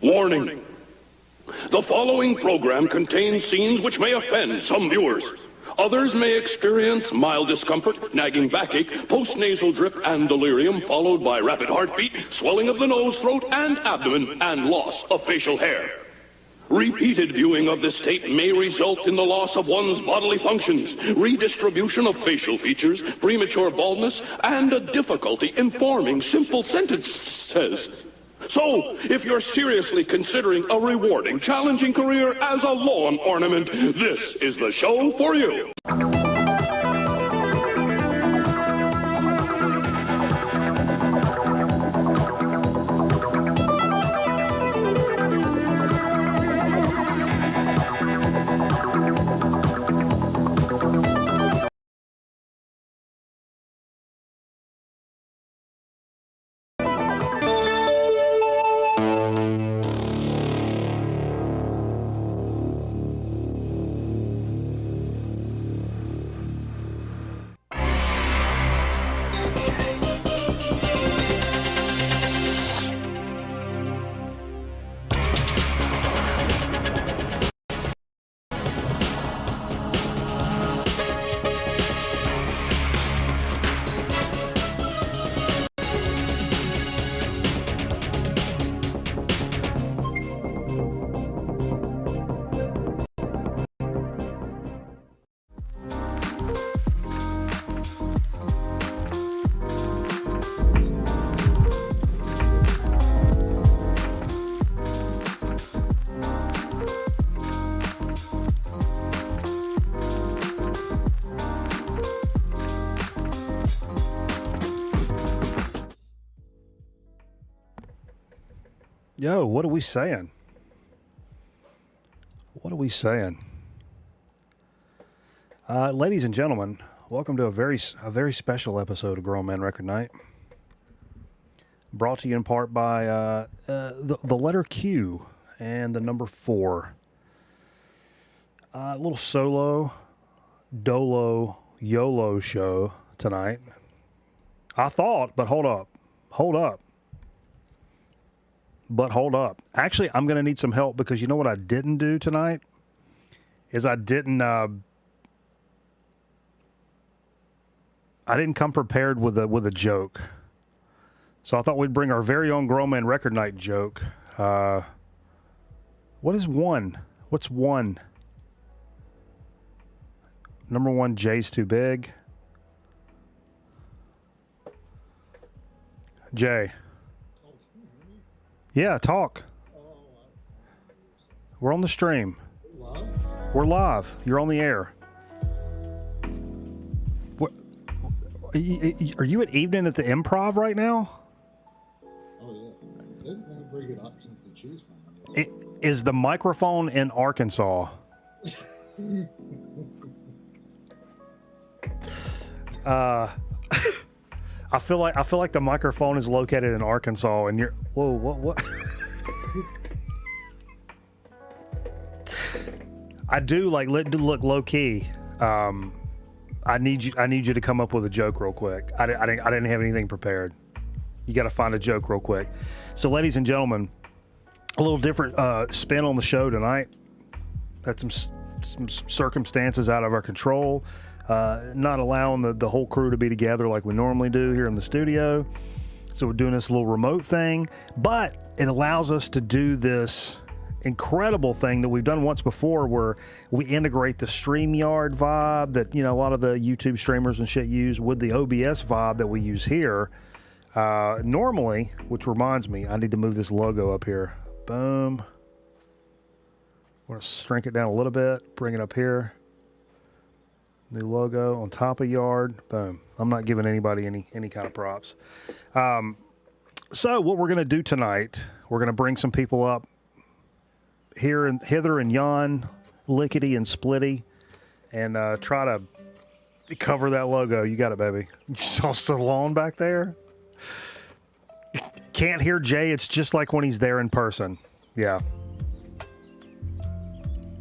Warning. The following program contains scenes which may offend some viewers. Others may experience mild discomfort, nagging backache, postnasal drip, and delirium, followed by rapid heartbeat, swelling of the nose, throat, and abdomen, and loss of facial hair. Repeated viewing of this tape may result in the loss of one's bodily functions, redistribution of facial features, premature baldness, and a difficulty in forming simple sentences. So, if you're seriously considering a rewarding, challenging career as a lawn ornament, this is the show for you. Yo, what are we saying? What are we saying? Ladies and gentlemen, welcome to a very special episode of Grown Men Record Night. Brought to you in part by the letter Q and the number 4. A little solo, dolo, YOLO show tonight. I thought, but hold up. Actually, I'm going to need some help because you know what I didn't do tonight? Is I didn't come prepared with a joke. So I thought we'd bring our very own Grown Man Record Night joke. What is one? What's one? Number 1, J's too big. Jay. Yeah, talk. We're on the stream. Live? We're live. You're on the air. What, are you at evening at the Improv right now? Oh, yeah. They have very good options to choose from. Is the microphone in Arkansas? I feel like the microphone is located in Arkansas, and you're what? I do look low key. I need you to come up with a joke real quick. I didn't have anything prepared. You got to find a joke real quick. So, ladies and gentlemen, a little different spin on the show tonight. Had some circumstances out of our control. Not allowing the whole crew to be together like we normally do here in the studio. So we're doing this little remote thing, but it allows us to do this incredible thing that we've done once before where we integrate the StreamYard vibe that, you know, a lot of the YouTube streamers and shit use with the OBS vibe that we use here. Normally, which reminds me, I need to move this logo up here. Boom. I'm going to shrink it down a little bit, bring it up here. New logo on top of Yard. Boom. I'm not giving anybody any kind of props. So what we're going to do tonight, we're going to bring some people up here and hither and yon, lickety and splitty, and try to cover that logo. You got it, baby. You saw Stallone back there? Can't hear Jay. It's just like when he's there in person. Yeah.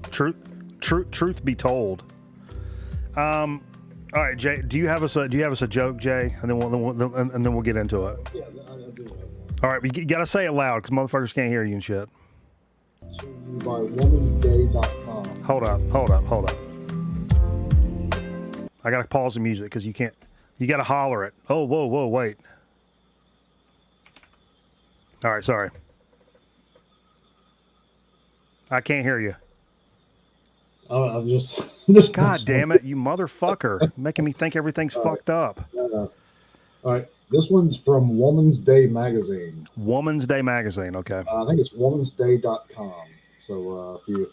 Truth be told. All right, Jay. Do you have us a joke, Jay? And then we'll get into it. Yeah, I do. All right, you gotta say it loud because motherfuckers can't hear you and shit. To you by womansday.com. Hold up. I gotta pause the music because you can't. You gotta holler it. Oh, whoa, wait. All right, sorry. I can't hear you. Oh, I'm just God damn it, you motherfucker. Making me think everything's fucked up. All right. This one's from Woman's Day magazine. Woman's Day magazine, okay. I think it's womansday.com. So if you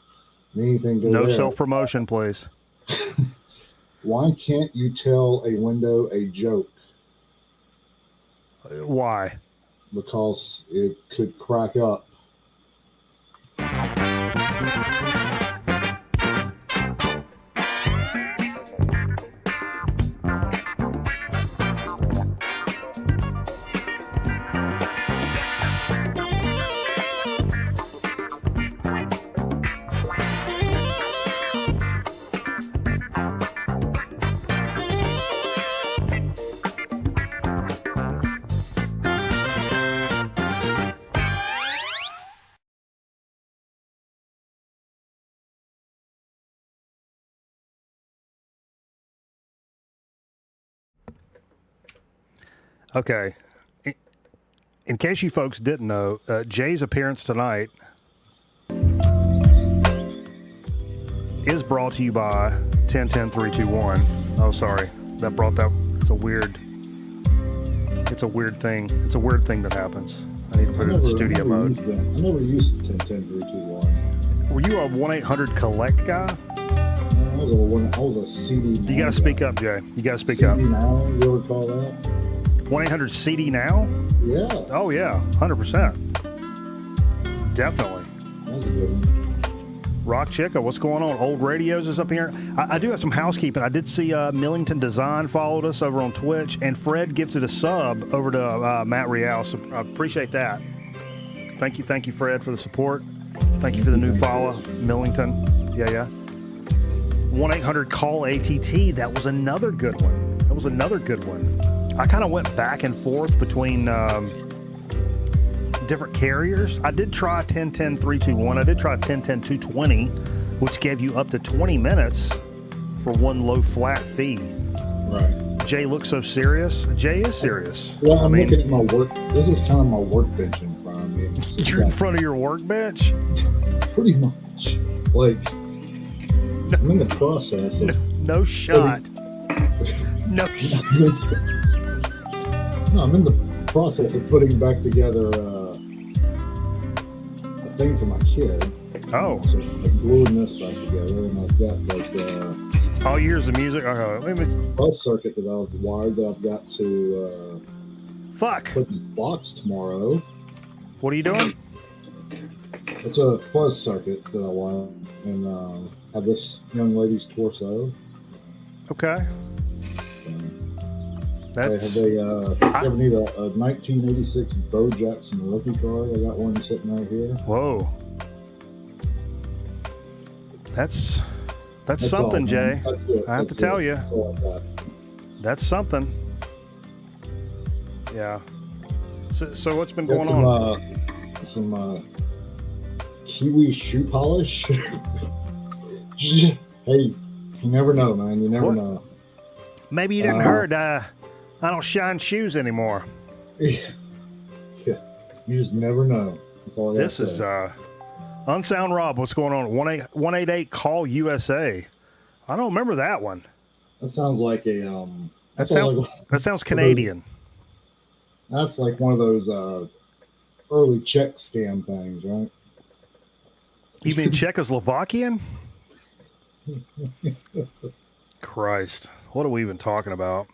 need anything, go No there. self-promotion, please. Why can't you tell a window a joke? Why? Because it could crack up. Okay. In case you folks didn't know, Jay's appearance tonight is brought to you by 10-10-3-2-1. Oh, sorry. That brought that. It's a weird thing. It's a weird thing that happens. I need to put it in studio mode. I never used 10-10-3-2-1. Were you a 1-800-COLLECT guy? I was a CD. You got to speak up, Jay. You got to speak CD up. Now, you ever call that? 1-800-CD now? Yeah. Oh, yeah. 100%. Definitely. That was a good one. Rock Chica, what's going on? Old Radios is up here. I do have some housekeeping. I did see Millington Design followed us over on Twitch, and Fred gifted a sub over to Matt Real, so I appreciate that. Thank you, Fred, for the support. Thank you for the new follow, Millington. Yeah. 1-800-CALL-ATT. That was another good one. I kind of went back and forth between different carriers. I did try 10-10-3-2-1. I did try 10-10-220, which gave you up to 20 minutes for one low flat fee. Right. Jay looks so serious. Jay is serious. Well, I'm looking at my work. This is kind of my workbench in front of me. You're in front of your workbench? Pretty much. Like, I'm in the process of... No shot. No shot. No, I'm in the process of putting back together a thing for my kid. Oh. So I'm gluing this back together, and I've got like all years of music. bus circuit that I've wired that I've got to put in the box tomorrow. What are you doing? It's a fuzz circuit that I wired, and have this young lady's torso. Okay. That's... If you ever need a 1986 Bo Jackson rookie card, I got one sitting right here. Whoa. That's something, all, Jay. That's it. I have to tell you. That's all I got. That's something. Yeah. So what's been going on? Some kiwi shoe polish. Hey, you never know, man. You never know. Maybe you didn't heard. I don't shine shoes anymore. Yeah, you just never know. That's all I this is Unsound Rob. What's going on? 188 Call USA. I don't remember that one. That sounds like a that sounds Canadian. That's like one of those early Czech scam things, right? You mean Czechoslovakian? Christ. What are we even talking about?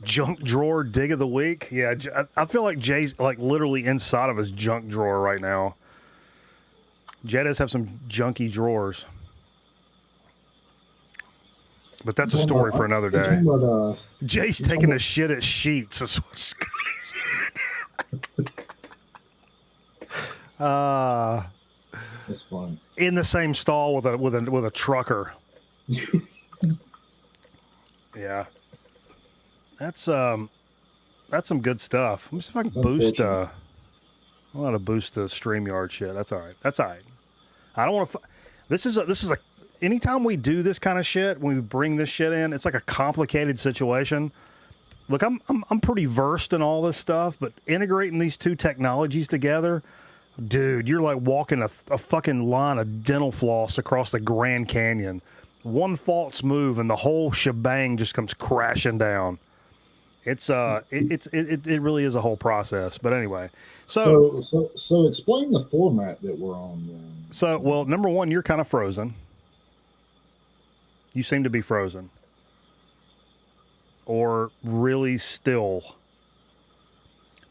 Junk drawer dig of the week? Yeah, I feel like Jay's like literally inside of his junk drawer right now. Jay does have some junky drawers. But that's a story for another day. Jay's taking a shit at Sheets. That's what Scotty said. That's fun. In the same stall with a trucker. Yeah. That's some good stuff. Let me see if I can I want to boost the StreamYard shit. That's all right. That's all right. I don't want to. This is a. Anytime we do this kind of shit, when we bring this shit in, it's like a complicated situation. Look, I'm pretty versed in all this stuff, but integrating these two technologies together, dude, you're like walking a fucking line of dental floss across the Grand Canyon. One false move and the whole shebang just comes crashing down. It really is a whole process. But anyway, so explain the format that we're on then. So, well, number one, you're kind of frozen. You seem to be frozen. Or really still.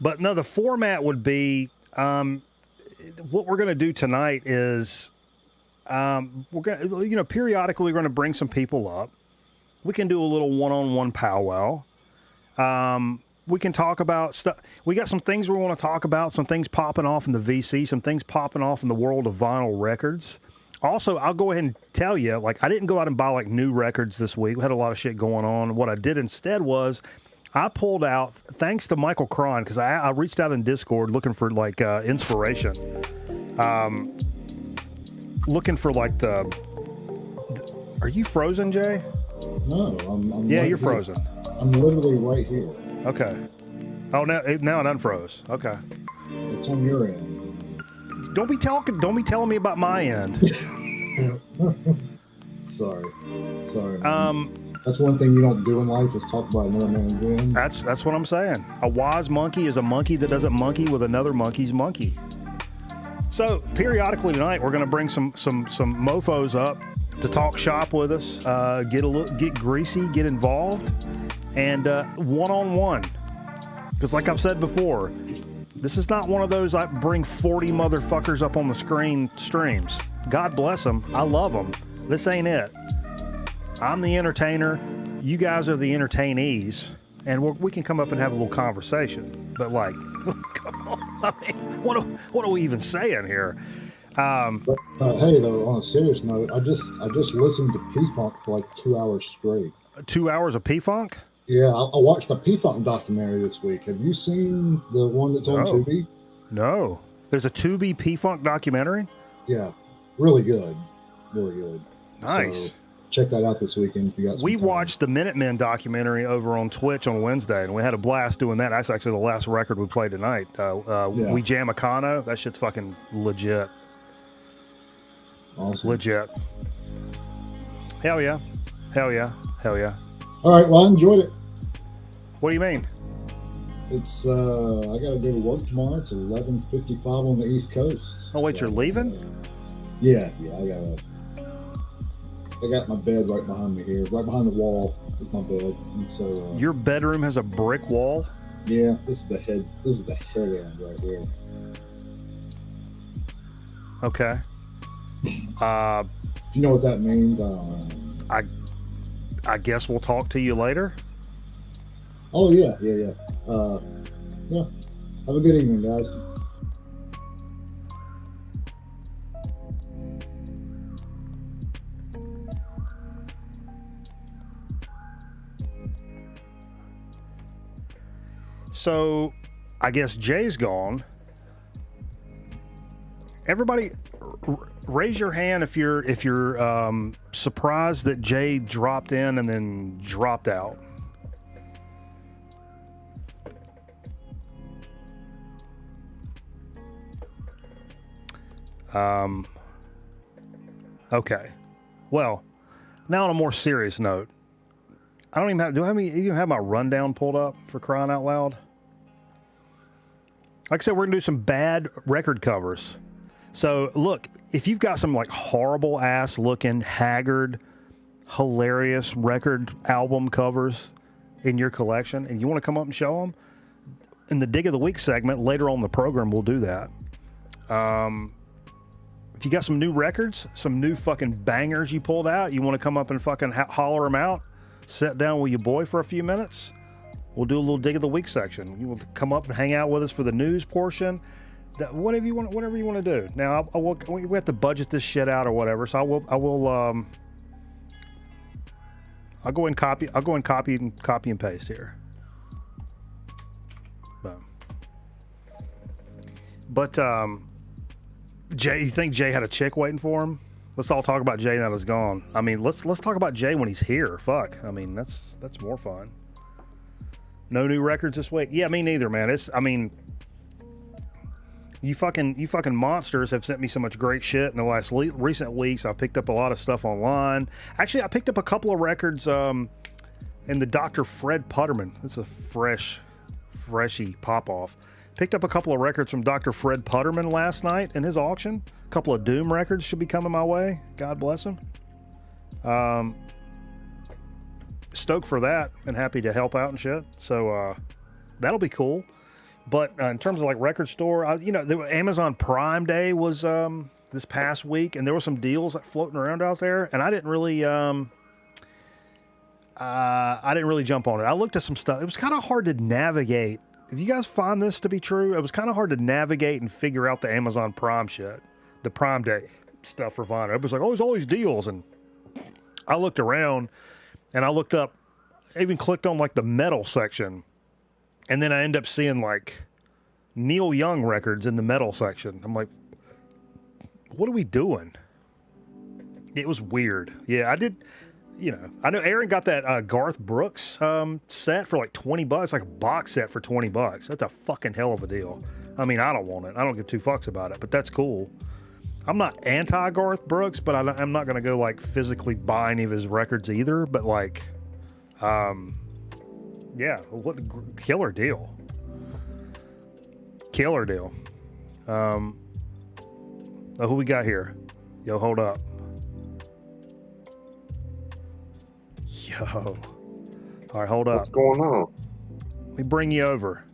But no, the format would be what we're going to do tonight is we're going to, periodically we're going to bring some people up. We can do a little one-on-one powwow. We can talk about stuff. We got some things we want to talk about, some things popping off in the VC, some things popping off in the world of vinyl records. Also, I'll go ahead and tell you, like, I didn't go out and buy, like, new records this week. We had a lot of shit going on. What I did instead was I pulled out, thanks to Michael Cron, because I reached out in Discord looking for, like, inspiration. Looking for, like, Are you frozen, Jay? No, I'm yeah, right you're here. Frozen. I'm literally right here. Okay. Oh, now it unfroze. Okay. It's on your end. Don't be telling me about my end. Sorry. That's one thing you don't do in life is talk about another man's end. That's what I'm saying. A wise monkey is a monkey that doesn't monkey with another monkey's monkey. So periodically tonight we're going to bring some mofos up to talk shop with us, get greasy, get involved, and one-on-one. Because like I've said before, this is not one of those I bring 40 motherfuckers up on the screen streams. God bless them. I love them. This ain't it. I'm the entertainer. You guys are the entertainees. And we can come up and have a little conversation. But, like, come on. I mean, what are we even saying here? Hey, though, on a serious note, I just listened to P-Funk for like 2 hours straight. 2 hours of P-Funk? Yeah, I watched a P-Funk documentary this week. Have you seen the one that's on Tubi? No. There's a Tubi P-Funk documentary? Yeah, really good. Really good. Nice. So check that out this weekend if you got some We time. watched the Minutemen documentary over on Twitch on Wednesday, and we had a blast doing that. That's actually the last record we played tonight. We Jam Econo. That shit's fucking legit. Awesome. Legit. Hell yeah. Hell yeah. Hell yeah. All right, well, I enjoyed it. What do you mean? It's I gotta go to work tomorrow. It's 11:55 on the East Coast. Oh wait, you're leaving? Yeah, I got my bed right behind me here. Right behind the wall is my bed. And so your bedroom has a brick wall? Yeah, this is the head end right here. Okay. If you know what that means, I don't know. I guess we'll talk to you later. Oh yeah. Yeah. Have a good evening, guys. So, I guess Jay's gone. Everybody, raise your hand if you're surprised that Jay dropped in and then dropped out. Okay. Well, now on a more serious note, I don't even have. Do I even have my rundown pulled up for crying out loud? Like I said, we're gonna do some bad record covers. So look, if you've got some like horrible ass looking, haggard, hilarious record album covers in your collection, and you want to come up and show them in the Dig of the Week segment later on in the program, we'll do that. If you got some new records, some new fucking bangers you pulled out, you want to come up and fucking holler them out, sit down with your boy for a few minutes, we'll do a little Dig of the Week section. You will come up and hang out with us for the news portion. Whatever you want to do. Now, we have to budget this shit out or whatever, so I'll go and copy and paste here. Boom. But Jay, you think Jay had a chick waiting for him? Let's all talk about Jay now that he's gone. I mean, let's talk about Jay when he's here. Fuck. I mean, that's more fun. No new records this week. Yeah, me neither, man. You fucking monsters have sent me so much great shit in the last recent weeks. I've picked up a lot of stuff online. Actually, I picked up a couple of records in the Dr. Fred Putterman. This is a freshy pop-off. Picked up a couple of records from Dr. Fred Putterman last night in his auction. A couple of Doom records should be coming my way. God bless him. Stoked for that and happy to help out and shit. So that'll be cool. But in terms of like record store, Amazon Prime Day was this past week, and there were some deals floating around out there, and I didn't really jump on it. I looked at some stuff. It was kind of hard to navigate. If you guys find this to be true, it was kind of hard to navigate and figure out the Amazon Prime shit, the Prime Day stuff for vinyl. It was like, oh, there's all these deals, and I looked around, and I looked up, I even clicked on like the metal section. And then I end up seeing like Neil Young records in the metal section. I'm like, what are we doing? It was weird. Yeah, I did. I know Aaron got that Garth Brooks set for like $20, like a box set for $20. That's a fucking hell of a deal. I mean, I don't want it. I don't give two fucks about it, but that's cool. I'm not anti Garth Brooks, but I'm not going to go like physically buy any of his records either. But like, yeah, what a killer deal. Killer deal. Who we got here? Yo, hold up. Yo. All right, hold up. What's going on? Let me bring you over.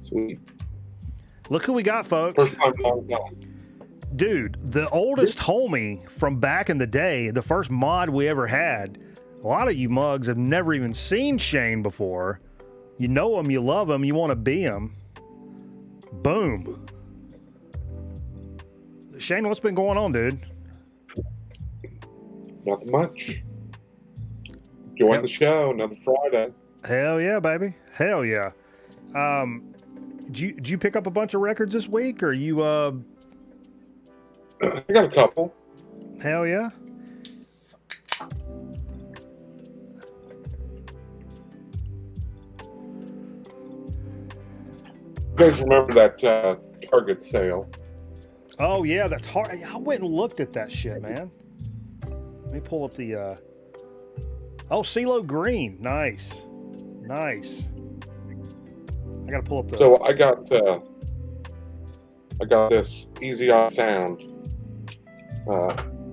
Sweet. Look who we got, folks. First time, long time. Dude, the oldest homie from back in the day, the first mod we ever had. A lot of you mugs have never even seen Shane before. You know him, you love him, you want to be him. Boom. Shane, what's been going on, dude? Nothing much. Join the show, another Friday. Hell yeah, baby. Hell yeah. Did you pick up a bunch of records this week, or you I got a couple. Hell yeah. You guys remember that Target sale? Oh yeah, that's hard. I went and looked at that shit, man. Let me pull up the oh, CeeLo Green. Nice. I gotta pull up the So I got this Easy on Sound.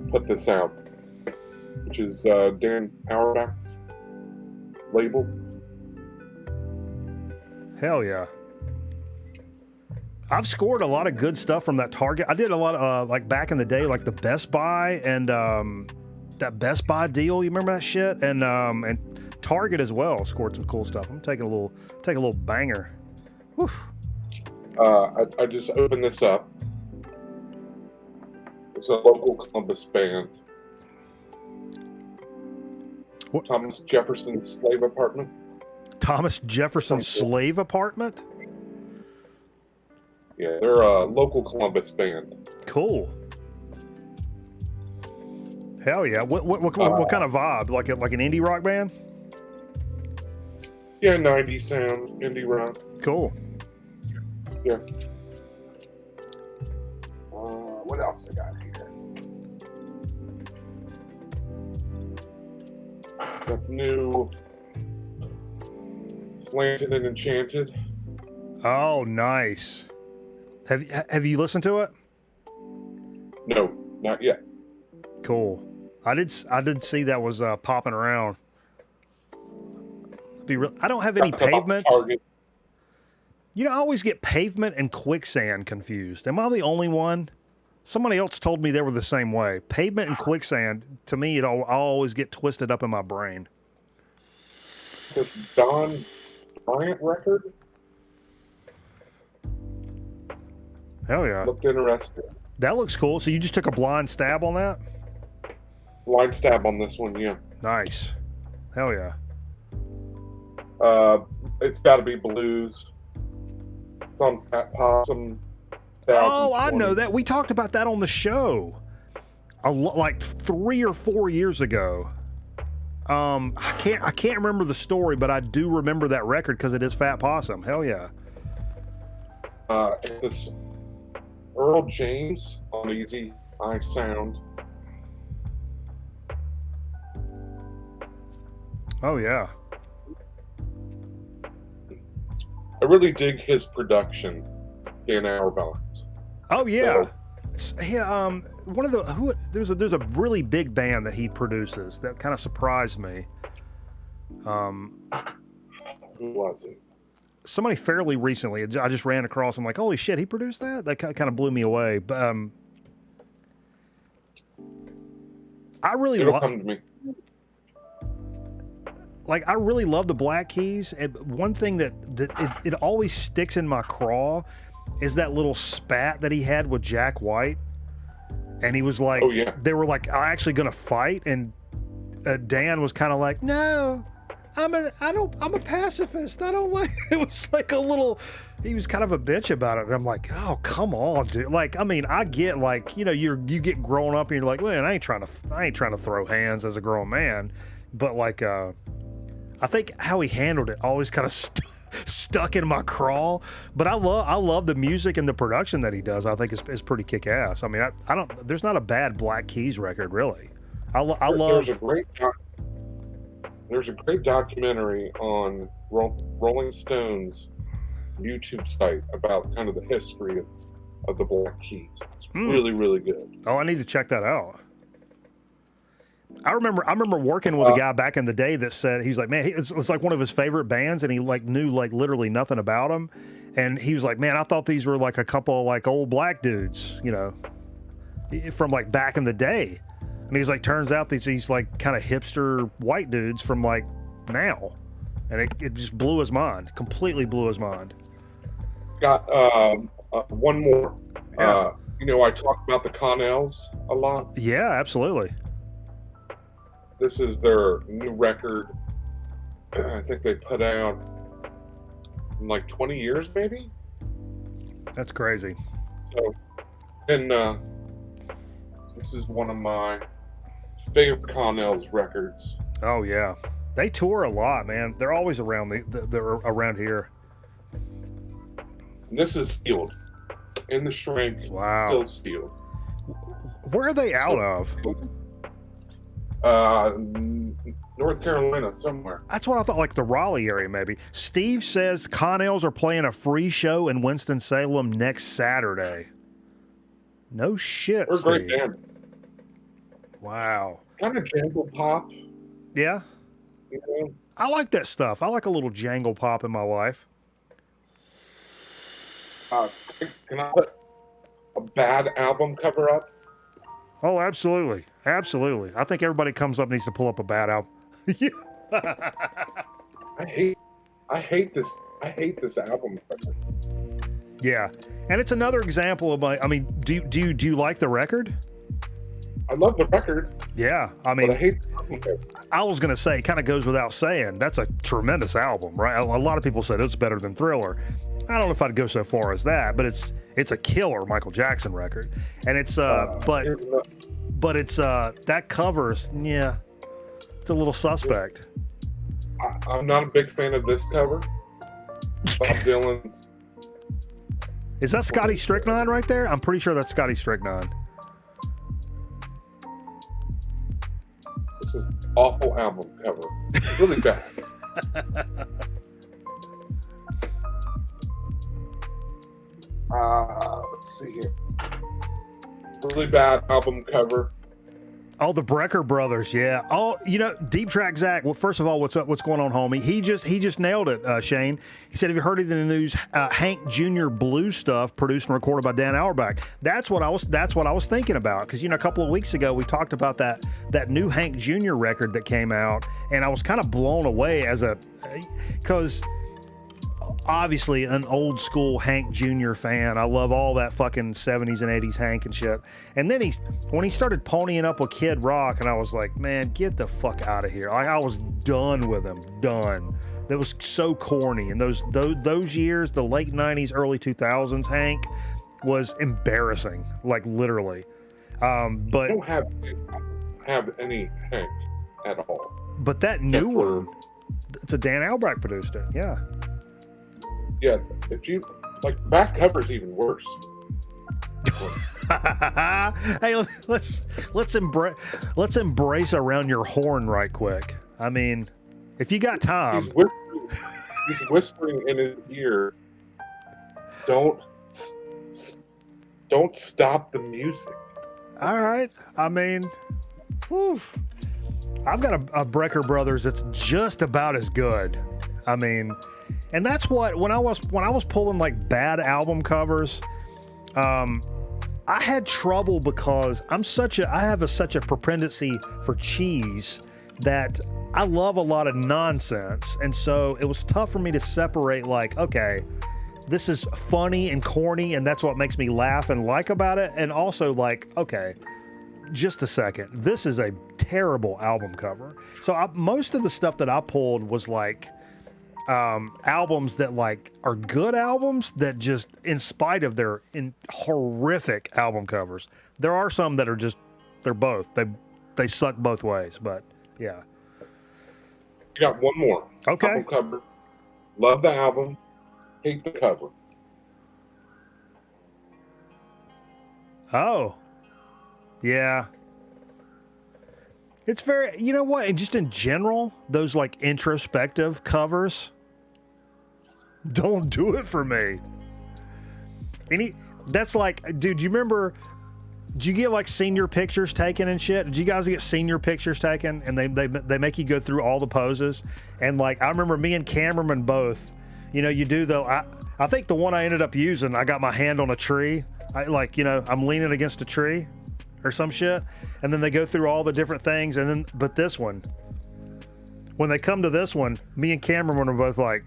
Put this out, which is Dan Auerbach's label. Hell yeah. I've scored a lot of good stuff from that Target. I did a lot of, like back in the day, like the Best Buy and that Best Buy deal. You remember that shit? And Target as well scored some cool stuff. I'm taking a little banger. Whew. I just opened this up. It's a local Columbus band. What? Thomas Jefferson Slave Apartment. Thomas Jefferson Slave Apartment? Yeah, they're a local Columbus band. Cool. Hell yeah! What kind of vibe? Like an indie rock band? Yeah, 90s sound, indie rock. Cool. Yeah. What else I got here? Got the new Slanted and Enchanted. Oh, nice. Have you listened to it? No, not yet. Cool. I did see that was popping around. I don't have any Pavement. You know, I always get Pavement and Quicksand confused. Am I the only one? Somebody else told me they were the same way. Pavement and Quicksand, to me, I'll always get twisted up in my brain. This Don Bryant record? Hell yeah. Looked interesting. That looks cool. So you just took a blind stab on that? Blind stab on this one, yeah. Nice. Hell yeah. It's got to be blues. It's on Fat Possum. Oh, I know that. We talked about that on the show like 3 or 4 years ago. I can't remember the story, but I do remember that record because it is Fat Possum. Hell yeah. This Earl James on Easy Eye Sound. Oh yeah. I really dig his production, Dan Auerbach. Oh yeah. Yeah, one of the there's a really big band that he produces that kind of surprised me. Who was it? Somebody fairly recently. I just ran across. I'm like, holy shit, he produced that. That kind of blew me away. But I really It'll come to me. Like I really love the Black Keys. And one thing that it always sticks in my craw is that little spat that he had with Jack White. And he was like, oh, yeah. They were like, I'm actually going to fight. And Dan was kind of like, no, I'm a pacifist. I don't like, it was like a little, he was kind of a bitch about it. And I'm like, oh, come on, dude. Like, I mean, I get like, you know, you get grown up and you're like, man, I ain't trying to throw hands as a grown man. But like, I think how he handled it always kind of stuck in my craw. But I love the music and the production that he does. I think is pretty kick ass. I mean, I don't. There's not a bad Black Keys record really. I love. There's a great documentary on Rolling Stone's YouTube site about kind of the history of the Black Keys. It's really, really good. Oh, I need to check that out. I remember working with a guy back in the day that said, he was like, man, it's like one of his favorite bands, and he like knew like literally nothing about them. And he was like, man, I thought these were like a couple of like old black dudes, you know, from like back in the day. And he's like, turns out these like kind of hipster white dudes from like now. And it just blew his mind, completely blew his mind. Got one more. Yeah. You know, I talk about the Connells a lot. Yeah, absolutely. This is their new record. I think they put out in like 20 years, maybe? That's crazy. So, and this is one of my favorite Connells records. Oh, yeah. They tour a lot, man. They're always around they're around here. And this is sealed. In the shrink, wow. Still sealed. Where are they out of? North Carolina, somewhere. That's what I thought, like the Raleigh area, maybe. Steve says Connells are playing a free show in Winston-Salem next Saturday. No shit, They're a Steve. great band. Wow. Kind of jangle pop. Yeah. You know? I like that stuff. I like a little jangle pop in my life. Can I put a bad album cover up? Oh, absolutely. Absolutely. I think everybody comes up needs to pull up a bad album. I hate this album cover. Yeah. And it's another example of my, I mean, do you like the record? I love the record. Yeah. I mean, but I hate the album cover. I was going to say, it kind of goes without saying, that's a tremendous album, right? A lot of people said it's better than Thriller. I don't know if I'd go so far as that, but it's a killer Michael Jackson record. And it's, but it's, that covers, yeah, it's a little suspect. I'm not a big fan of this cover. Bob Dylan's. Is that Scotty Strychnine right there? I'm pretty sure that's Scotty Strychnine. This is awful album cover. Really bad. Let's see here. Really bad album cover. Oh, the Brecker brothers, yeah. Oh, you know, Deep Track Zach. Well, first of all, what's up? What's going on, homie? He just nailed it, Shane. He said, "Have you heard of the news? Hank Jr. Blue Stuff, produced and recorded by Dan Auerbach." That's what I was thinking about, because you know, a couple of weeks ago we talked about that new Hank Jr. record that came out, and I was kind of blown away because obviously an old school Hank Jr. fan. I love all that fucking 70s and 80s Hank and shit. And then when he started ponying up with Kid Rock, and I was like, man, get the fuck out of here. I was done with him. Done. That was so corny. And those years, the late 90s, early 2000s, Hank was embarrassing, like literally. But I don't have any Hank at all. But that new one, it's a Dan Albrecht produced it. Yeah. Yeah, if you like, back cover's even worse. Hey, let's embrace around your horn right quick. I mean, if you got time. He's whispering in his ear. Don't stop the music. All right. I mean, whew. I've got a Brecker Brothers that's just about as good. I mean, and that's what when I was pulling like bad album covers, I had trouble because I have such a propensity for cheese that I love a lot of nonsense, and so it was tough for me to separate like, okay, this is funny and corny, and that's what makes me laugh and like about it, and also like, okay, just a second, this is a terrible album cover. So most of the stuff that I pulled was like albums that like are good albums that just, in spite of their horrific album covers, there are some that are just, they're both, they suck both ways. But yeah, I got one more. Okay. Album cover. Love the album. Hate the cover. Oh. Yeah. It's very, you know what, and just in general, those like introspective covers don't do it for me. That's like, dude, do you remember, did you get like senior pictures taken and shit? Did you guys get senior pictures taken and they make you go through all the poses? And like, I remember me and Cameraman both, you know, you do I think the one I ended up using, I got my hand on a tree. I'm leaning against a tree or some shit, and then they go through all the different things, but this one, when they come to this one, me and Cameraman are both like,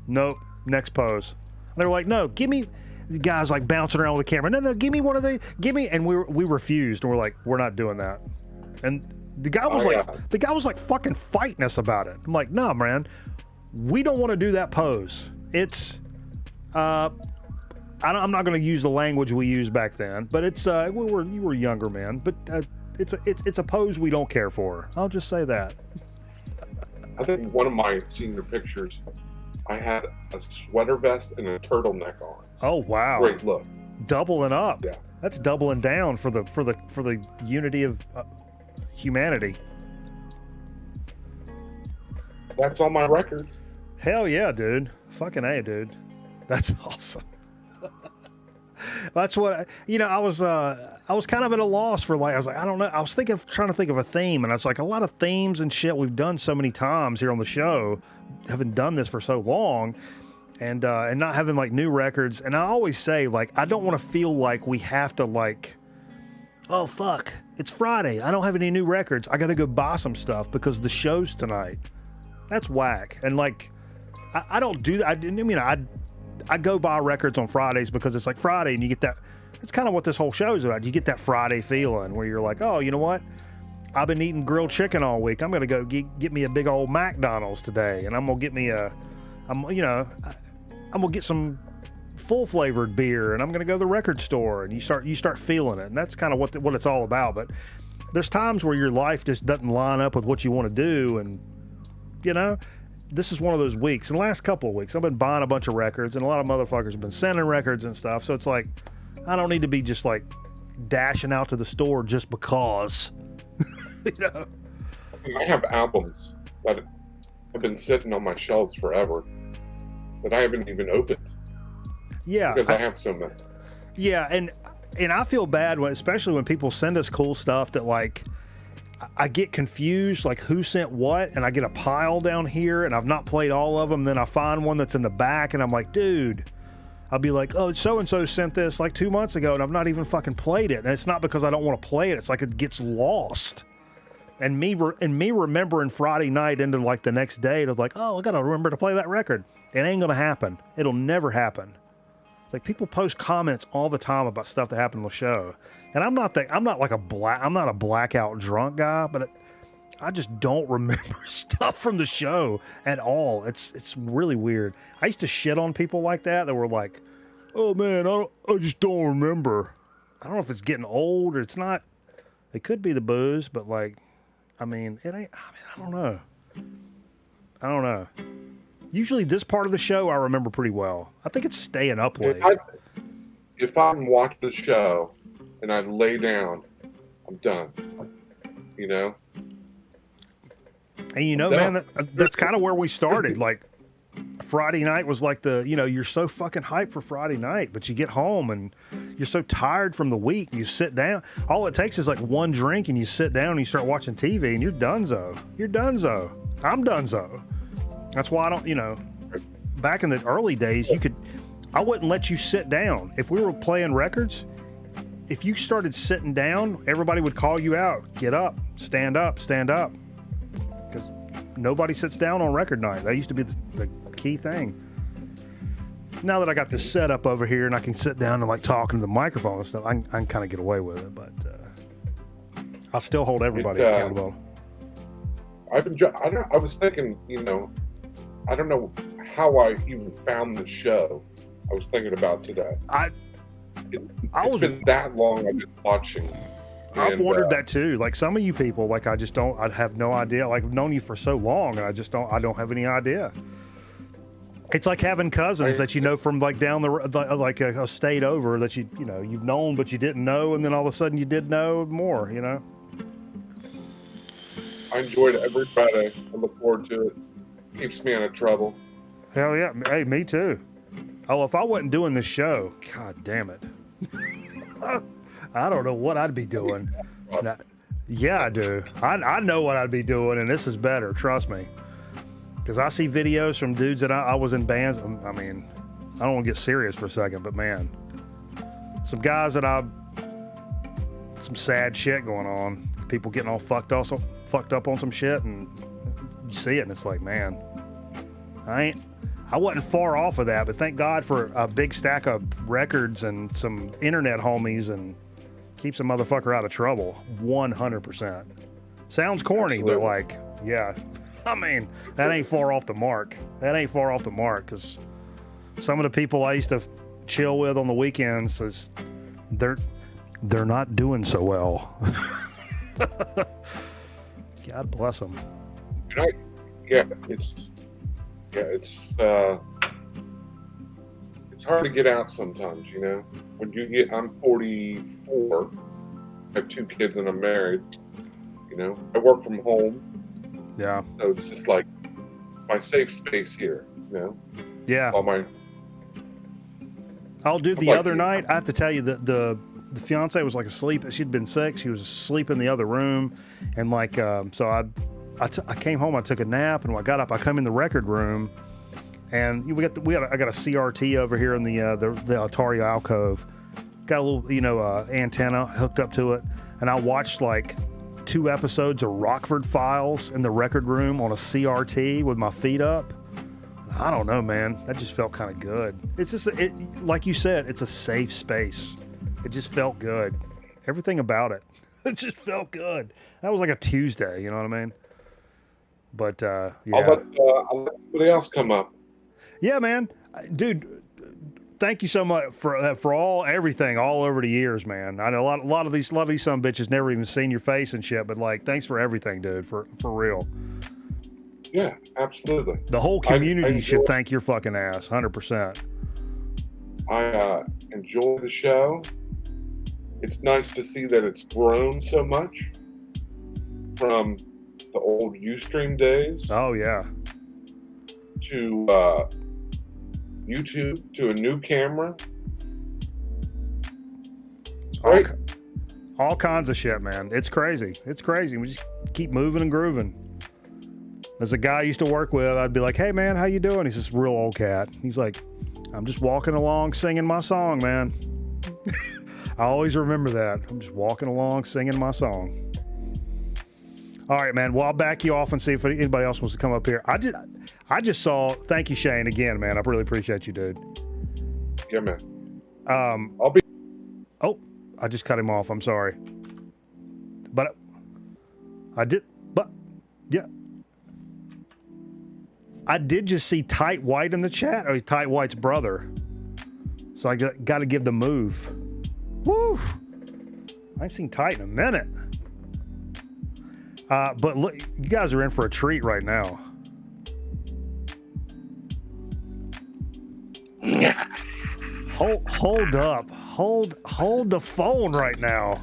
nope, next pose. And they're like, no, give me, the guy's like bouncing around with the camera, no, give me one of the, and we refused, and we're like, we're not doing that. And the guy was like fucking fighting us about it. I'm like, nah, man, we don't want to do that pose. It's, I'm not going to use the language we used back then, but it's you were younger, man. But it's a pose we don't care for. I'll just say that. I think one of my senior pictures, I had a sweater vest and a turtleneck on. Oh wow! Great look. Doubling up. Yeah. That's doubling down for the unity of humanity. That's on my records. Hell yeah, dude! Fucking A, dude. That's awesome. That's what I was kind of at a loss for, like, I was like, I don't know. I was trying to think of a theme, and I was like, a lot of themes and shit we've done so many times here on the show, haven't done this for so long, and not having like new records. And I always say, like, I don't want to feel like we have to, like, oh fuck, it's Friday, I don't have any new records, I gotta go buy some stuff because the show's tonight. That's whack. And like, I don't do that. I mean, I go buy records on Fridays because it's like Friday, and you get that. It's kind of what this whole show is about. You get that Friday feeling where you're like, oh, you know what? I've been eating grilled chicken all week. I'm going to go get me a big old McDonald's today, and I'm going to get me I'm going to get some full flavored beer, and I'm going to go to the record store, and you start feeling it. And that's kind of what it's all about. But there's times where your life just doesn't line up with what you want to do, and this is one of those weeks. In the last couple of weeks, I've been buying a bunch of records, and a lot of motherfuckers have been sending records and stuff. So it's like, I don't need to be just like dashing out to the store just because. I have albums that have been sitting on my shelves forever that I haven't even opened. Yeah, because I have so many. Yeah, and I feel bad especially when people send us cool stuff that, like, I get confused, like, who sent what, and I get a pile down here, and I've not played all of them. Then I find one that's in the back, and I'm like, dude, I'll be like, oh, so-and-so sent this like 2 months ago, and I've not even fucking played it. And it's not because I don't want to play it. It's like it gets lost. And me remembering Friday night into like the next day to like, oh, I got to remember to play that record. It ain't gonna happen. It'll never happen. Like, people post comments all the time about stuff that happened on the show, and I'm not a blackout drunk guy, but I just don't remember stuff from the show at all. It's really weird. I used to shit on people like that were like, "Oh man, I just don't remember." I don't know if it's getting old or it's not. It could be the booze, but like, I mean, it ain't. I don't know. Usually this part of the show I remember pretty well. I think it's staying up late. If I watch the show and I lay down, I'm done. You know? And man, that's kind of where we started. Like, Friday night was like you're so fucking hyped for Friday night, but you get home and you're so tired from the week. You sit down. All it takes is like one drink and you sit down and you start watching TV and you're donezo. I'm donezo. That's why I don't, back in the early days, I wouldn't let you sit down. If we were playing records, if you started sitting down, everybody would call you out. Get up, stand up. Because nobody sits down on record night. That used to be the key thing. Now that I got this set up over here and I can sit down and like talk into the microphone and stuff, I can kind of get away with it, but I'll still hold everybody accountable. I was thinking, I don't know how I even found the show. I was thinking about today. It's been that long I've been watching. I've wondered that too. Like, some of you people, like, I have no idea. Like, I've known you for so long and I don't have any idea. It's like having cousins that you know from like down like a state over that you've known but you didn't know, and then all of a sudden you did know more. I enjoyed every Friday. I look forward to it. Keeps me out of trouble. Hell yeah. Hey, me too. Oh, if I wasn't doing this show, god damn it. I don't know what I'd be doing. Yeah, I do. I know what I'd be doing, and this is better. Trust me. Because I see videos from dudes that I was in bands. I mean, I don't want to get serious for a second, but man, some guys that some sad shit going on. People getting all fucked up on some shit, and you see it, and it's like, man, I wasn't far off of that, but thank God for a big stack of records and some internet homies, and keeps a motherfucker out of trouble. 100%. Sounds corny, absolutely. But like, yeah. I mean, that ain't far off the mark. Because some of the people I used to chill with on the weekends, they're not doing so well. God bless them. It's hard to get out sometimes, When I'm 44, I have 2 kids and I'm married, I work from home. Yeah. So it's just like, it's my safe space here, Yeah. I'll do the other night. I have to tell you that the fiance was like asleep. She'd been sick. She was asleep in the other room. And like, so I came home, I took a nap, and when I got up, I come in the record room, and I got a CRT over here in the Atari alcove. Got a little, antenna hooked up to it. And I watched like 2 episodes of Rockford Files in the record room on a CRT with my feet up. I don't know, man. That just felt kind of good. It's just, like you said, it's a safe space. It just felt good. Everything about it. It just felt good. That was like a Tuesday, you know what I mean? But, yeah. I'll let somebody else come up. Yeah, man. Dude, thank you so much for everything all over the years, man. I know a lot of these some bitches never even seen your face and shit, but like, thanks for everything, dude, for real. Yeah, absolutely. The whole community should thank your fucking ass, 100%. I enjoy the show. It's nice to see that it's grown so much from the old Ustream days. Oh yeah. To YouTube, to a new camera. Right? All kinds of shit, man. It's crazy. We just keep moving and grooving. As a guy I used to work with, I'd be like, "Hey man, how you doing?" He's this real old cat. He's like, "I'm just walking along singing my song, man." I always remember that. I'm just walking along singing my song. All right, man. Well, I'll back you off and see if anybody else wants to come up here. I just saw. Thank you, Shane, again, man. I really appreciate you, dude. Yeah, man. I'll be. Oh, I just cut him off. I'm sorry. But I did. But yeah, I did just see Tight White in the chat, or Tight White's brother. So I got to give the move. Woo! I ain't seen Tight in a minute. But look, you guys are in for a treat right now. Hold up. Hold the phone right now.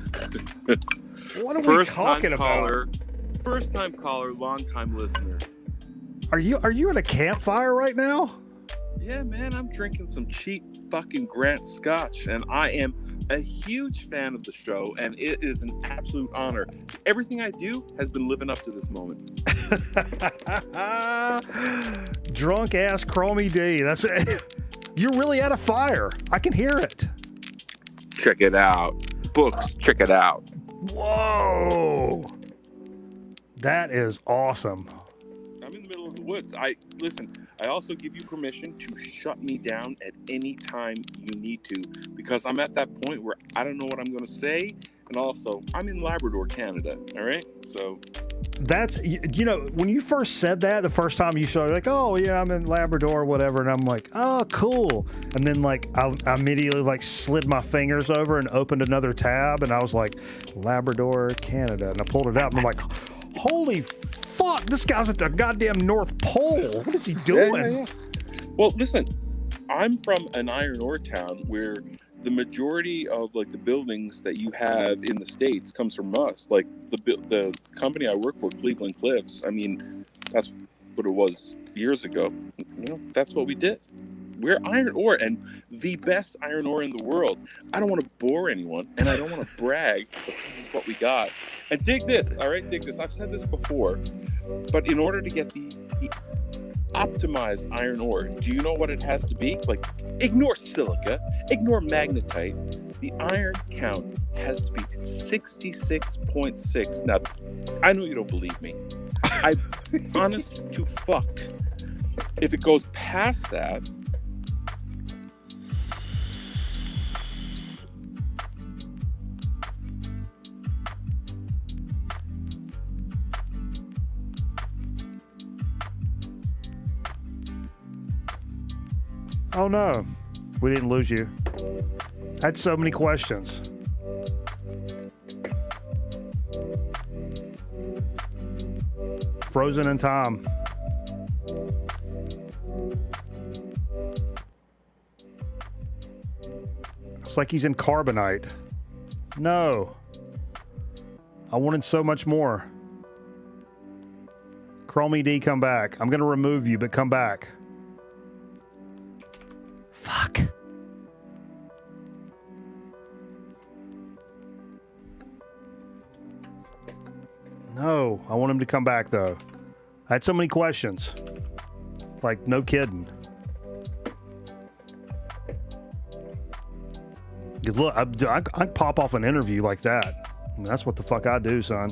What are we talking about? First time caller, long time listener. Are you at a campfire right now? Yeah, man, I'm drinking some cheap fucking Grant Scotch, and I am a huge fan of the show, and it is an absolute honor. Everything I do has been living up to this moment. Drunk ass Chromie D. That's it. You're really at a fire. I can hear it. Check it out. Books, check it out. Whoa. That is awesome. I'm in the middle of the woods. Listen, I also give you permission to shut me down at any time you need to, because I'm at that point where I don't know what I'm going to say. And also, I'm in Labrador, Canada. All right. So that's, when you first said that, the first time you saw it, like, oh, yeah, I'm in Labrador or whatever. And I'm like, oh, cool. And then, like, I immediately, slid my fingers over and opened another tab. And I was like, Labrador, Canada. And I pulled it out. And I'm like, holy fuck, this guy's at the goddamn North Pole. What is he doing? Yeah. Well, listen, I'm from an iron ore town where the majority of the buildings that you have in the States comes from us. Like the company I work for, Cleveland Cliffs. I mean, that's what it was years ago. That's what we did. We're iron ore, and the best iron ore in the world. I don't want to bore anyone, and I don't want to brag, but this is what we got. And dig this, all right? Dig this. I've said this before, but in order to get the optimized iron ore, do you know what it has to be? Ignore silica, ignore magnetite. The iron count has to be 66.6. Now, I know you don't believe me. I'm honest to fuck. If it goes past that, oh no, we didn't lose you. I had so many questions. Frozen in time. It's like he's in carbonite. No. I wanted so much more. Chromie D, come back. I'm going to remove you, but come back. Fuck. No, I want him to come back, though. I had so many questions. No kidding. Look, I pop off an interview like that. I mean, that's what the fuck I do, son.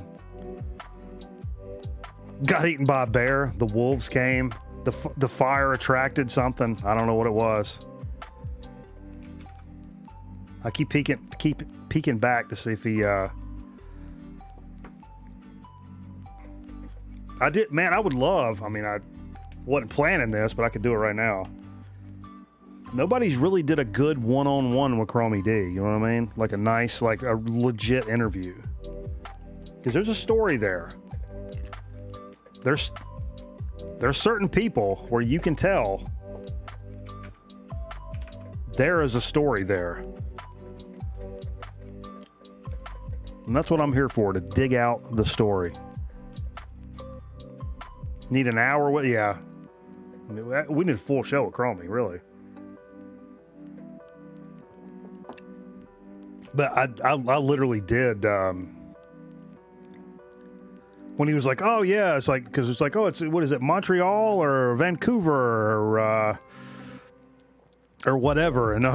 Got eaten by a bear. The wolves came. The fire attracted something. I don't know what it was. I keep peeking back to see if he. I did, man. I would love. I mean, I wasn't planning this, but I could do it right now. Nobody's really did a good one-on-one with Chromie D. You know what I mean? Like a nice, a legit interview. Because there's a story there. There's certain people where you can tell there is a story there. And that's what I'm here for, to dig out the story. Need an hour with, yeah. I mean, we need a full show with Chromie, really. But I literally did, when he was like, oh yeah, it's because it's oh, it's, what is it, Montreal or Vancouver or whatever. And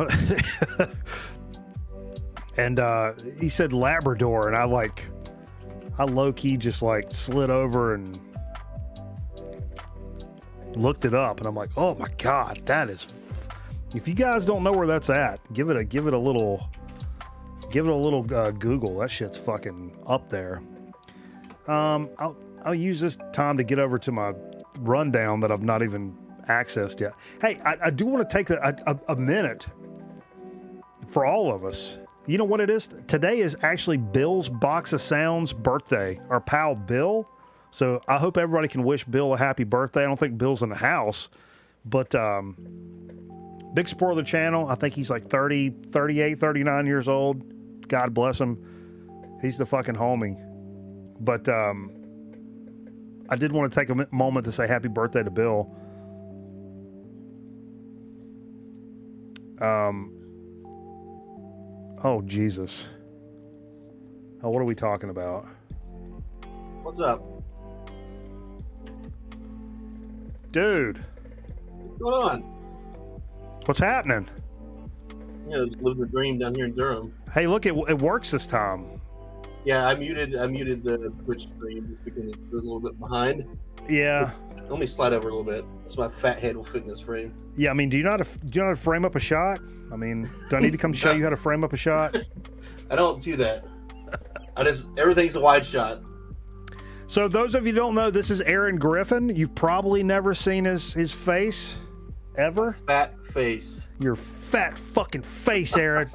he said Labrador, and I I low-key just like slid over and looked it up, and I'm like, oh my god, that is if you guys don't know where that's at, give it a little Google. That shit's fucking up there. I'll use this time to get over to my rundown that I've not even accessed yet. Hey, I do want to take a minute for all of us. You know what it is? Today is actually Bill's Box of Sounds birthday, our pal Bill. So I hope everybody can wish Bill a happy birthday. I don't think Bill's in the house, but big support of the channel. I think he's like 30, 38, 39 years old. God bless him. He's the fucking homie. But I did want to take a moment to say happy birthday to Bill. Oh, Jesus. Oh, what are we talking about? What's up? Dude. What's going on? What's happening? You know, just living the dream down here in Durham. Hey, look, it works this time. Yeah, I muted the Twitch stream just because it's a little bit behind. Yeah. Let me slide over a little bit so my fat head will fit in this frame. Yeah, I mean, do you know how to frame up a shot? I mean, do I need to come show you how to frame up a shot? I don't do that. Everything's a wide shot. So those of you who don't know, this is Aaron Griffin. You've probably never seen his face ever. Fat face. Your fat fucking face, Aaron.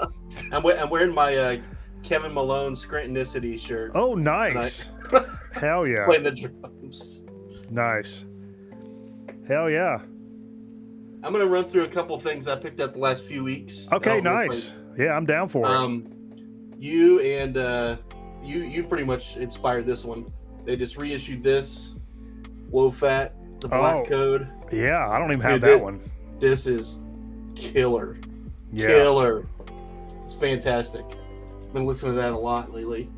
I'm wearing my Kevin Malone Scrantonicity shirt. Oh, nice. Hell yeah. Playing the drums. Nice. Hell yeah. I'm going to run through a couple things I picked up the last few weeks. Okay, nice. Yeah, I'm down for it. You and you pretty much inspired this one. They just reissued this. WoFat, the Black Code. Yeah, I don't even have that one. This is killer. Yeah. Killer. It's fantastic. Been listening to that a lot lately.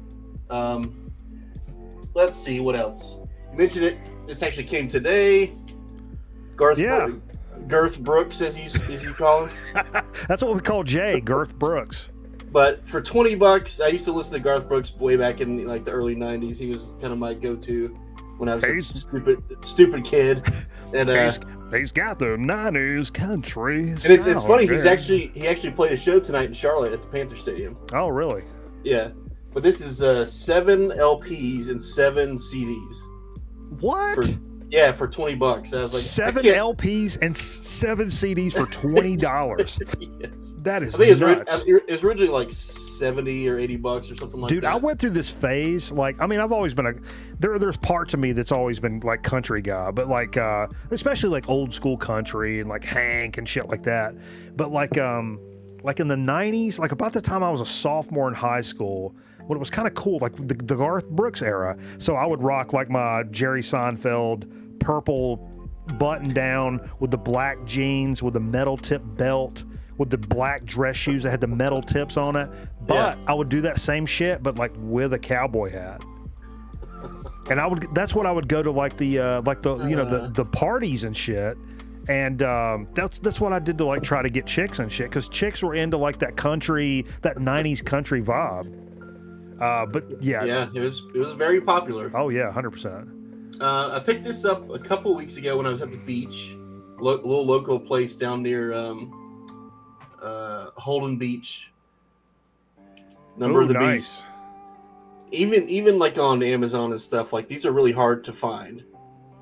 Let's see what else. You mentioned it. This actually came today. Girth Brooks, as you call him. That's what we call Jay, Girth Brooks. But for $20, I used to listen to Garth Brooks way back in the early '90s. He was kind of my go-to when I was a stupid kid. And he's got the '90s country. And it's funny. He actually played a show tonight in Charlotte at the Panther Stadium. Oh, really? Yeah. But this is 7 LPs and 7 CDs. What? For $20. I was like 7 LPs and 7 CDs for $20. Yes. That is nuts. It was originally like $70 or $80 or something like that. Dude, I went through this phase. Like, I mean, I've always been there's parts of me that's always been like country guy, but like especially like old school country and like Hank and shit like that. But like in the 90s, like about the time I was a sophomore in high school, when it was kind of cool, like the Garth Brooks era. So I would rock like my Jerry Seinfeld purple button down with the black jeans with the metal tip belt with the black dress shoes that had the metal tips on it. But I would do that same shit, but like with a cowboy hat. And that's what I would go to like the parties and shit. And that's what I did to like try to get chicks and shit, because chicks were into like that country, that 90s country vibe. But yeah, it was very popular. Oh yeah, 100%. I picked this up a couple weeks ago when I was at the beach, little local place down near Holden Beach. Number of the Beast. Even like on Amazon and stuff, like these are really hard to find,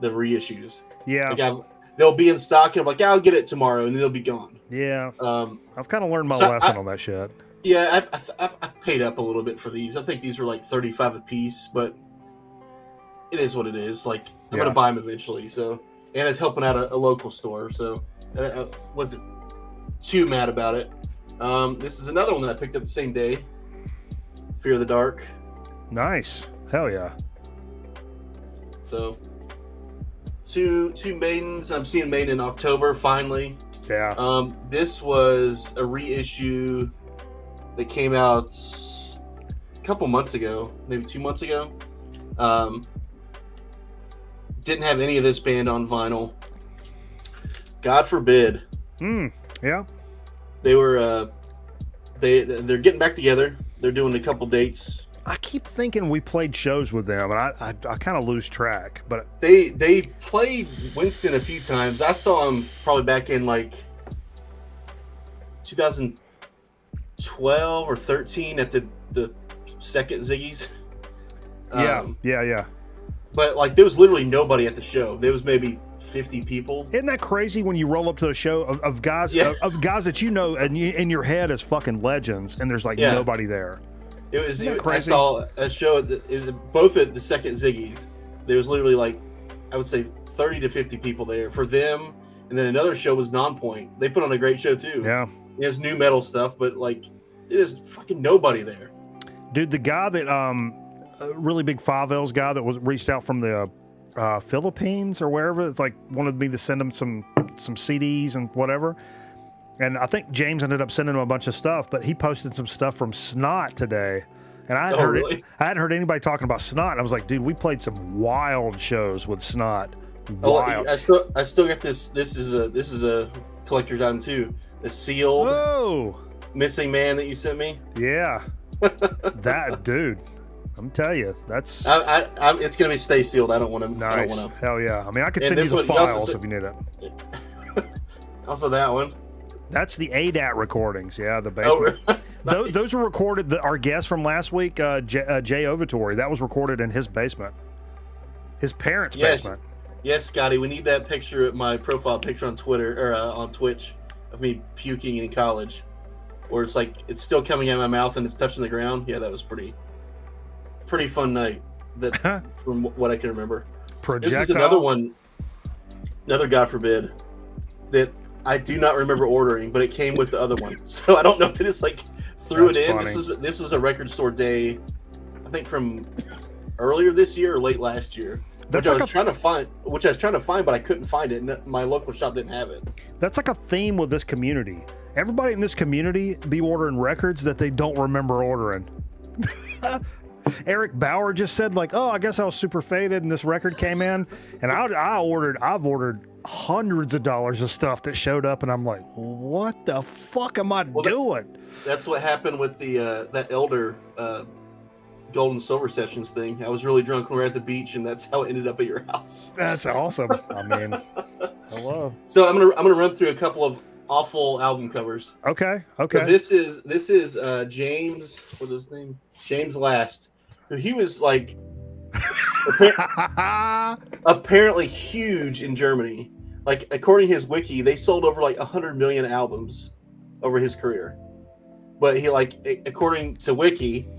the reissues. Yeah. Like they'll be in stock and I'm like, I'll get it tomorrow, and they'll be gone. Yeah. I've kind of learned my lesson on that shit. Yeah, I paid up a little bit for these. I think these were like $35 a piece, but it is what it is. Like, I'm gonna buy them eventually. So, and it's helping out a local store, so I wasn't too mad about it. This is another one that I picked up the same day. Fear of the Dark. Nice. Hell yeah. So, two maidens. I'm seeing Maiden in October finally. Yeah. This was a reissue that came out a couple months ago, maybe 2 months ago. Didn't have any of this band on vinyl. God forbid. Yeah. They were they're getting back together. They're doing a couple dates I keep thinking we played shows with them, and I kind of lose track. But they played Winston a few times. I saw them probably back in like 2012 or 13 at the second Ziggy's. Yeah. But like there was literally nobody at the show. There was maybe 50 people. Isn't that crazy when you roll up to a show of guys of guys that you know and in your head as fucking legends, and there's like nobody there? I saw a show. It was both at the second Ziggy's. There was literally like, I would say 30 to 50 people there for them. And then another show was Nonpoint. They put on a great show too. Yeah. There's new metal stuff, but like there's fucking nobody there. Dude, the guy that a really big 5Ls guy that was reached out from the Philippines or wherever, it's like wanted me to send him some CDs and whatever. And I think James ended up sending him a bunch of stuff, but he posted some stuff from Snot today. And I hadn't heard anybody talking about Snot. And I was like, dude, we played some wild shows with Snot. Wild. I still got this. This is a collector's item too. The sealed missing man that you sent me. Yeah. That dude. I'm telling you, that's. It's gonna be stay sealed. I don't want to. Nice. Hell yeah. I mean, I could send you the files if you need it. Also, that one. That's the ADAT recordings. Yeah, the basement. Oh, nice. Those were recorded. Our guest from last week, Jay Ovatory, that was recorded in his basement. His parents' basement. Yes, Scotty. We need that picture, my profile picture on Twitter or on Twitch, of me puking in college, where it's like it's still coming out of my mouth and it's touching the ground. Yeah, that was pretty fun night. That from what I can remember. Projectile. This is another one. Another God forbid that I do not remember ordering, but it came with the other one. So I don't know if they just like threw it in. Funny. This was a record store day, I think from earlier this year or late last year. Which I was trying to find, but I couldn't find it. And my local shop didn't have it. That's like a theme with this community. Everybody in this community be ordering records that they don't remember ordering. Eric Bauer just said like, "Oh, I guess I was super faded, and this record came in, and I've ordered hundreds of dollars of stuff that showed up, and I'm like, what the fuck am I doing?" That's what happened with the that Elder Gold and Silver Sessions thing. I was really drunk when we were at the beach, and that's how it ended up at your house. That's awesome. I mean, hello. So I'm gonna run through a couple of awful album covers. Okay. So this is James. What's his name? James Last. He was like apparently huge in Germany. Like according to his wiki, they sold over like 100 million albums over his career. But he according to wiki,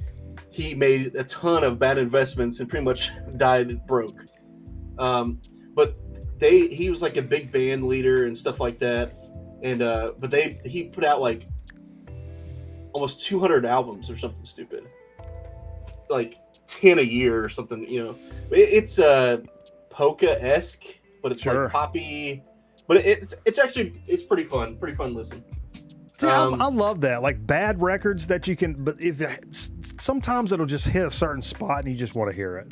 he made a ton of bad investments and pretty much died broke. But he was like a big band leader and stuff like that. And he put out like almost 200 albums or something stupid. Like 10 a year or something, you know. It's polka-esque, but it's like poppy. But it's pretty fun listen. See, I love that. Like bad records that you can, but sometimes it'll just hit a certain spot and you just want to hear it.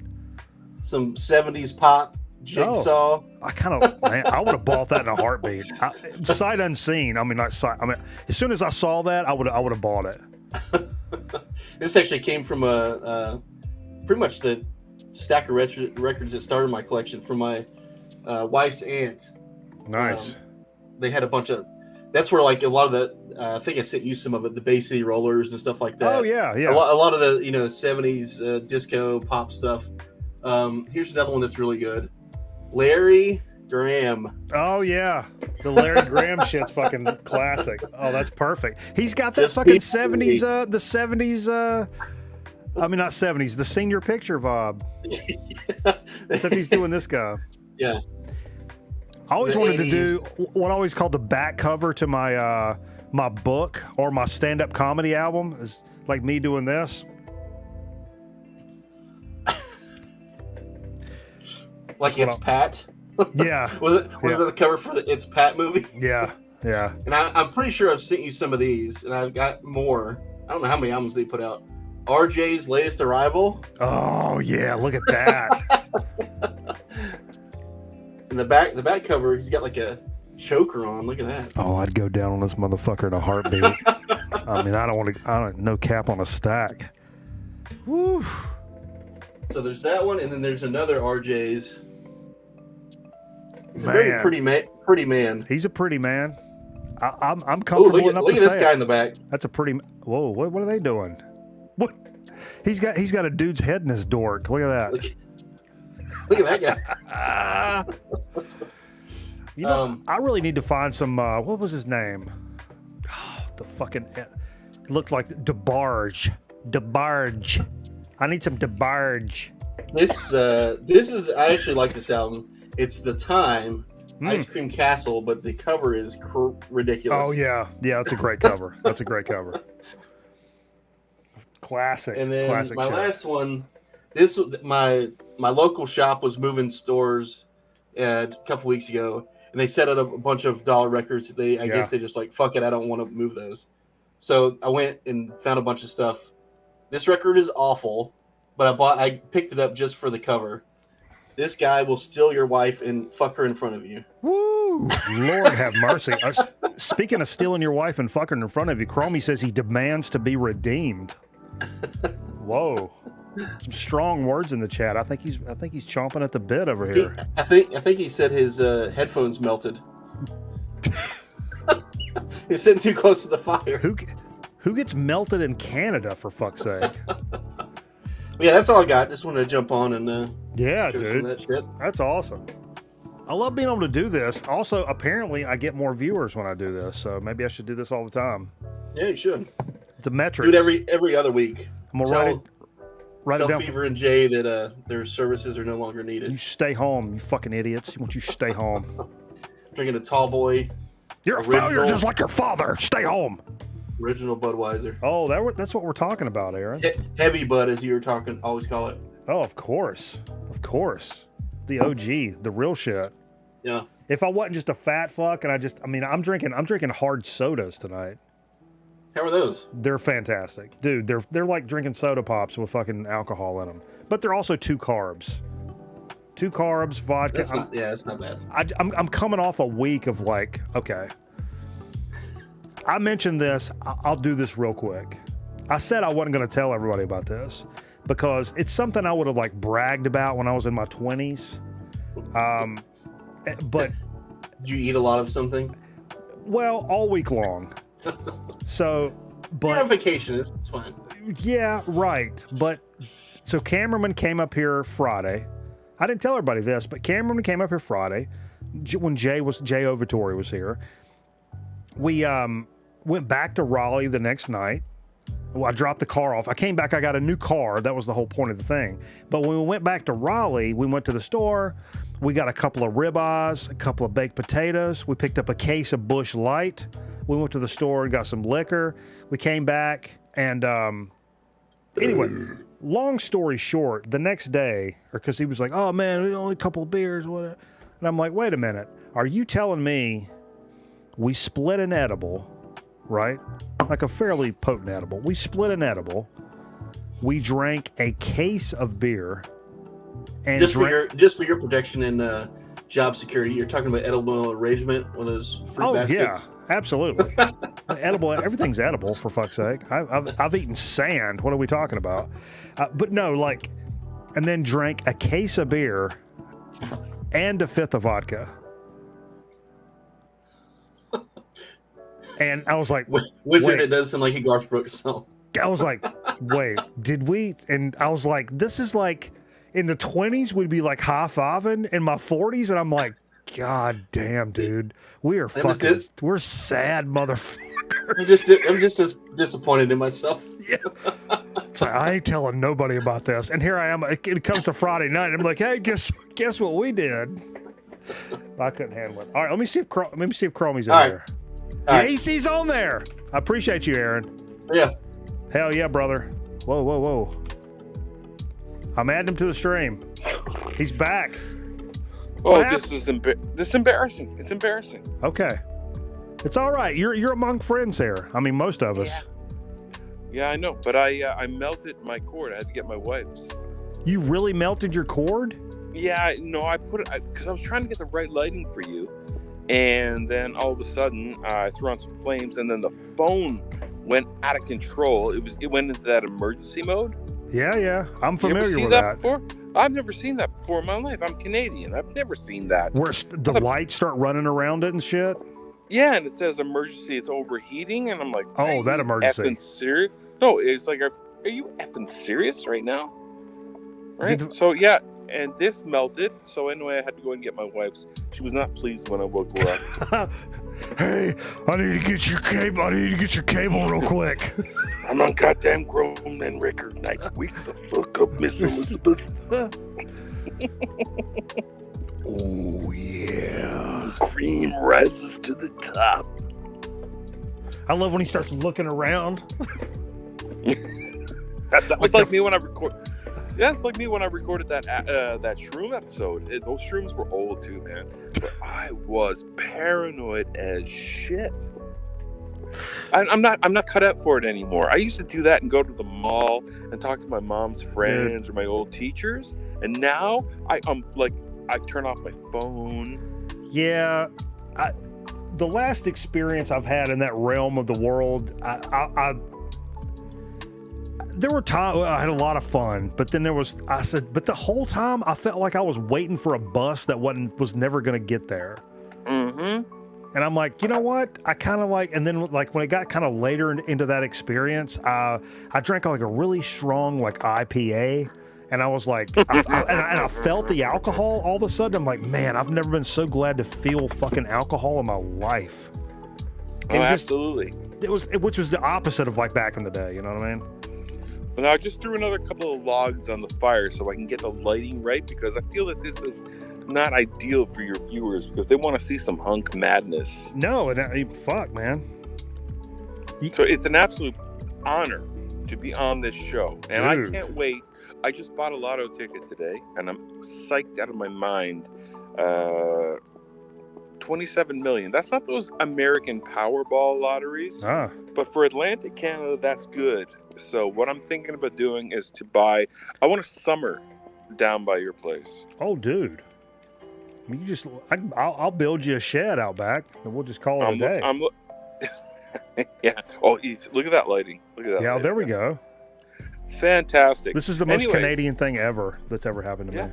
Some 70s pop, Jigsaw. I would have bought that in a heartbeat. Sight unseen. I mean, not sight. I mean, as soon as I saw that, I would have bought it. This actually came from pretty much the stack of records that started my collection from my wife's aunt. Nice. They had a bunch of. That's where like a lot of the. I think I sent you some of it, the Bay City Rollers and stuff like that. Oh yeah. A lot of the 70s disco pop stuff. Here's another one that's really good. Larry Graham. Oh yeah, the Larry Graham shit's fucking classic. Oh, that's perfect. He's got that fucking 70s. The 70s. I mean, not 70s. The senior picture vibe. Except he's doing this guy. Yeah. I always wanted to do what I always called the back cover to my my book or my stand-up comedy album is like me doing this. Like It's Pat? Yeah. Was it the cover for the It's Pat movie? Yeah. And I'm pretty sure I've sent you some of these, and I've got more. I don't know how many albums they put out. RJ's Latest Arrival. Oh yeah, look at that. And the back cover, he's got like a choker on. Look at that. Oh, I'd go down on this motherfucker in a heartbeat. I mean, I don't no cap on a stack. Woo. So there's that one, and then there's another RJ's. He's a very pretty man. He's a pretty man. I'm comfortable enough to say. Look at this guy in the back. That's a pretty. Whoa! What are they doing? What? He's got a dude's head in his dork. Look at that. Look at that guy. You know, I really need to find some. What was his name? Oh, the fucking. It looked like DeBarge. DeBarge. I need some DeBarge. This is. I actually like this album. It's The Time. Ice Cream Castle, but the cover is ridiculous. Oh yeah, that's a great cover. That's a great cover. Classic. And then classic my shit. last one. My local shop was moving stores a couple weeks ago, and they set up a bunch of dollar records. I guess they just like, fuck it, I don't want to move those. So I went and found a bunch of stuff. This record is awful, but I picked it up just for the cover. This guy will steal your wife and fuck her in front of you. Woo! Lord have mercy. Speaking of stealing your wife and fucking in front of you, Chromie says he demands to be redeemed. Whoa. Some strong words in the chat. I think he's chomping at the bit over here. I think he said his headphones melted. He's sitting too close to the fire. Who gets melted in Canada, for fuck's sake? Yeah, that's all I got. Just wanted to jump on and yeah, show dude, some of that shit. That's awesome. I love being able to do this. Also, apparently, I get more viewers when I do this, so maybe I should do this all the time. Yeah, you should. The metrics. Do it every other week. I'm gonna write it down. Fever and Jay that their services are no longer needed. You stay home, you fucking idiots. Won't you stay home? Drinking a tall boy. You're a failure just like your father. Stay home. Original Budweiser. Oh, that's what we're talking about, Aaron. Heavy Bud, as you were talking, always call it. Oh, of course. The OG, the real shit. Yeah. If I wasn't just a fat fuck and I'm drinking hard sodas tonight. How are those? They're fantastic. Dude, they're like drinking soda pops with fucking alcohol in them. But they're also 2 carbs. 2 carbs, vodka. That's not bad. I'm coming off a week of like, okay. I mentioned this. I'll do this real quick. I said I wasn't going to tell everybody about this because it's something I would have like bragged about when I was in my 20s. But did you eat a lot of something? Well, all week long. So, but you're on vacation. It's fine. Yeah, right. But so Cameraman came up here Friday. I didn't tell everybody this, but Cameraman came up here Friday when Jay Ovatori was here. We went back to Raleigh the next night. Well, I dropped the car off. I came back. I got a new car. That was the whole point of the thing. But when we went back to Raleigh, we went to the store. We got a couple of ribeyes, a couple of baked potatoes. We picked up a case of Busch Light. We went to the store and got some liquor. We came back and anyway, long story short, the next day, because he was like, "Oh man, only a couple of beers, whatever," and I'm like, "Wait a minute, are you telling me we split an edible?" Right? Like a fairly potent edible. We split an edible. We drank a case of beer. And just for your protection and job security, you're talking about edible arrangement, one of those fruit baskets? Yeah, absolutely. Edible, everything's edible, for fuck's sake. I've eaten sand. What are we talking about? But no, like, and then drank a case of beer and a fifth of vodka. And I was like, Wizard, it does sound like a Garth Brooks song. I was like, wait, did we? And I was like, this is like in the 20s, we'd be like high-fiving. In my 40s, and I'm like, God damn, dude. We are fucking, we're sad motherfuckers. I'm just as disappointed in myself. Yeah. It's like, I ain't telling nobody about this. And here I am. It comes to Friday night. And I'm like, hey, guess what we did? I couldn't handle it. All right, let me see if Chromie's in there. Yeah, AC's on there. I appreciate you, Aaron. Yeah. Hell yeah, brother. Whoa. I'm adding him to the stream. He's back. Oh, this is embarrassing. It's embarrassing. Okay. It's all right. You're among friends here. I mean, most of us. Yeah, I know. But I melted my cord. I had to get my wife's. You really melted your cord? Yeah, no, I put it because I was trying to get the right lighting for you. And then all of a sudden, I threw on some flames, and then the phone went out of control. It went into that emergency mode. Yeah. I'm You ever familiar seen with that before? I've never seen that before in my life. I'm Canadian. I've never seen that. Where the lights start running around it and shit? Yeah, and it says emergency, it's overheating, and I'm like, oh, that emergency. Effing serious? No, it's like, are you effing serious right now? Right? So, yeah, and this melted. So, anyway, I had to go and get my wife's. She was not pleased when I woke her up. Hey, I need to get your cable. Real quick. I'm on goddamn grown and record night. Wake the fuck up, Miss Elizabeth. Oh, yeah. Cream rises to the top. I love when he starts looking around. That was like me when I record. Yeah, it's like me when I recorded that shroom episode. Those shrooms were old too, man. But I was paranoid as shit. I'm not cut out for it anymore. I used to do that and go to the mall and talk to my mom's friends or my old teachers, and now I turn off my phone. Yeah, the last experience I've had in that realm of the world, there were times I had a lot of fun, but then but the whole time I felt like I was waiting for a bus that was never going to get there. Mm-hmm. And I'm like, you know what? I kind of like, and then like when it got kind of later into that experience, I drank like a really strong like IPA. And I was like, I felt the alcohol all of a sudden. I'm like, man, I've never been so glad to feel fucking alcohol in my life. And absolutely. Which was the opposite of like back in the day. You know what I mean? Well, I just threw another couple of logs on the fire so I can get the lighting right, because I feel that this is not ideal for your viewers because they want to see some hunk madness. No, fuck, man. So it's an absolute honor to be on this show, and I can't wait. I just bought a lotto ticket today, and I'm psyched out of my mind. 27 million. That's not those American Powerball lotteries, but for Atlantic Canada, that's good. So what I'm thinking about doing is I want a summer down by your place. Oh, dude. I'll build you a shed out back, and we'll just call it a day. Yeah. Oh, look at that lighting. Look at that. Yeah, lighting. there we go. Fantastic. This is the most Canadian thing ever that's ever happened to me.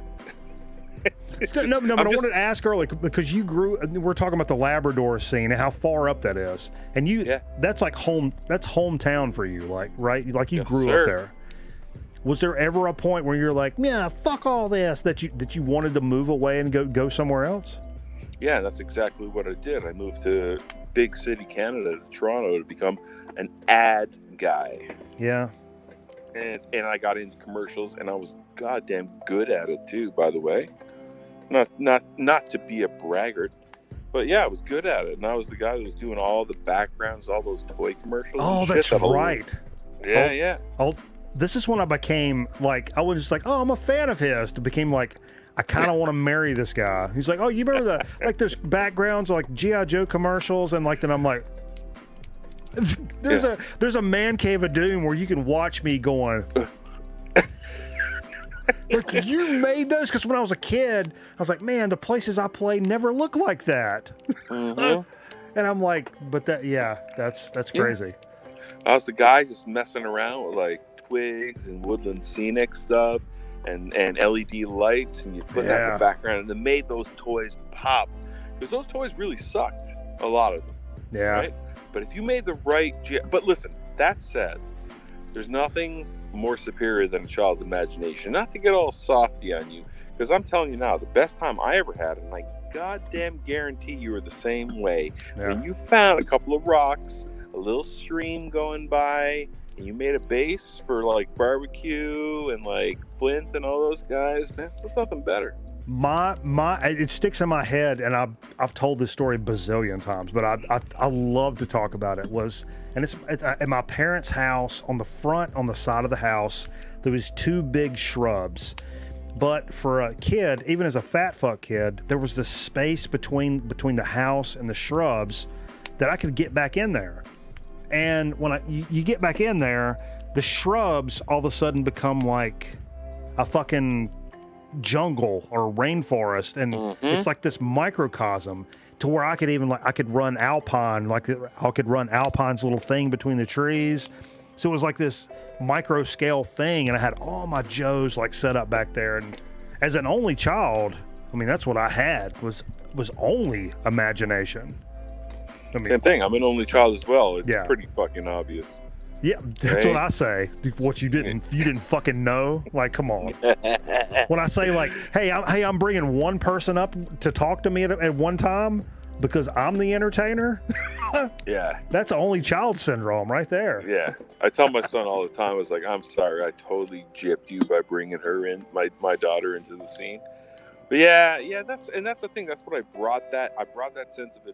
No, but I wanted to ask earlier because we're talking about the Labrador scene and how far up that is, and that's like that's hometown for you, like, right? Like you grew up there. Was there ever a point where you're like, yeah, fuck all this, that you wanted to move away and go somewhere else? Yeah, that's exactly what I did. I moved to big city Canada, to Toronto, to become an ad guy. Yeah. And I got into commercials, and I was goddamn good at it too, by the way. Not to be a braggart, but yeah, I was good at it. And I was the guy that was doing all the backgrounds, all those toy commercials. Oh, that's right. Yeah. Oh, this is when I became like, I was just like, oh, I'm a fan of his. To became like, I kind of want to marry this guy. He's like, oh, you remember like there's backgrounds like G.I. Joe commercials, and like then I'm like, there's a man cave of doom where you can watch me going. Like, you made those? Because when I was a kid, I was like, man, the places I play never look like that. Mm-hmm. And I'm like, but that's crazy. I was the guy just messing around with like twigs and woodland scenic stuff and LED lights, and you put that in the background, and they made those toys pop. Because those toys really sucked, a lot of them. Yeah. Right? But if you made the right... But listen, that said, there's nothing more superior than a child's imagination. Not to get all softy on you, because I'm telling you now, the best time I ever had, and I goddamn guarantee you were the same way, when you found a couple of rocks, a little stream going by, and you made a base for like barbecue and like Flint and all those guys, man, there's nothing better. It sticks in my head, and I've told this story a bazillion times, but I love to talk about it. It's at my parents' house. On the side of the house, there was two big shrubs. But for a kid, even as a fat fuck kid, there was this space between the house and the shrubs that I could get back in there. And when you get back in there, the shrubs all of a sudden become like a fucking jungle or rainforest, and it's like this microcosm to where I could even I could run Alpine, like I could run Alpine's little thing between the trees, So it was like this micro scale thing, and I had all my Joes like set up back there. And as an only child, I mean, that's what I had was only imagination. I mean, same thing. I'm an only child as well. It's pretty fucking obvious. Yeah, that's what I say. What you didn't fucking know? Like, come on. When I say like, hey, I'm bringing one person up to talk to me at one time because I'm the entertainer. Yeah, that's only child syndrome right there. Yeah, I tell my son all the time. I was like, I'm sorry, I totally gypped you by bringing her in, my daughter into the scene. But that's the thing. That's what I brought that sense of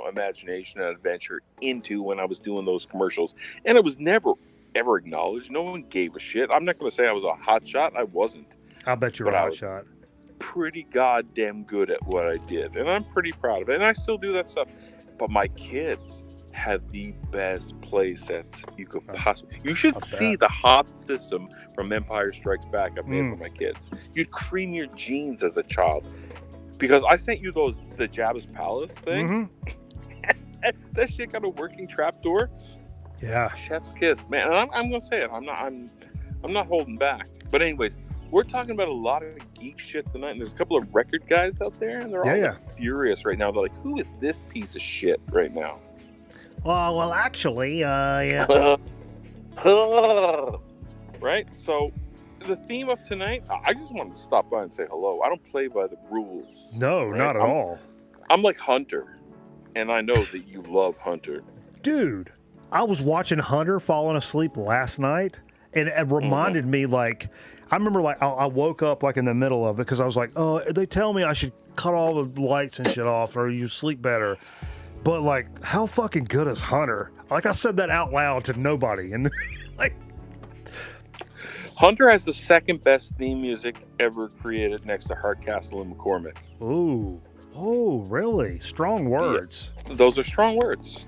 imagination and adventure into when I was doing those commercials, and it was never ever acknowledged. No one gave a shit. I'm not going to say I was a hot shot. I wasn't. I bet you're a hot shot. Pretty goddamn good at what I did, and I'm pretty proud of it. And I still do that stuff. But my kids have the best play sets you could possibly. You should see the hot system from Empire Strikes Back I made for my kids. You'd cream your jeans as a child, because I sent you the Jabba's Palace thing. Mm-hmm. That shit got a working trapdoor. Yeah, chef's kiss, man. And I'm gonna say it. I'm not holding back. But anyways, we're talking about a lot of geek shit tonight, and there's a couple of record guys out there, and they're all furious right now. They're like, "Who is this piece of shit right now?" Well, actually, yeah. Right? So, the theme of tonight, I just wanted to stop by and say hello. I don't play by the rules. No, right? Not at all. I'm like Hunter, and I know that you love Hunter. Dude, I was watching Hunter falling asleep last night, and it reminded me, like, I remember, like, I woke up, like, in the middle of it, because I was like, oh, they tell me I should cut all the lights and shit off, or you sleep better. But, like, how fucking good is Hunter? Like, I said that out loud to nobody. And, like... Hunter has the second best theme music ever created next to Hardcastle and McCormick. Ooh. Oh, really? Strong words. Yeah, those are strong words.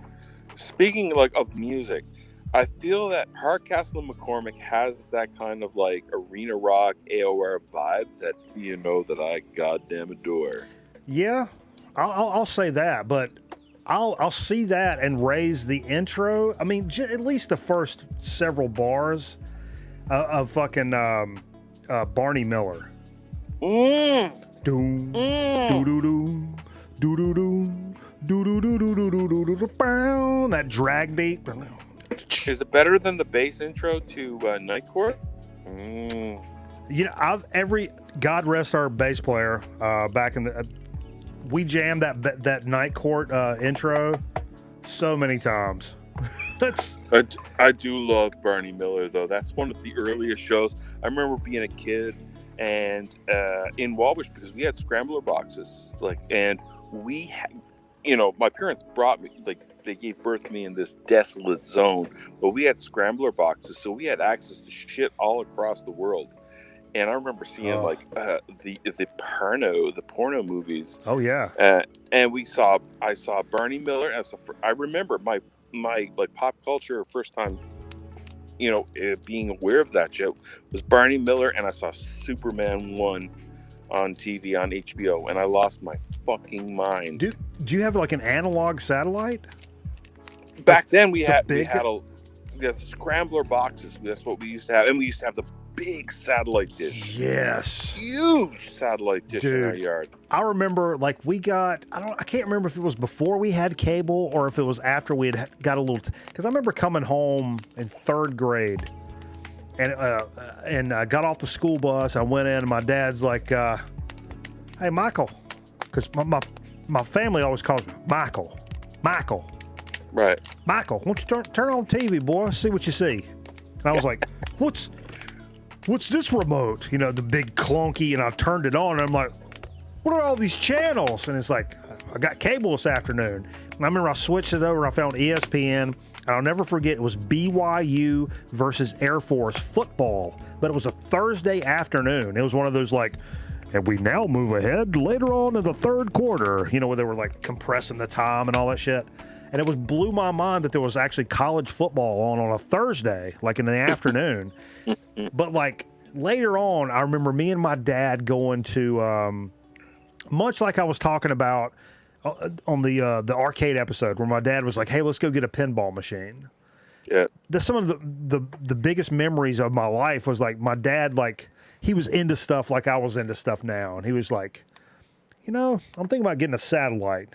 Speaking, like, of music, I feel that Hardcastle and McCormick has that kind of, like, arena rock, AOR vibe that you know that I goddamn adore. Yeah, I'll say that, but... I'll see that and raise the intro. I mean, at least the first several bars of fucking Barney Miller. Doom, doo doo doo, doo doo doo, doo doo doo doo doo doo doo doo. That drag beat. Is it better than the bass intro to Night Court? You know, God rest our bass player back in the. We jammed that Night Court intro so many times. I do love Barney Miller, though. That's one of the earliest shows. I remember being a kid and in Walbush, because we had scrambler boxes, and we had, my parents brought me, they gave birth to me in this desolate zone, but we had scrambler boxes, so we had access to shit all across the world. And I remember seeing the porno movies. Oh yeah. And I saw Barney Miller. I remember my like pop culture first time, being aware of that shit was Barney Miller, and I saw Superman 1 on TV on HBO, and I lost my fucking mind. Do you have like an analog satellite? Back then we had scrambler boxes. That's what we used to have, and we used to have the big satellite dish. Yes. Huge satellite dish in our yard. I remember, like, we got, I can't remember if it was before we had cable or if it was after we had got a little, because I remember coming home in third grade and got off the school bus. I went in and my dad's like, hey, Michael, because my family always calls me Michael. Right. Michael, why don't you turn on TV, boy, see what you see. And I was like, what's this remote? The big clunky, and I turned it on, and I'm like, what are all these channels? And it's like, I got cable this afternoon. And I remember I switched it over, and I found ESPN, and I'll never forget, it was BYU versus Air Force football, but it was a Thursday afternoon. It was one of those, like, and we now move ahead later on in the third quarter, where they were, like, compressing the time and all that shit. And it blew my mind that there was actually college football on a Thursday, like in the afternoon. But like later on, I remember me and my dad going to, much like I was talking about on the arcade episode, where my dad was like, "Hey, let's go get a pinball machine." Yeah. Some of the biggest memories of my life was like my dad, like he was into stuff like I was into stuff now. And he was like, I'm thinking about getting a satellite.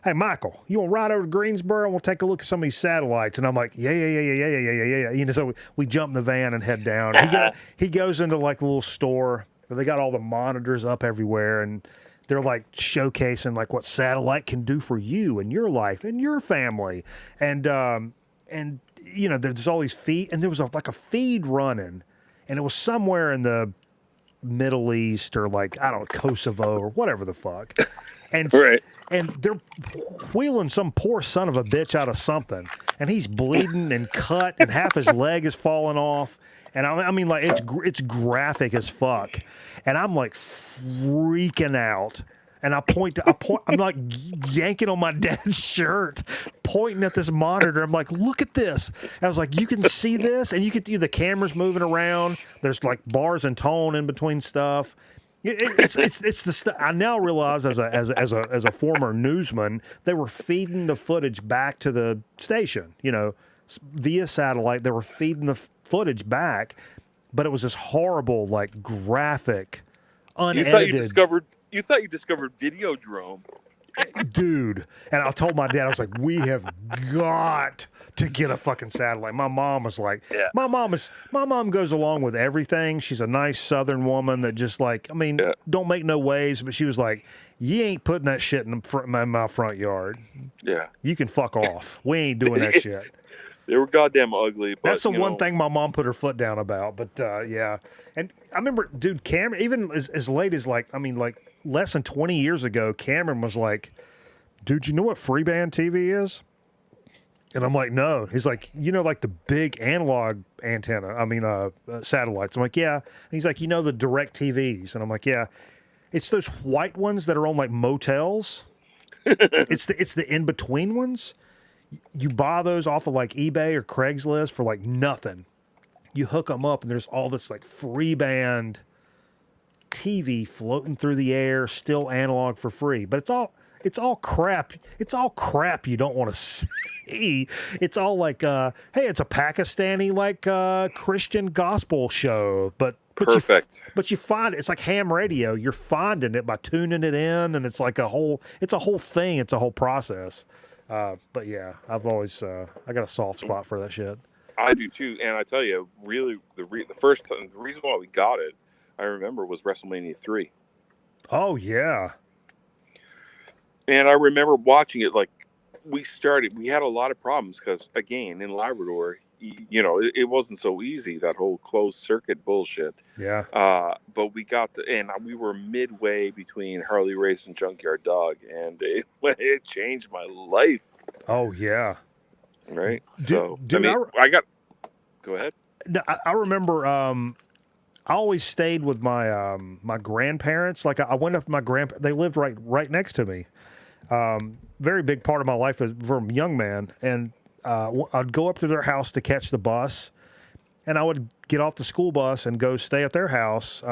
Hey, Michael, you want to ride over to Greensboro? We'll take a look at some of these satellites. And I'm like, yeah. So we jump in the van and head down. He goes into like a little store. They got all the monitors up everywhere, and they're like showcasing like what satellite can do for you and your life and your family. And there's all these feed, and there was like a feed running, and it was somewhere in the Middle East or like, I don't know, Kosovo or whatever the fuck. And they're wheeling some poor son of a bitch out of something, and he's bleeding and cut, and half his leg is falling off. And I mean, like it's graphic as fuck. And I'm like freaking out. And I'm like yanking on my dad's shirt, pointing at this monitor. I'm like, look at this. And I was like, you can see this, and you can see the cameras moving around. There's like bars and tone in between stuff. It's the stuff. I now realize as a former newsman, they were feeding the footage back to the station, via satellite. They were feeding the footage back, but it was this horrible, like graphic, unedited. You thought you discovered Videodrome. Dude. And I told my dad, I was like, we have got to get a fucking satellite. My mom was like, my mom goes along with everything. She's a nice Southern woman that just like, don't make no waves. But she was like, you ain't putting that shit in my front yard. Yeah. You can fuck off. We ain't doing that shit. They were goddamn ugly. But, that's the one thing my mom put her foot down about. But yeah. And I remember, dude, Cameron, even as late as like less than 20 years ago, Cameron was like, dude, you know what freeband TV is? And I'm like, no. He's like, like the big analog antenna, satellites. I'm like, yeah. And he's like, the direct TVs. And I'm like, yeah. It's those white ones that are on like motels. It's the in-between ones. You buy those off of like eBay or Craigslist for like nothing. You hook them up and there's all this like free band TV floating through the air, still analog for free. But it's all crap. It's all crap you don't want to see. It's all like, hey, it's a Pakistani like Christian gospel show, but perfect. But you find it's like ham radio. You're finding it by tuning it in, and it's like a whole thing. It's a whole process. But yeah, I've always I got a soft spot for that shit. I do too, and I tell you, really, the reason why we got it, I remember, was WrestleMania 3. Oh yeah. And I remember watching it. Like we had a lot of problems because, again, in Labrador, it wasn't so easy, that whole closed circuit bullshit. Yeah. But we got and we were midway between Harley Race and Junkyard Dog, and it changed my life. Oh yeah. Right. Go ahead. I remember. I always stayed with my my grandparents. Like I went up to my they lived right next to me. Very big part of my life from a young man, and I'd go up to their house to catch the bus, and I would get off the school bus and go stay at their house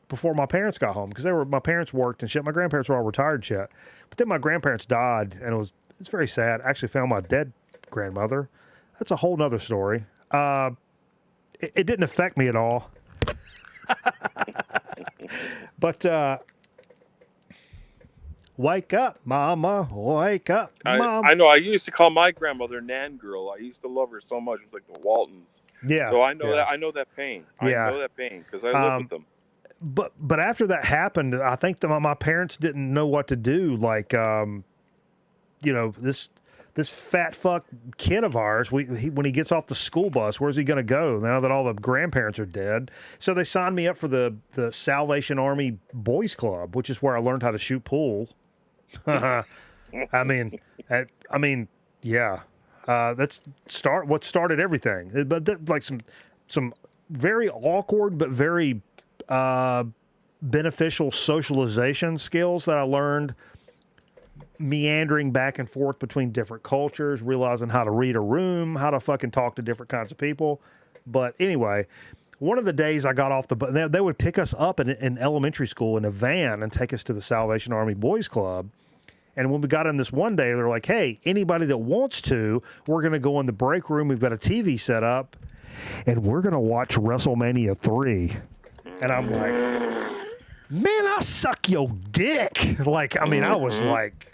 before my parents got home, because my parents worked and shit. My grandparents were all retired and shit. But then my grandparents died, and it's very sad. I actually found my dead grandmother. That's a whole nother story. It didn't affect me at all. But wake up, mama, wake up, mama. I know. I used to call my grandmother Nan Girl. I used to love her so much. It was like the Waltons. Yeah. So I know that. I know that pain. Yeah. I know that pain because I lived with them. But after that happened, I think that my parents didn't know what to do. Like, this fat fuck kid of ours, when he gets off the school bus, where's he going to go now that all the grandparents are dead? So they signed me up for the Salvation Army Boys Club, which is where I learned how to shoot pool. Yeah. That's what started everything. But like some very awkward but very beneficial socialization skills that I learned, meandering back and forth between different cultures, realizing how to read a room, how to fucking talk to different kinds of people. But anyway, one of the days I got off the bus, they would pick us up in elementary school in a van and take us to the Salvation Army Boys Club. And when we got in this one day, they're like, hey, anybody that wants to, we're going to go in the break room. We've got a TV set up, and we're going to watch WrestleMania 3. And I'm like, man, I suck your dick. Like, I mean, I was like,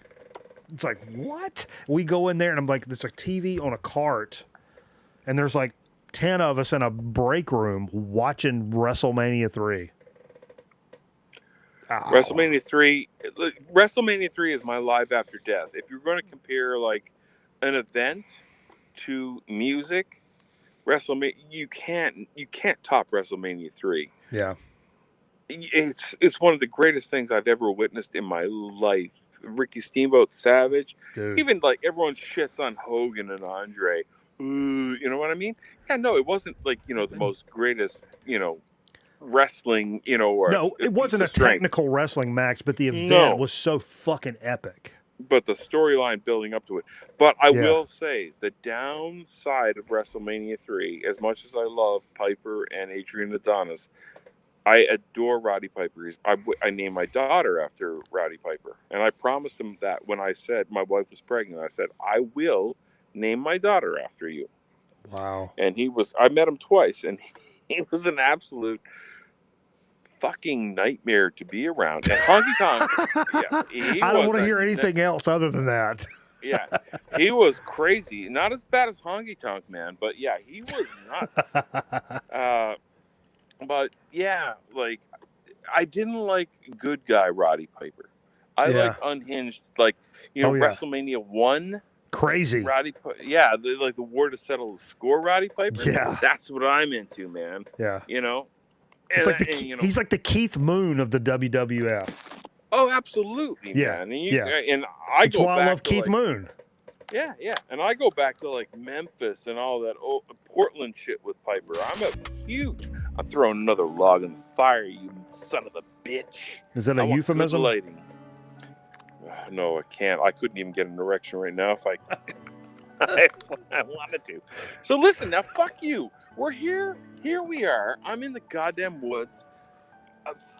it's like, what? We go in there, and I'm like, there's a TV on a cart, and there's like 10 of us in a break room watching WrestleMania 3. Oh. WrestleMania 3 is my live after death. If you're going to compare like an event to music, WrestleMania, you can't top WrestleMania 3. Yeah. It's one of the greatest things I've ever witnessed in my life. Ricky Steamboat, Savage, Dude. Even like everyone shits on Hogan and Andre. You know what I mean? Yeah, no, it wasn't like, the most greatest, wrestling, or no, it wasn't a technical wrestling match, but the event was so fucking epic. But the storyline building up to it. But I will say the downside of WrestleMania 3, as much as I love Piper and Adrian Adonis, I adore Roddy Piper. I named my daughter after Roddy Piper, and I promised him that when I said my wife was pregnant, I said I will name my daughter after you. Wow. And I met him twice, and he was an absolute fucking nightmare to be around. And Honky Tonk, I don't want to hear anything else other than that. Yeah, he was crazy. Not as bad as Honky Tonk Man, but yeah, he was nuts. But yeah, like I didn't like good guy Roddy Piper. I like unhinged, like WrestleMania 1. Crazy. Roddy, the war to settle the score. Roddy Piper. Yeah, that's what I'm into, man. Yeah, It's like he's like the Keith Moon of the WWF. Oh, absolutely, man. And That's why I love Keith Moon. Yeah, and I go back to like Memphis and all that old Portland shit with Piper. I'm throwing another log in the fire, you son of a bitch. Is that a euphemism? No, I can't. I couldn't even get an erection right now if I wanted to. So listen, now fuck you. We're here. Here we are. I'm in the goddamn woods,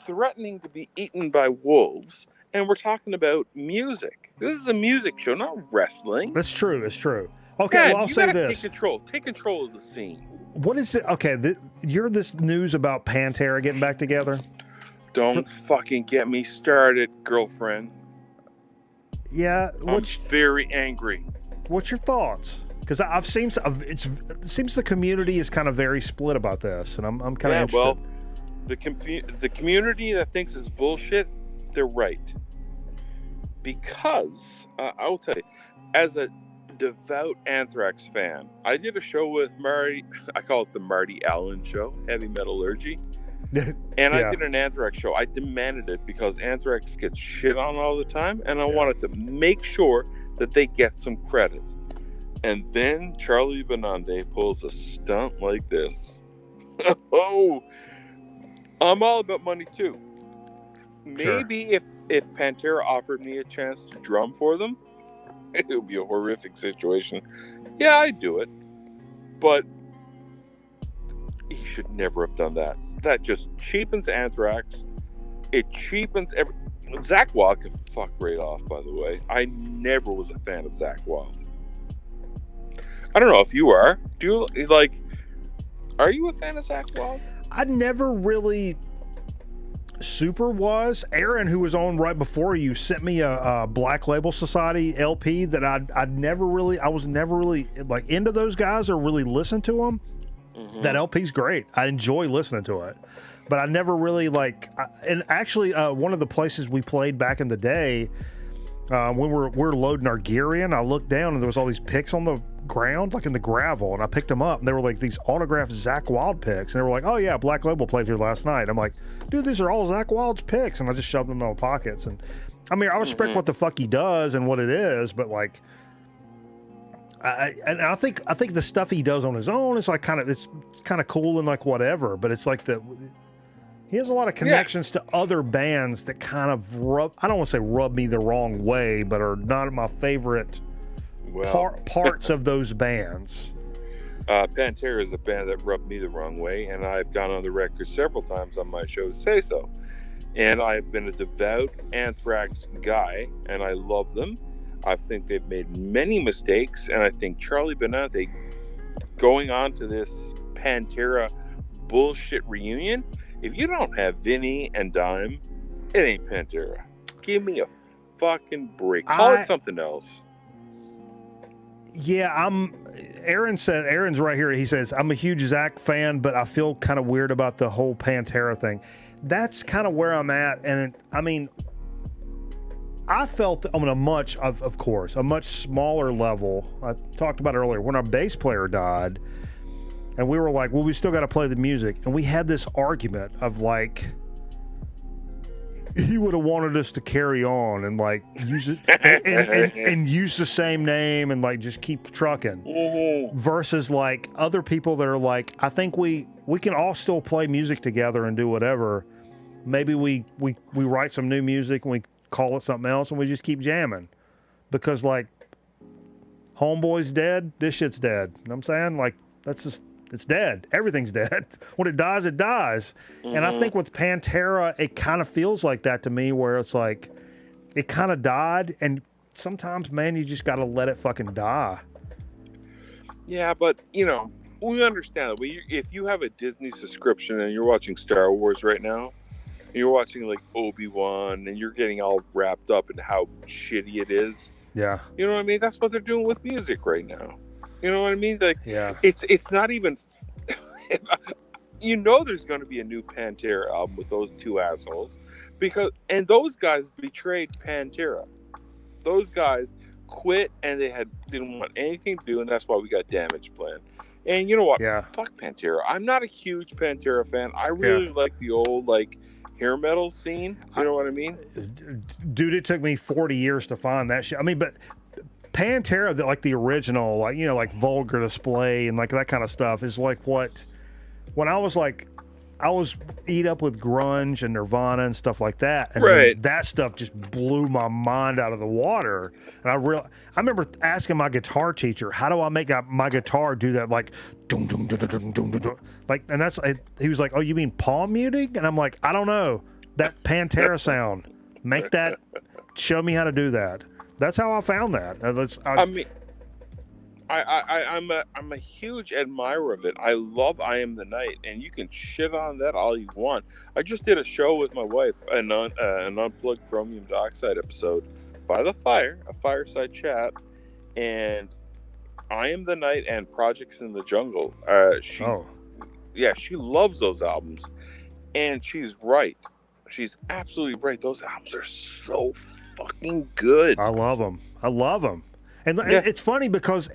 threatening to be eaten by wolves, and we're talking about music. This is a music show, not wrestling. That's true. It's true. Okay, well, I'll say this. Take control of the scene. What is it? Okay, you're this news about Pantera getting back together? Don't fucking get me started, girlfriend. Yeah, I'm very angry. What's your thoughts? Because it seems the community is kind of very split about this, and I'm kind of interested. Well, the community that thinks it's bullshit, they're right. Because I will tell you, as a devout Anthrax fan, I did a show with Marty. I call it the Marty Allen Show, Heavy Metallurgy. And I did an Anthrax show. I demanded it because Anthrax gets shit on all the time, and I wanted to make sure that they get some credit. And then Charlie Benande pulls a stunt like this. Oh, I'm all about money too. Maybe if Pantera offered me a chance to drum for them, it would be a horrific situation. Yeah, I'd do it. But he should never have done that. That just cheapens Anthrax. It cheapens every. Zakk Wylde can fuck right off, by the way. I never was a fan of Zakk Wylde. I don't know if you are. Do you like? Are you a fan of Zakk Wylde? I never really super was. Aaron, who was on right before you, sent me a Black Label Society LP that I was never really like into those guys or really listened to them. Mm-hmm. That LP's great. I enjoy listening to it, but I never really and actually, one of the places we played back in the day, when we're loading our gear in, I looked down and there was all these picks on the ground, like in the gravel, and I picked them up, and they were like these autographed Zakk Wylde picks, and they were like, "Oh yeah, Black Label played here last night." I'm like, "Dude, these are all Zakk Wylde's picks," and I just shoved them in my pockets. And I mean, I respect what the fuck he does and what it is, but like. I think the stuff he does on his own is like it's kind of cool and like whatever, but it's like he has a lot of connections to other bands that kind of I don't want to say rub me the wrong way, but are not my favorite parts of those bands. Pantera is a band that rubbed me the wrong way, and I've gone on the record several times on my show to say so. And I've been a devout Anthrax guy, and I love them. I think they've made many mistakes, and I think Charlie Benante going on to this Pantera bullshit reunion, if you don't have Vinny and Dime, it ain't Pantera. Give me a fucking break. Call it something else. Yeah, Aaron's right here. He says, I'm a huge Zach fan, but I feel kind of weird about the whole Pantera thing. That's kind of where I'm at. And I mean, I felt on a much smaller level. I talked about it earlier when our bass player died, and we were like, well, we still got to play the music. And we had this argument of like, he would have wanted us to carry on and like use it and use the same name and like just keep trucking versus like other people that are like, I think we can all still play music together and do whatever. Maybe we write some new music and we call it something else and we just keep jamming because like Homeboy's dead, this shit's dead. You know what I'm saying? Like that's just, it's dead. Everything's dead. When it dies, it dies. And I think with Pantera, it kind of feels like that to me where it's like, it kind of died. And sometimes, man, you just got to let it fucking die. Yeah, but, you know, we understand that. If you have a Disney subscription and you're watching Star Wars right now, and you're watching like Obi-Wan and you're getting all wrapped up in how shitty it is. Yeah. You know what I mean? That's what they're doing with music right now. You know what I mean? Like, yeah. It's not even. You know, there's going to be a new Pantera album with those two assholes, and those guys betrayed Pantera. Those guys quit, and they didn't want anything to do, and that's why we got Damage Plan. And you know what? Yeah. Fuck Pantera. I'm not a huge Pantera fan. I really like the old like hair metal scene. You know what I mean? Dude, it took me 40 years to find that shit. I mean, but. Pantera, like the original, like, you know, like Vulgar Display and like that kind of stuff is like what, when I was eat up with grunge and Nirvana and stuff like that. And then that stuff just blew my mind out of the water. And I remember asking my guitar teacher, how do I make my guitar do that? Like, dum, dum, dum, dum, dum, dum, dum. Like, and he was like, oh, you mean palm muting? And I'm like, I don't know. That Pantera sound, make that, show me how to do that. That's how I found that. I'm a huge admirer of it. I love I Am the Night, and you can shit on that all you want. I just did a show with my wife, an unplugged chromium dioxide episode by the fire, a fireside chat, and I Am the Night and Projects in the Jungle. She loves those albums, and she's right. She's absolutely right. Those albums are so fucking good. I love them. And it's funny because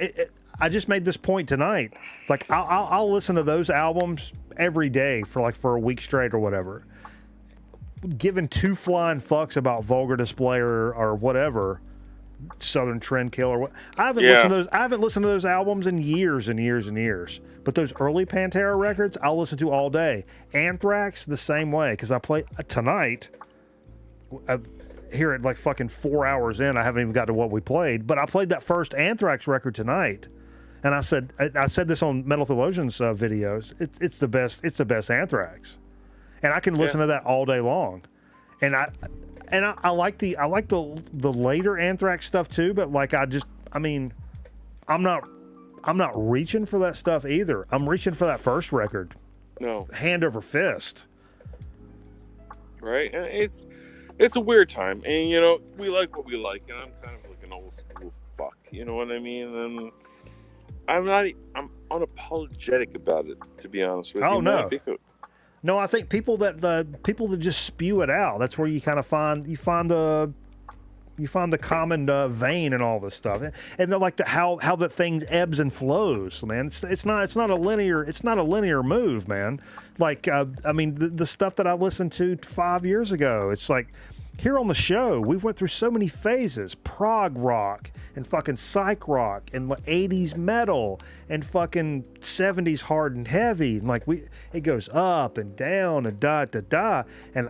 I just made this point tonight. Like I'll listen to those albums every day for a week straight or whatever. Giving two flying fucks about Vulgar Display or whatever, Southern Trendkill or what. I haven't listened to those albums in years and years and years. But those early Pantera records, I'll listen to all day. Anthrax, the same way, because I play tonight. Here at like fucking 4 hours in, I haven't even got to what we played, but I played that first Anthrax record tonight, and I said this on Metal Theologians videos. It's the best Anthrax, and I can listen to that all day long, and I like the later Anthrax stuff too, but like I'm not reaching for that stuff either. I'm reaching for that first record. No. Hand over fist. Right? It's a weird time. And, you know, we like what we like. And I'm kind of like an old school fuck. You know what I mean? And I'm unapologetic about it, to be honest with you. Oh, no. No, I think people that just spew it out. That's where you kind of find the common vein and all this stuff, and they're like how the thing ebbs and flows, man. It's not a linear move, man. Like the stuff that I listened to 5 years ago, it's like here on the show we've went through so many phases: prog rock and fucking psych rock and 80s metal and fucking 70s hard and heavy, and like it goes up and down and da da da, and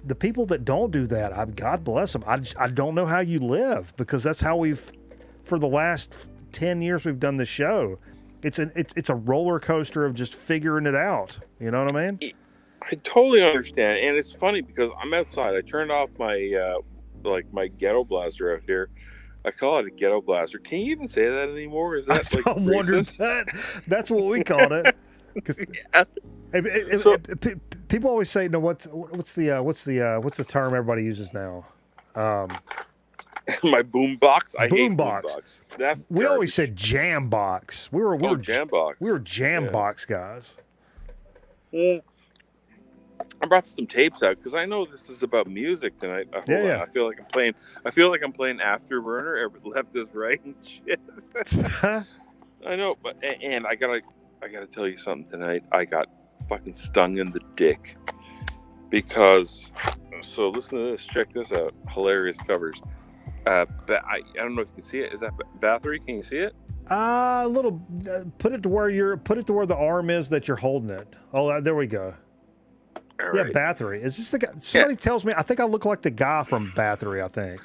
the people that don't do that, God bless them. I don't know how you live, because that's how for the last 10 years we've done this show. It's a roller coaster of just figuring it out. You know what I mean? I totally understand, and it's funny because I'm outside. I turned off my my ghetto blaster out here. I call it a ghetto blaster. Can you even say that anymore? Is that like I wondered racist? that. That's what we called it. Yeah. People always say, "No, what's the term everybody uses now?" My boom box. I boom hate box. Boom box. That's we garbage. always said jam box. We were jam box. We were jam box guys. Well, I brought some tapes out because I know this is about music tonight. Hold on. I feel like I'm playing. I feel like I'm playing Afterburner. Left is right and shit. I know, but and I gotta tell you something tonight. I got fucking stung in the dick because. So listen to this. Check this out. Hilarious covers. I don't know if you can see it. Is that Bathory? Can you see it? A little. Put it to where the arm is that you're holding it. Oh, there we go. All yeah, right. Bathory. Is this the guy? Somebody tells me. I think I look like the guy from Bathory. I think.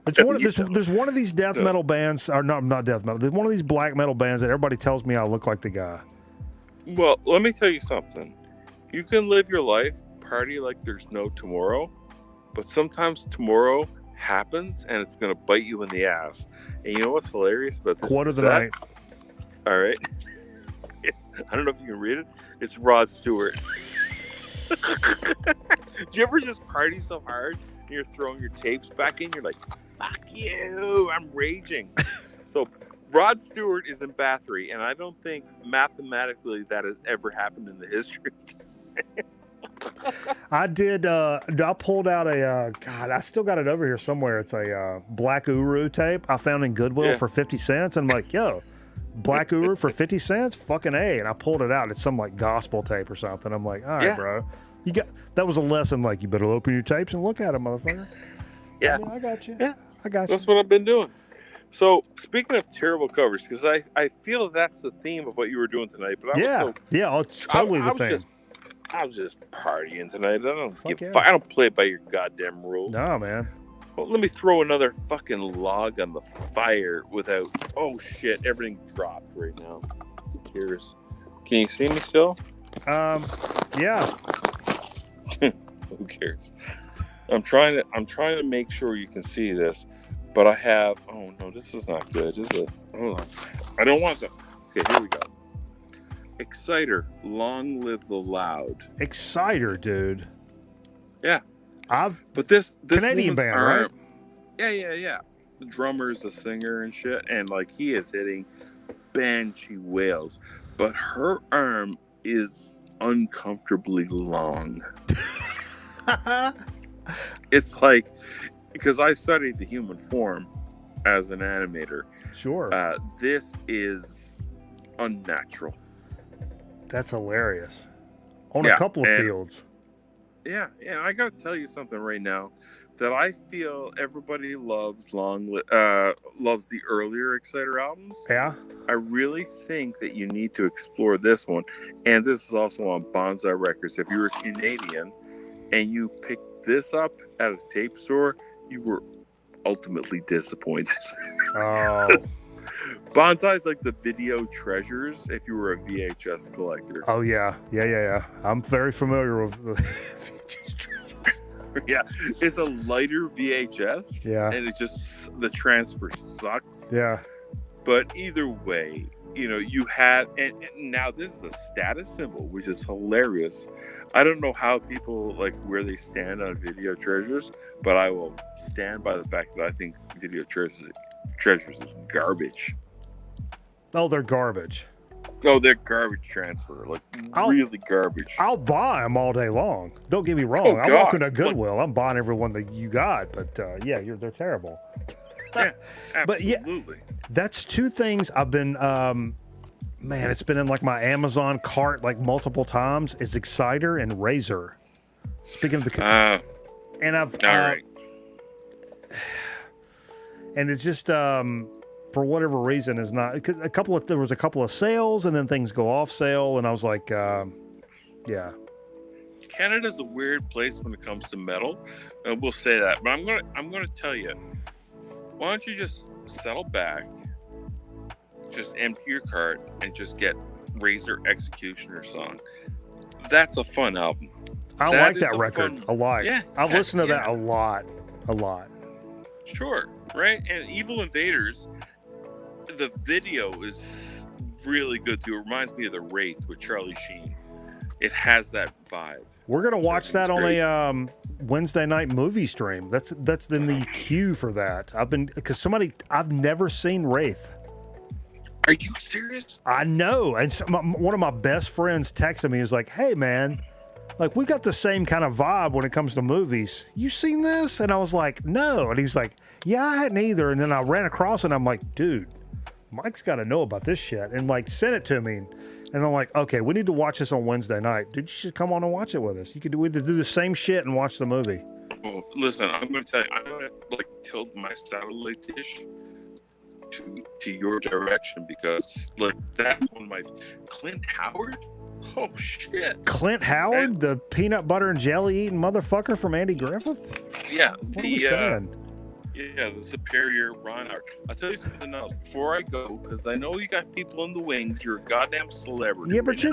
There's one of these death metal bands, or not death metal. There's one of these black metal bands that everybody tells me I look like the guy. Well, let me tell you something. You can live your life, party like there's no tomorrow, but sometimes tomorrow happens and it's going to bite you in the ass. And you know what's hilarious about this? Quote of the night. All right. I don't know if you can read it. It's Rod Stewart. Do you ever just party so hard and you're throwing your tapes back in? You're like, fuck you, I'm raging. So Rod Stewart is in Bathory, and I don't think mathematically that has ever happened in the history. I did. I pulled out a. God, I still got it over here somewhere. It's a Black Uru tape I found in Goodwill for 50 cents. I'm like, yo, Black Uru for 50 cents? Fucking A. And I pulled it out. It's some like gospel tape or something. I'm like, all right, bro. That was a lesson. Like, you better open your tapes and look at them, motherfucker. Yeah, I got you. Yeah, I got you. That's what I've been doing. So, speaking of terrible covers, because I feel that's the theme of what you were doing tonight. But it's totally the theme. I was just partying tonight. I don't play by your goddamn rules. No, man. Well, let me throw another fucking log on the fire without. Oh shit! Everything dropped right now. Who cares? Can you see me still? Yeah. Who cares? I'm trying to make sure you can see this, but I have. Oh no, this is not good, is it? Hold on. I don't want that. Okay, here we go. Exciter, long live the loud. Exciter, dude. Yeah. But this Canadian band, right? Yeah. The drummer's the singer and shit, and like he is hitting banshee wails, but her arm is uncomfortably long. It's like, because I studied the human form as an animator. Sure. This is unnatural. That's hilarious. On a couple of fields. Yeah. I got to tell you something right now that I feel everybody loves the earlier Exciter albums. Yeah. I really think that you need to explore this one. And this is also on Bonsai Records. If you're a Canadian and you picked this up at a tape store, you were ultimately disappointed. Oh. Bonsai is like the video treasures if you were a VHS collector. Oh, yeah. I'm very familiar with the VHS treasures. Yeah, it's a lighter VHS. Yeah. And it just, the transfer sucks. Yeah. But either way, you have, and now this is a status symbol, which is hilarious. I don't know how people, like, where they stand on video treasures, but I will stand by the fact that I think video treasures is garbage. Oh, they're garbage. Oh, they're garbage transfer. Like, really garbage. I'll buy them all day long. Don't get me wrong. I'm walking to Goodwill. I'm buying everyone that you got. But, they're terrible. Yeah, absolutely. But, yeah, that's two things I've been... man, it's been in, like, my Amazon cart, like, multiple times. Is Exciter and Razor. Speaking of the... and I've... all right. And it's just... for whatever reason, is not there was a couple of sales, and then things go off sale, and I was like, yeah. Canada's a weird place when it comes to metal, and we'll say that. But I'm gonna tell you, why don't you just settle back, just empty your cart, and just get Razor Executioner song. That's a fun album. I like that record a lot. Yeah, I've listened to that a lot. Sure, right? And Evil Invaders, the video is really good too. It reminds me of The Wraith with Charlie Sheen. It has that vibe. We're gonna watch that on a Wednesday night movie stream. That's in the queue for that. I've never seen Wraith. Are you serious? I know. And one of my best friends texted me. He was like, "Hey man, like we got the same kind of vibe when it comes to movies. You seen this?" And I was like, "No." And he was like, "Yeah, I hadn't either." And then I ran across it and I'm like, "Dude, Mike's got to know about this shit," and like sent it to me. And I'm like, "Okay, we need to watch this on Wednesday night. Dude, you should come on and watch it with us. You could either do the same shit and watch the movie." Well, listen, I'm going to tell you, I'm going to like tilt my satellite dish to your direction because like that's one of my Clint Howard. Oh shit! Clint Howard, the peanut butter and jelly eating motherfucker from Andy Griffith. Yeah, what are we saying? Yeah, the superior Ron Howard. I'll tell you something else before I go, because I know you got people in the wings. You're a goddamn celebrity. Yeah, but you're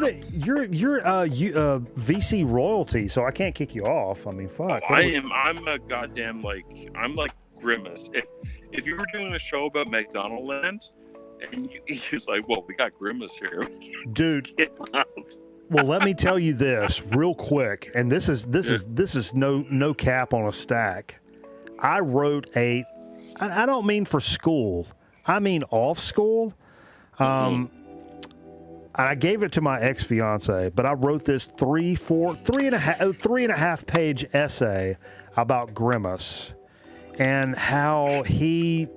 VC royalty, so I can't kick you off. I mean, fuck. I'm a goddamn I'm like Grimace. If you were doing a show about McDonald Land, and he was like, "Well, we got Grimace here, dude." Well, let me tell you this real quick, and this is no cap on a stack. I wrote I don't mean for school, I mean off school. I gave it to my ex-fiance, but I wrote this three and a half page essay about Grimace and how he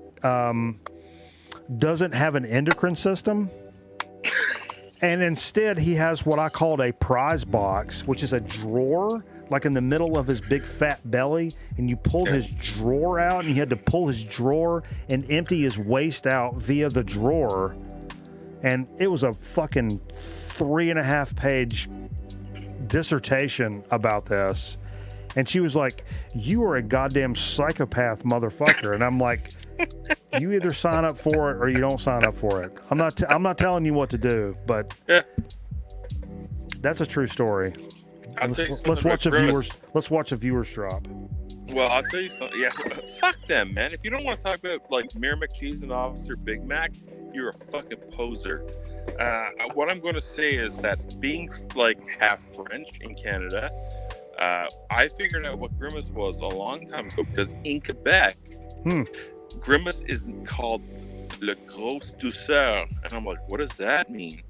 doesn't have an endocrine system. And instead he has what I called a prize box, which is a drawer like in the middle of his big fat belly, and you pulled his drawer out, and you had to pull his drawer and empty his waste out via the drawer. And it was a fucking 3.5 page dissertation about this. And she was like, "You are a goddamn psychopath motherfucker." And I'm like, "You either sign up for it or you don't sign up for it. I'm not telling you what to do, but that's a true story." Let's watch a viewers drop. Well, I'll tell you something. Yeah, fuck them, man. If you don't want to talk about like Mayor McCheese and Officer Big Mac, you're a fucking poser. What I'm going to say is that being like half French in Canada, I figured out what Grimace was a long time ago, because in Quebec, Grimace is called Le Gros Douceur, and I'm like, what does that mean?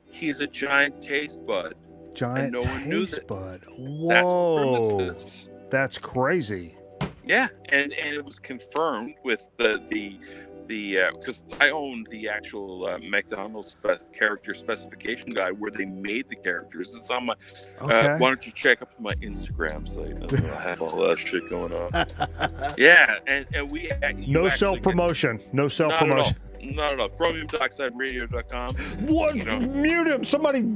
He's a giant taste bud. Giant taste bud. Whoa, that's crazy. Yeah, and it was confirmed with the because I own the actual McDonald's character specification guide where they made the characters. It's on my. Why don't you check up my Instagram site? I have all that shit going on. Yeah, and we no self promotion. No self promotion. Not at all. ChromiumDioxideRadio.com. What? Mute him. Somebody.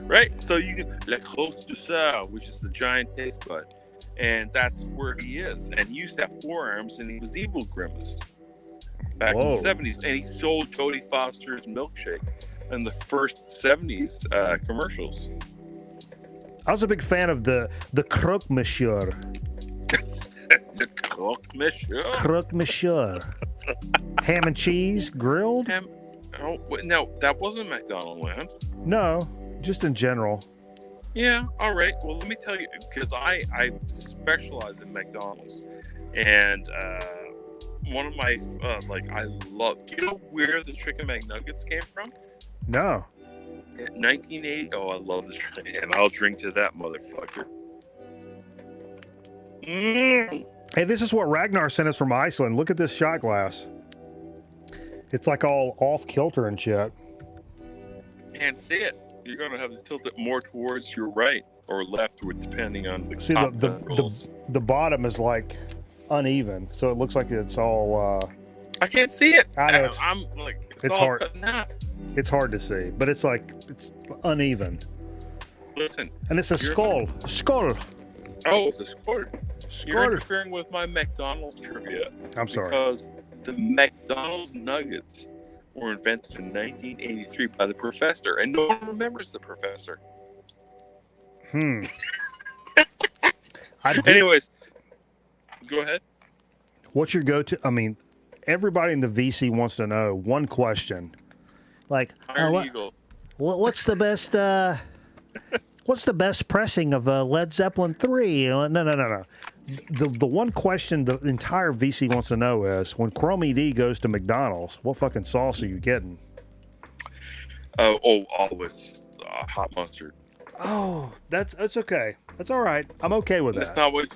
Right, so you La Grosse Douceur, which is the giant taste bud, and that's where he is. And he used to have 4 arms, and he was evil Grimace back in the 70s. And he sold Jodie Foster's milkshake in the first 70s commercials. I was a big fan of the Croque Monsieur. The Croque Monsieur. Croque Monsieur. Ham and cheese grilled. Oh, no, that wasn't McDonald Land. No, just in general. Yeah, all right. Well, let me tell you, because I specialize in McDonald's, and one of my I love. Do you know where the chicken McNuggets came from? No. 1980. Oh, I love this, and I'll drink to that motherfucker. Hey, this is what Ragnar sent us from Iceland. Look at this shot glass. It's like all off kilter and shit. Can't see it. You're gonna have to tilt it more towards your right or left, depending on the. See, the bottom is like uneven, so it looks like it's all. I can't see it. I know. I'm like it's hard. It's hard to see, but it's uneven. Listen, and it's a skull. Skull. Oh, it's a skull. You're interfering with my McDonald's trivia. I'm sorry. Because the McDonald's nuggets were invented in 1983 by the professor, and no one remembers the professor. Anyways, go ahead. What's your go-to? I mean, everybody in the VC wants to know one question. Like, what's the best? What's the best pressing of Led Zeppelin 3? No. The one question the entire VC wants to know is, when Chromie D goes to McDonald's, what fucking sauce are you getting? Always hot mustard. Oh, that's okay. That's all right. I'm okay with that. That's not what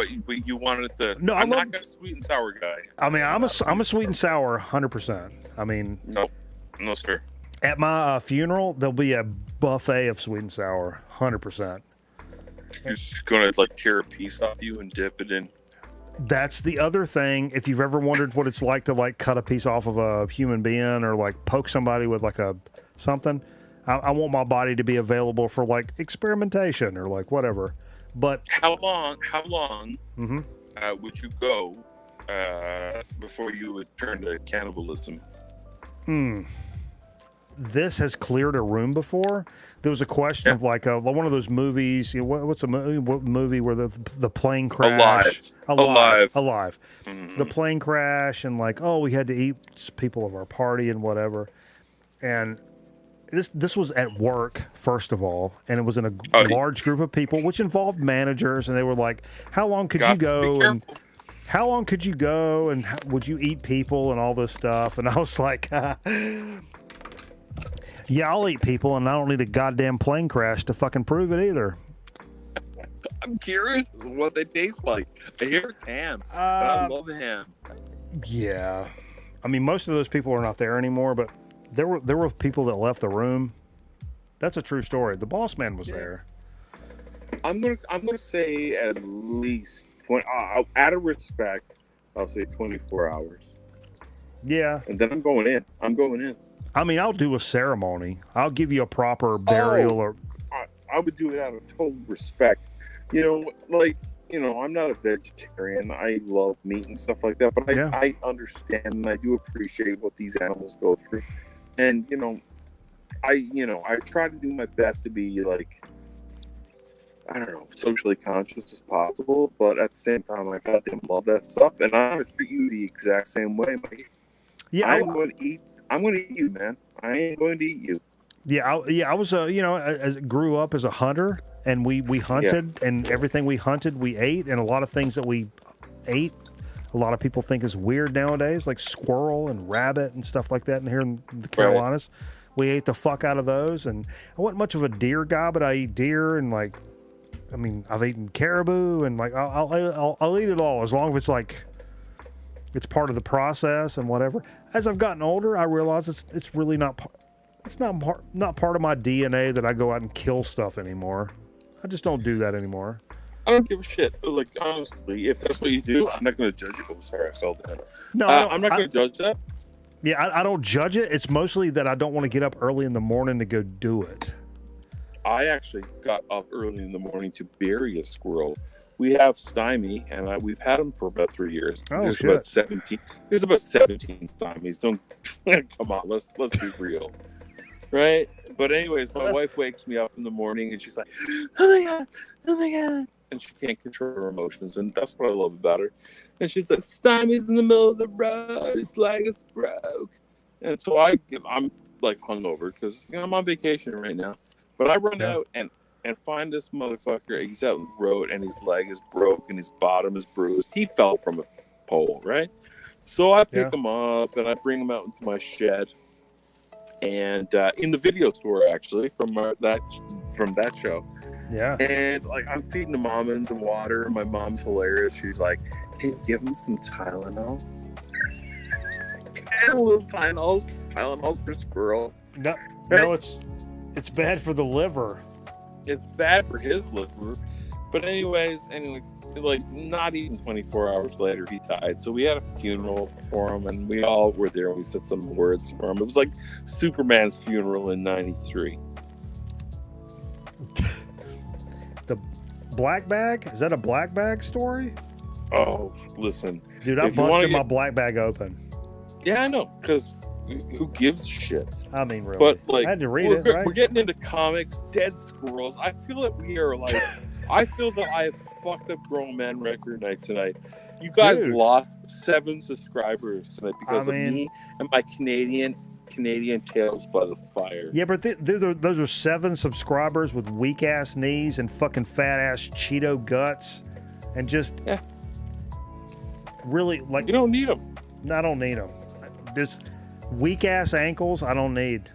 you wanted to. No, I'm not a sweet and sour guy. I mean, I'm a sweet and sour 100%. I mean, no sir. At my funeral, there'll be a buffet of sweet and sour, 100%. You're just gonna like tear a piece off you and dip it in. That's the other thing. If you've ever wondered what it's like to like cut a piece off of a human being or like poke somebody with like something, I want my body to be available for like experimentation or like whatever. But how long would you go before you would turn to cannibalism? This has cleared a room before. There was a question of like one of those movies. You know, what's a movie where the plane crash? Alive. Mm-hmm. The plane crash and like, we had to eat people of our party and whatever. And this was at work, first of all, and it was in a large group of people, which involved managers, and they were like, "How long could you go?" And how long could you go? And would you eat people and all this stuff? And I was like. Yeah, I'll eat people, and I don't need a goddamn plane crash to fucking prove it either. I'm curious what they taste like. I hear it's ham. But I love ham. Yeah. I mean, most of those people are not there anymore, but there were people that left the room. That's a true story. The boss man was there. I'm gonna say at least 20. Out of respect, I'll say 24 hours. Yeah. And then I'm going in. I mean, I'll do a ceremony. I'll give you a proper burial. Or I would do it out of total respect. I'm not a vegetarian. I love meat and stuff like that, but I understand and I do appreciate what these animals go through. And, I try to do my best to be like, I don't know, socially conscious as possible, but at the same time, I goddamn love that stuff. And I'm going to treat you the exact same way, Mike. Yeah, I'm going to eat you, man. I ain't going to eat you. I was grew up as a hunter, and we hunted, and everything we hunted, we ate, and a lot of things that we ate, a lot of people think is weird nowadays, like squirrel and rabbit and stuff like that. And here in the Carolinas, we ate the fuck out of those. And I wasn't much of a deer guy, but I eat deer, and like, I mean, I've eaten caribou, and like I'll eat it all as long as it's like. It's part of the process and whatever. As I've gotten older, I realize it's really not part of my DNA that I go out and kill stuff anymore. I just don't do that anymore. I don't give a shit. Like, honestly, if that's what you do, I'm not going to judge it. Oh, sorry, I fell down. No, I'm not going to judge that. Yeah, I don't judge it. It's mostly that I don't want to get up early in the morning to go do it. I actually got up early in the morning to bury a squirrel. We have Stymie, and we've had them for about 3 years. Oh, shit. There's about 17 Stymies. Don't come on. Let's be real, right? But anyways, my wife wakes me up in the morning, and she's like, "Oh my god!" And she can't control her emotions, and that's what I love about her. And she's like, "Stymie's in the middle of the road. His leg is broke." And so I'm like hungover because I'm on vacation right now. But I run out and find this motherfucker. He's out on the road and his leg is broken, his bottom is bruised. He fell from a pole, right? So I pick him up and I bring him out into my shed. And in the video store, actually, from that show. Yeah. And like I'm feeding the mom in the water. My mom's hilarious. She's like, "Can you give him some Tylenol?" And a little Tylenols for squirrels. No, it's bad for the liver. It's bad for his liver. But anyway, like not even 24 hours later, he died. So we had a funeral for him, and we all were there. We said some words for him. It was like Superman's funeral in '93. The black bag? Is that a black bag story? Oh, listen. Dude, I busted my black bag open. Yeah, I know. Because, who gives a shit? I mean, really. But like, I had to read it, right? We're getting into comics, dead squirrels. I feel that we are like, I feel that I have fucked up Grown Man Record Night tonight. You guys lost 7 subscribers tonight because of me and my Canadian Tales by the Fire. Yeah, but those are 7 subscribers with weak ass knees and fucking fat ass Cheeto guts, and just really like you don't need them. I don't need them. Just weak ass ankles. I don't need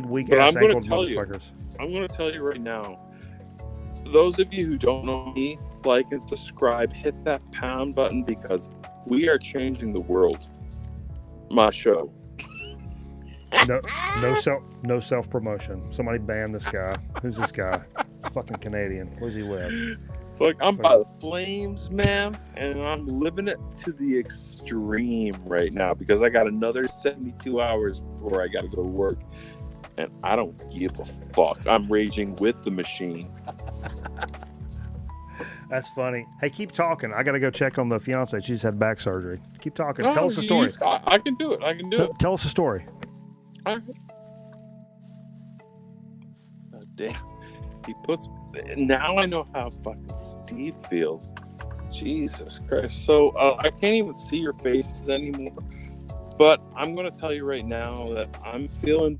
weak ass ankles, motherfuckers. I'm going to tell you right now. Those of you who don't know me, like and subscribe, hit that pound button because we are changing the world. My show. No self promotion. Somebody ban this guy. Who's this guy? He's fucking Canadian. Where does he live? Look, I'm by the flames, man, and I'm living it to the extreme right now because I got another 72 hours before I got to go to work, and I don't give a fuck. I'm raging with the machine. That's funny. Hey, keep talking. I got to go check on the fiance. She just had back surgery. Keep talking. Tell us a story. I can do it. Tell us a story. All right. Oh, damn. Now I know how fucking Steve feels. Jesus Christ. So I can't even see your faces anymore. But I'm going to tell you right now that I'm feeling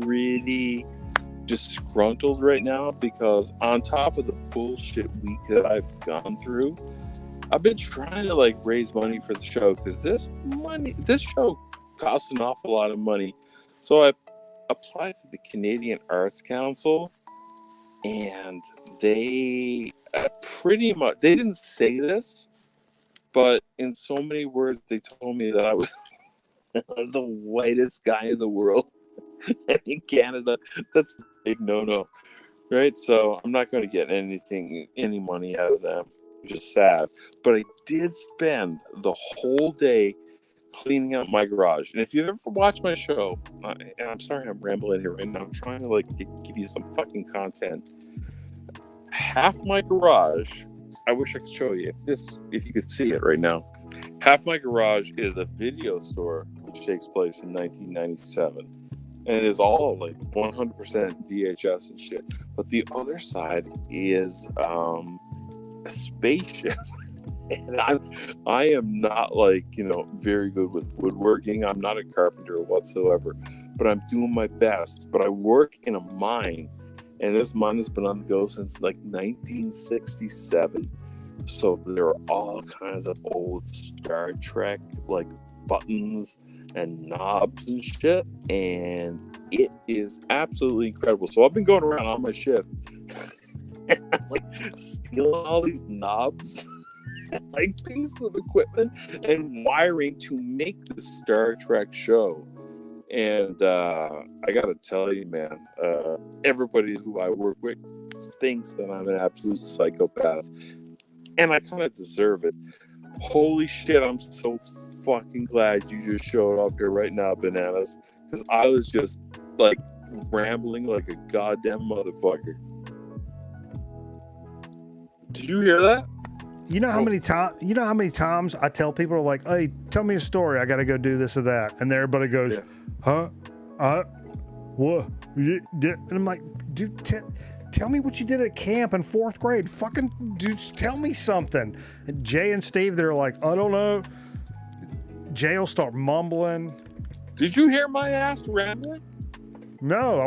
pretty disgruntled right now because on top of the bullshit week that I've gone through, I've been trying to like raise money for the show because this show costs an awful lot of money. So I applied to the Canadian Arts Council, and they pretty much, they didn't say this, but in so many words, they told me that I was the whitest guy in the world. And in Canada, that's a big no-no, right? So I'm not going to get any money out of them, which is sad. But I did spend the whole day cleaning out my garage. And if you ever watch my show, and I'm sorry I'm rambling here right now, I'm trying to like give you some fucking content. Half my garage, I wish I could show you if you could see it right now. Half my garage is a video store which takes place in 1997. And it is all like 100% VHS and shit. But the other side is a spaceship. And I am not like, very good with woodworking. I'm not a carpenter whatsoever. But I'm doing my best. But I work in a mine. And this mine has been on the go since like 1967. So there are all kinds of old Star Trek like buttons and knobs and shit, and it is absolutely incredible. So I've been going around on my shift and I'm like stealing all these knobs and like pieces of equipment and wiring to make the Star Trek show. And I gotta tell you, man, everybody who I work with thinks that I'm an absolute psychopath, and I kind of deserve it. Holy shit, I'm so fucking glad you just showed up here right now, Bananas, because I was just like rambling like a goddamn motherfucker. Did you hear that? You know how many times I tell people like, "Hey, tell me a story. I got to go do this or that," and everybody goes, "Huh? What?" And I'm like, "Dude, tell me what you did at camp in 4th grade. Fucking dude, tell me something." And Jay and Steve, they're like, "I don't know." Jay will start mumbling. Did you hear my ass rambling? No,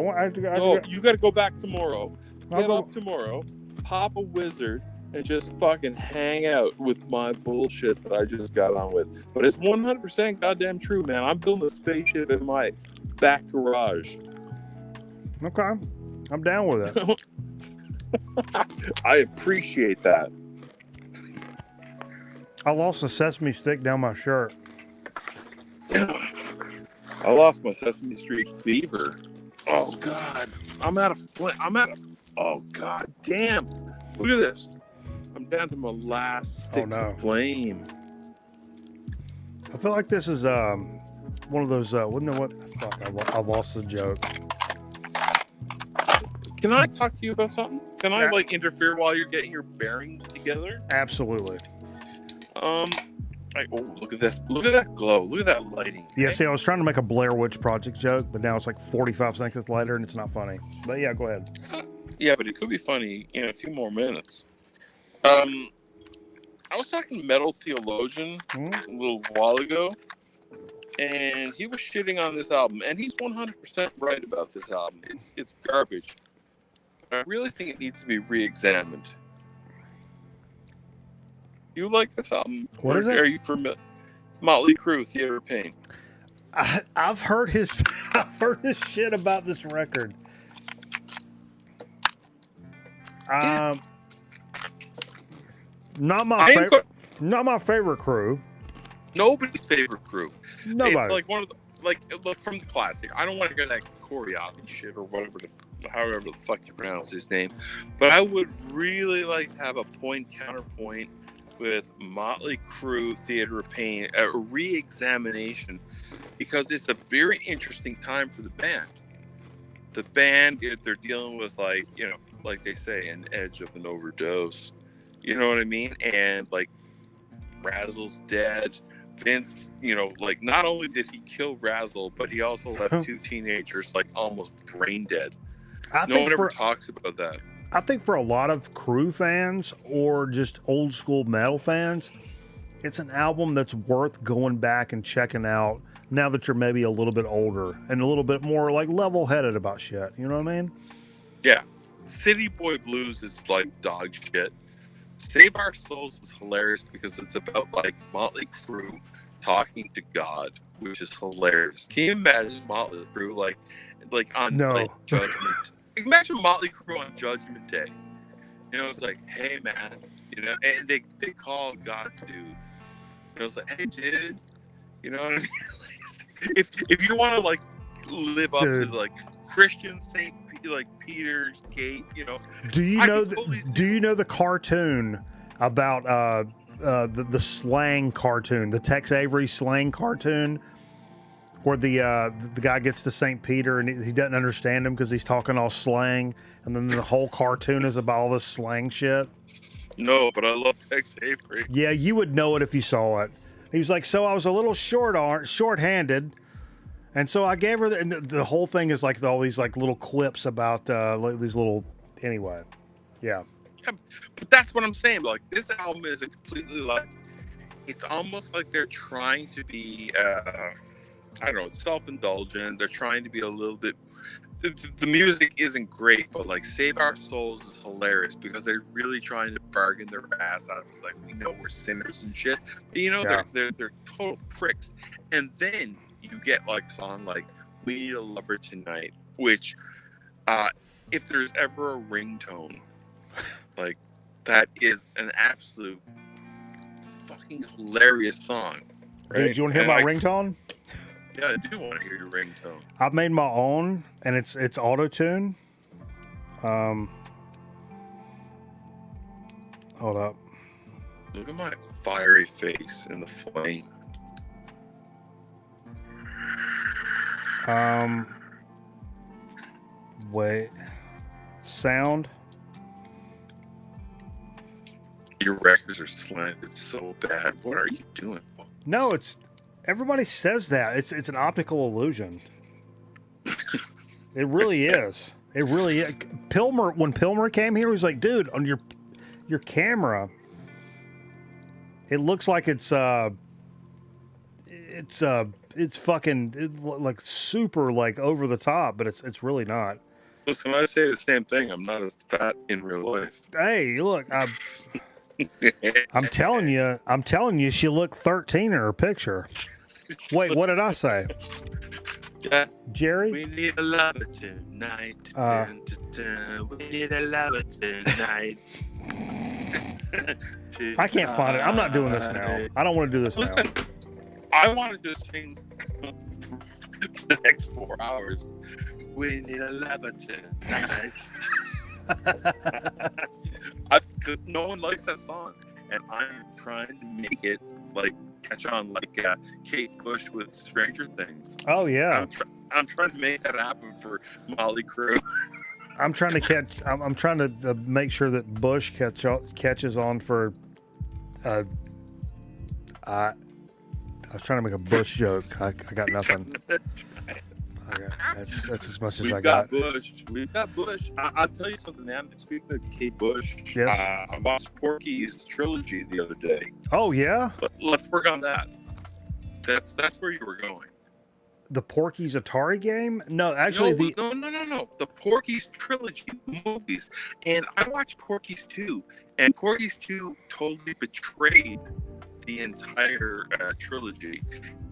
you got to go back tomorrow. Get up tomorrow, pop a wizard, and just fucking hang out with my bullshit that I just got on with. But it's 100% goddamn true, man. I'm building a spaceship in my back garage. Okay, I'm down with it. I appreciate that. I lost a sesame stick down my shirt. I lost my Sesame Street fever. Oh God, oh God damn! Look at this. I'm down to my last stick of flame. I feel like this is one of those. Fuck! I lost the joke. Can I talk to you about something? Can I interfere while you're getting your bearings together? Absolutely. Look at this! Look at that glow! Look at that lighting! Yeah, see, I was trying to make a Blair Witch Project joke, but now it's like 45 seconds later, and it's not funny. But yeah, go ahead. Yeah, but it could be funny in a few more minutes. I was talking to Metal Theologian a little while ago, and he was shitting on this album, and he's 100% right about this album. It's garbage. But I really think it needs to be re-examined. You like this album? What is it? Are you familiar? Motley Crue, Theater of Pain. I've heard his shit about this record. Not my favorite Crue. Nobody's favorite Crue. Nobody. It's like one of the look from the classic. I don't want to go that choreography shit or whatever, however the fuck you pronounce his name, but I would really like to have a counterpoint with Motley Crue, Theater of Pain, a re-examination, because it's a very interesting time for the band. The band, they're dealing with like they say, an edge of an overdose. You know what I mean? And like Razzle's dead. Vince, not only did he kill Razzle, but he also left two teenagers like almost brain dead. No one ever talks about that. I think for a lot of Crue fans or just old school metal fans, it's an album that's worth going back and checking out now that you're maybe a little bit older and a little bit more like level-headed about shit. You know what I mean? Yeah. City Boy Blues is like dog shit. Save Our Souls is hilarious because it's about like Motley Crue talking to God, which is hilarious. Can you imagine Motley Crue like on Judgment? Imagine Motley Crue on Judgment Day. It's like, hey man, and they call God dude. It's like, hey dude, you know what I mean? if you want to like live up to like Christian Saint like Peter's Gate, Do you know the cartoon about the slang cartoon, the Tex Avery slang cartoon, where the guy gets to St. Peter and he doesn't understand him because he's talking all slang, and then the whole cartoon is about all this slang shit? No, but I love Tex Avery. Yeah, you would know it if you saw it. He was like, so I was a little short-handed, and so I gave her the whole thing is like all these like little clips about these little, anyway. Yeah, but that's what I'm saying. Like, this album is a completely like, it's almost like they're trying to be I don't know, self-indulgent. They're trying to be a little bit. The music isn't great, but like Save Our Souls is hilarious because they're really trying to bargain their ass out. It's like, we know we're sinners and shit, but, they're total pricks. And then you get like a song like We Need a Lover Tonight, which if there's ever a ringtone, like that is an absolute fucking hilarious song. Right? Dude, do you want to hear my ringtone? Yeah, I do want to hear your ringtone. I've made my own, and it's auto-tune. Hold up. Look at my fiery face in the flame. Wait. Sound. Your records are slanted so bad. What are you doing? No, everybody says that. It's an optical illusion. It really is. It really is. When Pilmer came here, he was like, dude, on your camera, it looks like it's fucking like super like over the top, but it's really not. Listen, I say the same thing. I'm not as fat in real life. Hey, look, I'm telling you, she looked 13 in her picture. Wait, what did I say? Yeah. Jerry? We need a lover tonight. We need a lover tonight. I can't find it. I'm not doing this now. I don't want to do this now. I want to just sing for the next 4 hours. We need a lover tonight. Because no one likes that song, and I'm trying to make it like catch on, like Kate Bush with Stranger Things. Oh yeah, I'm trying to make that happen for Motley Crue. I'm trying to make sure that Bush catches on for. I was trying to make a Bush joke. I got nothing. That's as much as I got. We've got Bush. I'll tell you something, man. Speaking of Kate Bush, yes. I watched Porky's trilogy the other day. Oh yeah. Let's work on that. That's where you were going. The Porky's Atari game? No, actually No. The Porky's trilogy movies, and I watched Porky's 2, and Porky's 2 totally betrayed the entire trilogy.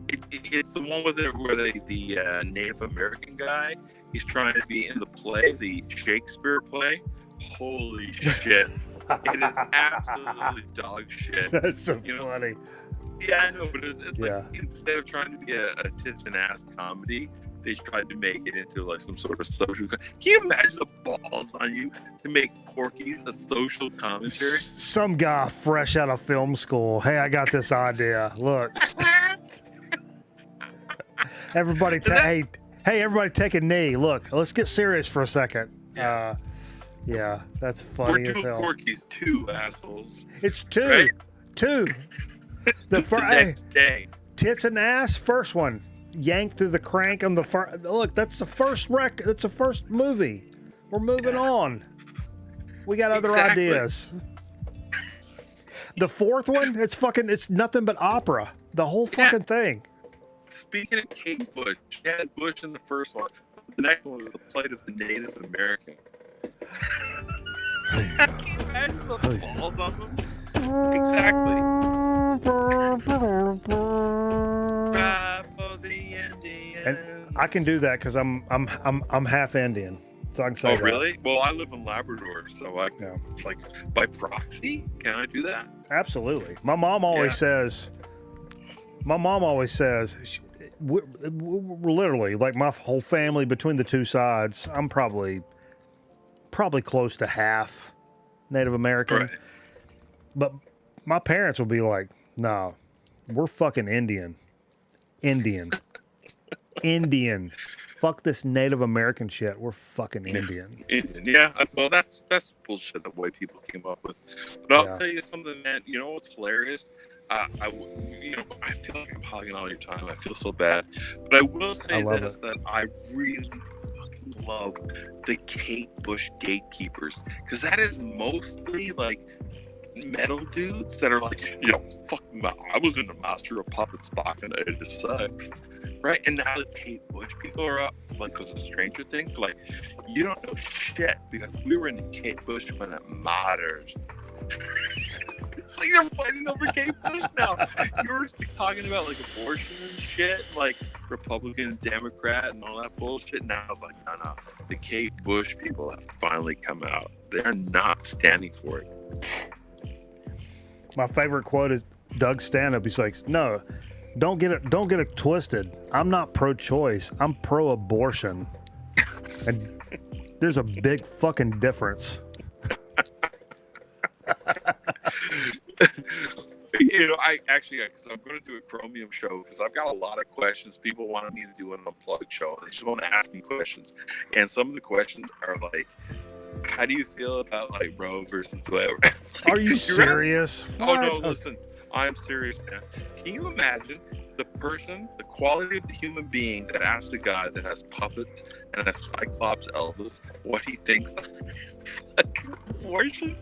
It's the one with where the Native American guy, he's trying to be in the play, the Shakespeare play. Holy shit. It is absolutely dog shit. That's so funny. Yeah, I know, but it's like, instead of trying to be a tits and ass comedy, they tried to make it into like some sort of social. Can you imagine the balls on you to make Porky's a social commentary? Some guy fresh out of film school. Hey, I got this idea. Look. Everybody, hey, everybody, take a knee. Look, let's get serious for a second. Yeah, that's funny as hell. Porky's 2 assholes. It's 2, right? 2. The next day. Tits and ass, first one. Yanked through the crank on the first. Look, that's the first record. That's the first movie. We're moving on. We got other ideas. The fourth one, it's nothing but opera. The whole fucking thing. Speaking of Kate Bush, she had Bush in the first one. The next one was the plight of the Native American. Can you imagine the balls on them? Exactly. And I can do that because I'm half Indian, so I can say that. Oh, really? Well, I live in Labrador, so I like by proxy. Can I do that? Absolutely. My mom always says. We're literally, like, my whole family between the two sides, I'm probably close to half Native American. Right. But my parents will be like, no, we're fucking Indian. Fuck this Native American shit. We're fucking Indian. Yeah, well, that's bullshit the way people came up with. But I'll tell you something, man. You know what's hilarious? I feel like I'm hogging all your time. I feel so bad. But I will say that I really fucking love the Kate Bush gatekeepers, because that is mostly like metal dudes that are like, fuck no, I was in the Master of Puppets back in the 86, right? And now the Kate Bush people are up, like, because of Stranger Things, but like, you don't know shit, because we were in the Kate Bush when it matters. So you're fighting over Kate Bush now. You were talking about like abortion and shit, like Republican and Democrat and all that bullshit. Now I was like, no. The Kate Bush people have finally come out. They're not standing for it. My favorite quote is Doug Stanhope. He's like, no, don't get it twisted. I'm not pro-choice. I'm pro-abortion. And there's a big fucking difference. Because I'm going to do a Chromium show, because I've got a lot of questions. People wanted me to do an unplugged show. They just want to ask me questions. And some of the questions are like, how do you feel about like Roe versus Wade? Are you serious? Oh, no, listen. I'm serious, man. Can you imagine the quality of the human being that asks a guy that has puppets and a Cyclops Elvis what he thinks of abortion?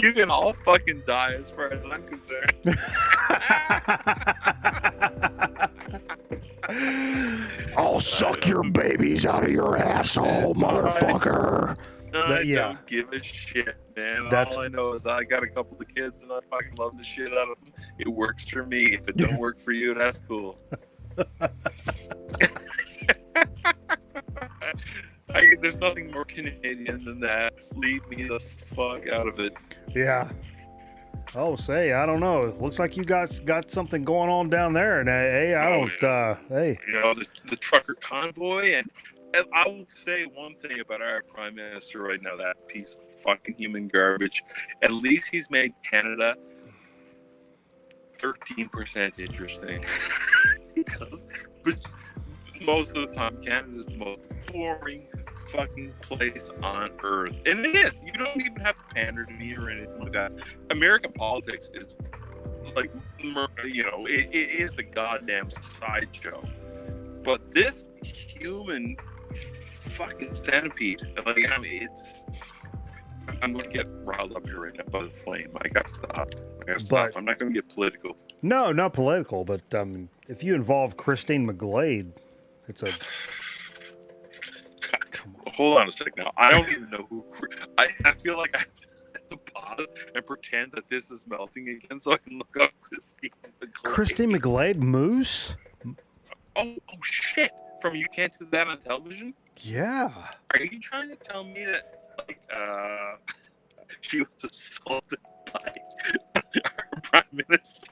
You can all fucking die as far as I'm concerned. I'll suck your babies out of your asshole, motherfucker. I don't give a shit, man. All I know is I got a couple of kids and I fucking love the shit out of them. It works for me. If it don't work for you, that's cool. There's nothing more Canadian than that. Leave me the fuck out of it. Yeah. Oh, say, I don't know. It looks like you guys got something going on down there. And hey, hey. The trucker convoy. And I will say one thing about our prime minister right now, that piece of fucking human garbage. At least he's made Canada 13% interesting. Because most of the time, Canada is the most boring fucking place on earth. And it is. You don't even have to pander to me or anything like that. American politics is like, it is the goddamn sideshow. But this human fucking centipede, like, I mean, I'm going to get riled up here right now by the flame. I got to stop. I'm not going to get political. No, not political, but if you involve Christine McGlade, it's a... Hold on a sec now. I don't even know who... I feel like I have to pause and pretend that this is melting again so I can look up Christine McGlade. Christine McGlade? Moose? Oh, shit. From You Can't Do That on Television? Yeah. Are you trying to tell me that, like, she was assaulted by our prime minister?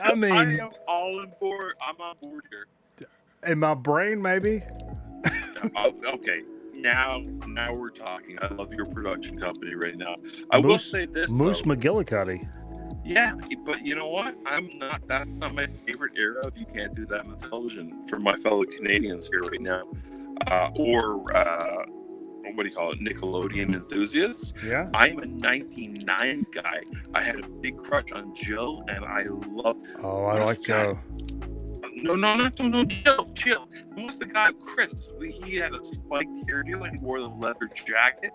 I mean... I am all on board. I'm on board here. In my brain, maybe? Okay. Now we're talking. I love your production company right now. I will say this, Moose though. McGillicuddy. Yeah, but you know what? That's not my favorite era of You Can't Do That on Television for my fellow Canadians here right now. Or what do you call it? Nickelodeon enthusiasts. Yeah. I'm a 99 guy. I had a big crush on Jill, and I love... Oh, I like Joe. No, chill. What's the guy, Chris? He had a spiked hairdo and he wore the leather jacket.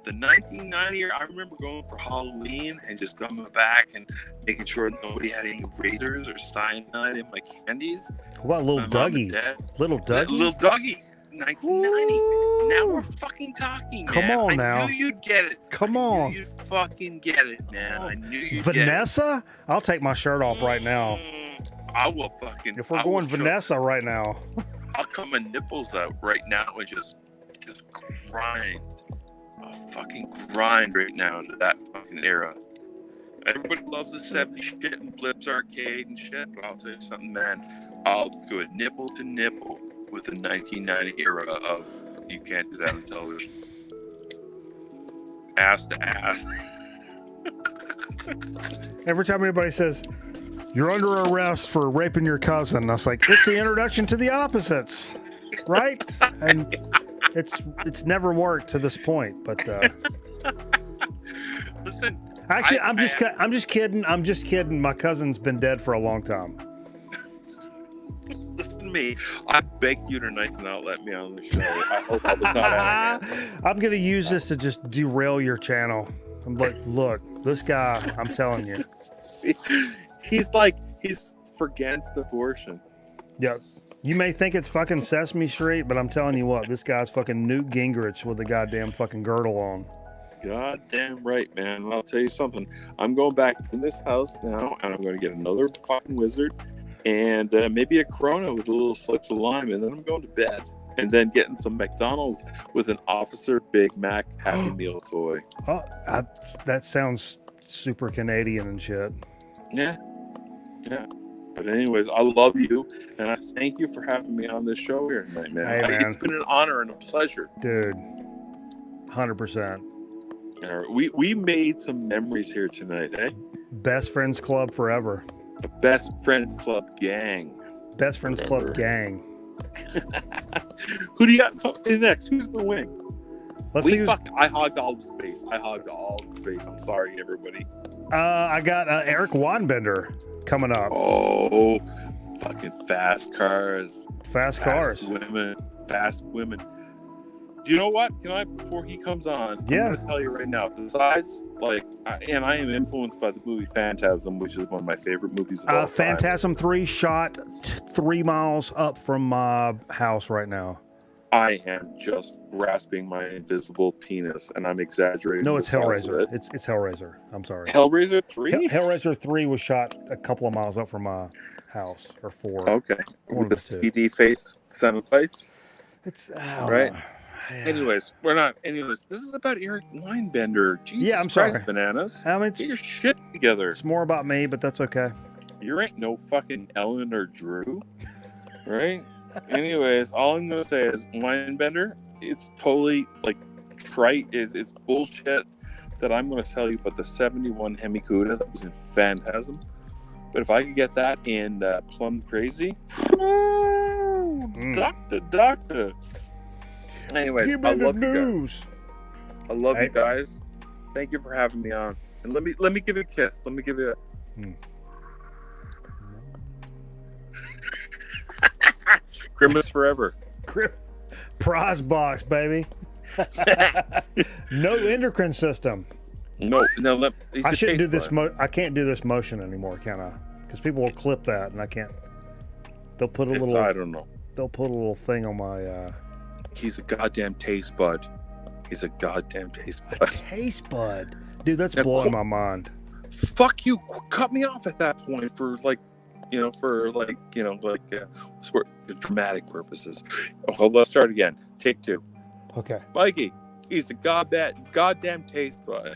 The 1990 year, I remember going for Halloween and just coming back and making sure nobody had any razors or cyanide in my candies. What about Little Dougie? Little Dougie, 1990. Ooh. Now we're fucking talking, man. Come on now. I knew you'd get it. Come on. I knew you'd fucking get it, man. I knew you'd Vanessa? I'll take my shirt off right now. I will fucking... If we're going Vanessa right now. I'll cut my nipples out right now and just grind. I'll fucking grind right now into that fucking era. Everybody loves the 70s shit and Blips Arcade and shit, but I'll tell you something, man. I'll go nipple to nipple with the 1990 era of You Can't Do That on Television. Ass to ass. Every time anybody says, "You're under arrest for raping your cousin," I was like, it's the introduction to the opposites, right? And it's never worked to this point, but listen. Actually, I'm just kidding. My cousin's been dead for a long time. Listen to me. I begged you tonight to not let me on the show. I hope I was not out. I'm gonna use this to just derail your channel. I'm like, look, this guy, I'm telling you. He's for against abortion. Yeah. You may think it's fucking Sesame Street, but I'm telling you what, this guy's fucking Newt Gingrich with the goddamn fucking girdle on. Goddamn right, man. And I'll tell you something. I'm going back in this house now, and I'm going to get another fucking wizard, and maybe a Corona with a little slice of lime, and then I'm going to bed. And then getting some McDonald's with an Officer Big Mac Happy Meal toy. Oh, that sounds super Canadian and shit. Yeah. But anyways, I love you, and I thank you for having me on this show here tonight, man. Hey, man. It's been an honor and a pleasure. Dude, 100%. All right, we made some memories here tonight, eh? Best Friends Club forever. The Best Friends Club gang. Best Friends Club gang. Who do you got next? Who's the wing? I hogged all the space. I'm sorry, everybody. I got Eric Wanbender coming up. Oh, fucking fast cars. Fast cars. Fast women. You know what? Before he comes on, yeah. I'm going to tell you right now, besides, and I am influenced by the movie Phantasm, which is one of my favorite movies of all time. Phantasm 3 shot 3 miles up from my house right now. I am just grasping my invisible penis, and I'm exaggerating. No, it's Hellraiser. It's Hellraiser. I'm sorry. Hellraiser 3? Hellraiser 3 was shot a couple of miles up from my house, or 4. Okay. One with the CD face centipedes? It's... right? Anyways, this is about Eric Winebender. Jesus yeah, I'm Christ, sorry. Bananas. Get your shit together. It's more about me, but that's okay. You ain't no fucking Ellen or Drew, right? Anyways, all I'm gonna say is Winebender. It's totally trite. It's bullshit that I'm gonna tell you about the 71 Hemi Cuda that was in Phantasm. But if I could get that in Plum Crazy, doctor. Anyways, I love you guys. I love you guys. Thank you for having me on. And let me give you a kiss. Let me give you a... Grimace forever. Prize box, baby. No endocrine system. No. I shouldn't do this. I can't do this motion anymore, can I? Because people will clip that, and I can't. They'll put a little. I don't know. They'll put a little thing on my. He's a goddamn taste bud. He's a goddamn taste bud. A taste bud, dude. That's blowing my mind. Fuck you! Cut me off at that point for dramatic purposes. Oh, let's start again. Take 2. Okay. Mikey, he's a goddamn taste bud.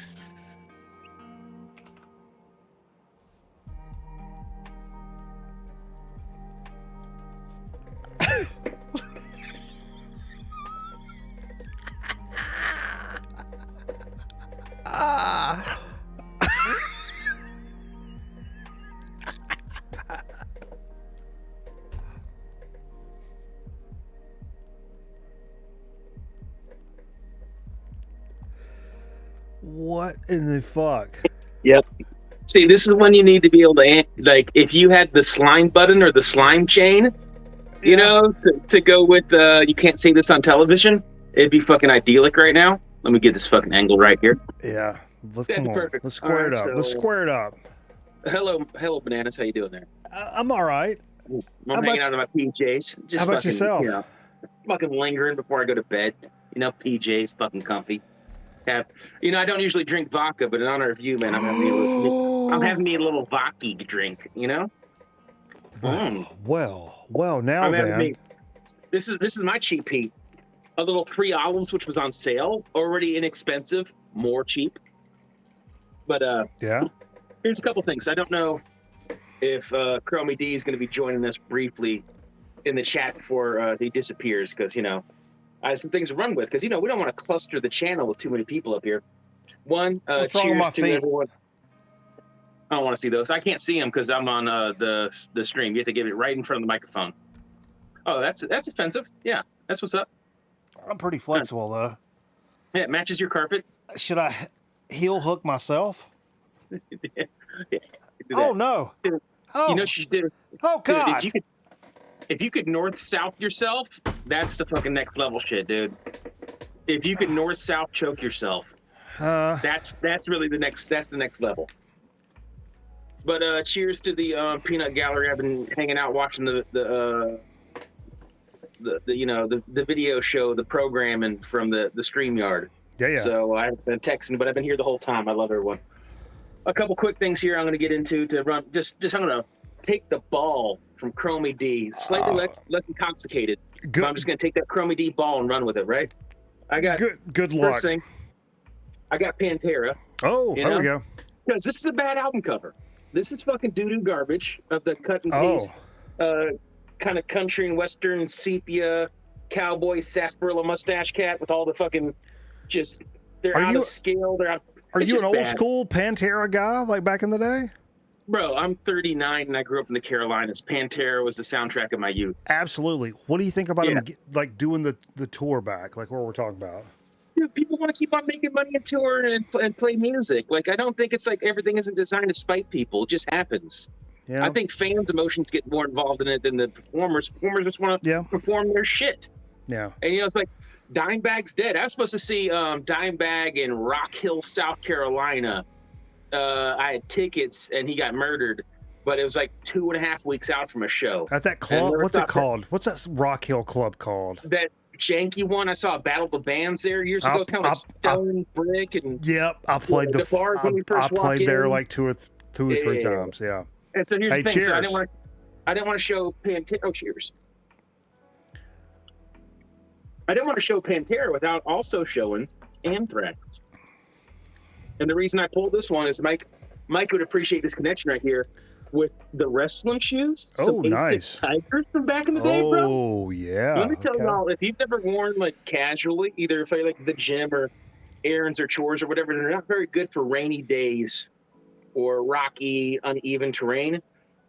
What in the fuck? Yep. See, this is when you need to be able to, like, if you had the slime button or the slime chain, you know, to go with, you can't say this on television, it'd be fucking idyllic right now. Let me get this fucking angle right here. Yeah. Let's That's come on. perfect. Let's square it up. Let's square it up. Hello, Bananas. How you doing there? I'm all right. I'm hanging out in my PJs. Just how about fucking, yourself? You know, fucking lingering before I go to bed. You know, PJs, fucking comfy. You know, I don't usually drink vodka, but in honor of you, man, I'm having me a little vodka drink. You know. Well. Now then. This is my cheap heat. A little 3 olives, which was on sale, already inexpensive, more cheap. But yeah. Here's a couple things. I don't know if Chromie D is going to be joining us briefly in the chat before he disappears, because, you know, I have some things to run with, because, you know, we don't want to cluster the channel with too many people up here. One, cheers to everyone. I don't want to see those. I can't see them because I'm on the stream. You have to give it right in front of the microphone. Oh, that's offensive. Yeah, that's what's up. I'm pretty flexible, though. Yeah, it matches your carpet. Should I heel hook myself? Yeah, oh, no. Oh. You know she did. Oh, God. Dude, if you could north-south yourself, that's the fucking next level shit, dude. If you could north-south choke yourself, that's really the next level. But cheers to the peanut gallery. I've been hanging out watching the video show, the programming from the StreamYard. Yeah. So I've been texting, but I've been here the whole time. I love everyone. A couple quick things here I'm going to get into to run. Just I'm going to take the ball from Chromie D, slightly less intoxicated. Good. I'm just going to take that Chromie D ball and run with it, right? I got good luck. First thing, I got Pantera. Oh, there we go. Because this is a bad album cover. This is fucking doo-doo garbage of the cut and paste, kind of country and western sepia cowboy sarsaparilla mustache cat with all the fucking they're out of scale. Are you an old school Pantera guy like back in the day? Bro, I'm 39 and I grew up in the Carolinas. Pantera was the soundtrack of my youth. Absolutely. What do you think about them like doing the tour back, like what we're talking about? Dude, people want to keep on making money and tour and play music. Like, I don't think it's like everything isn't designed to spite people. It just happens. Yeah. I think fans' emotions get more involved in it than the performers. Performers just want to perform their shit. Yeah. And, you know, it's like Dimebag's dead. I was supposed to see Dimebag in Rock Hill, South Carolina. I had tickets and he got murdered, but it was like 2.5 weeks out from a show. At that club? What's it called? What's that Rock Hill club called? That janky one. I saw a Battle of the Bands there years ago. It's kind of like stone brick and I played the bars when we first walked in. I played there like two or three times. Yeah. And so here's the thing. Cheers. So I didn't want to show Pantera. Oh, cheers. I didn't want to show Pantera without also showing Anthrax. And the reason I pulled this one is Mike would appreciate this connection right here with the wrestling shoes. Oh, nice. Tigers from back in the day, bro. Oh, yeah. Let me tell y'all, if you've never worn like casually, either if you like the gym or errands or chores or whatever, they're not very good for rainy days or rocky, uneven terrain.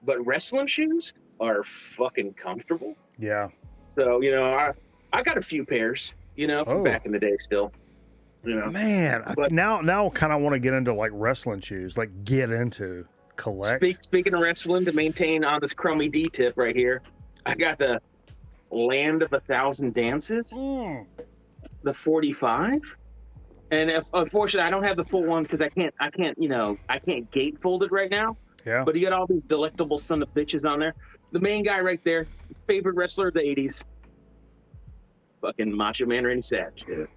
But wrestling shoes are fucking comfortable. Yeah. So, you know, I got a few pairs, you know, from back in the day still. You know, man, now kind of want to get into like wrestling shoes, like collect. Speaking of wrestling, to maintain on this Chromie D tip right here, I got the Land of 1,000 Dances, the 45. And unfortunately, I don't have the full one because I can't gatefold it right now. Yeah. But you got all these delectable son of bitches on there. The main guy right there, favorite wrestler of the 80s. Fucking Macho Man Randy Savage, dude.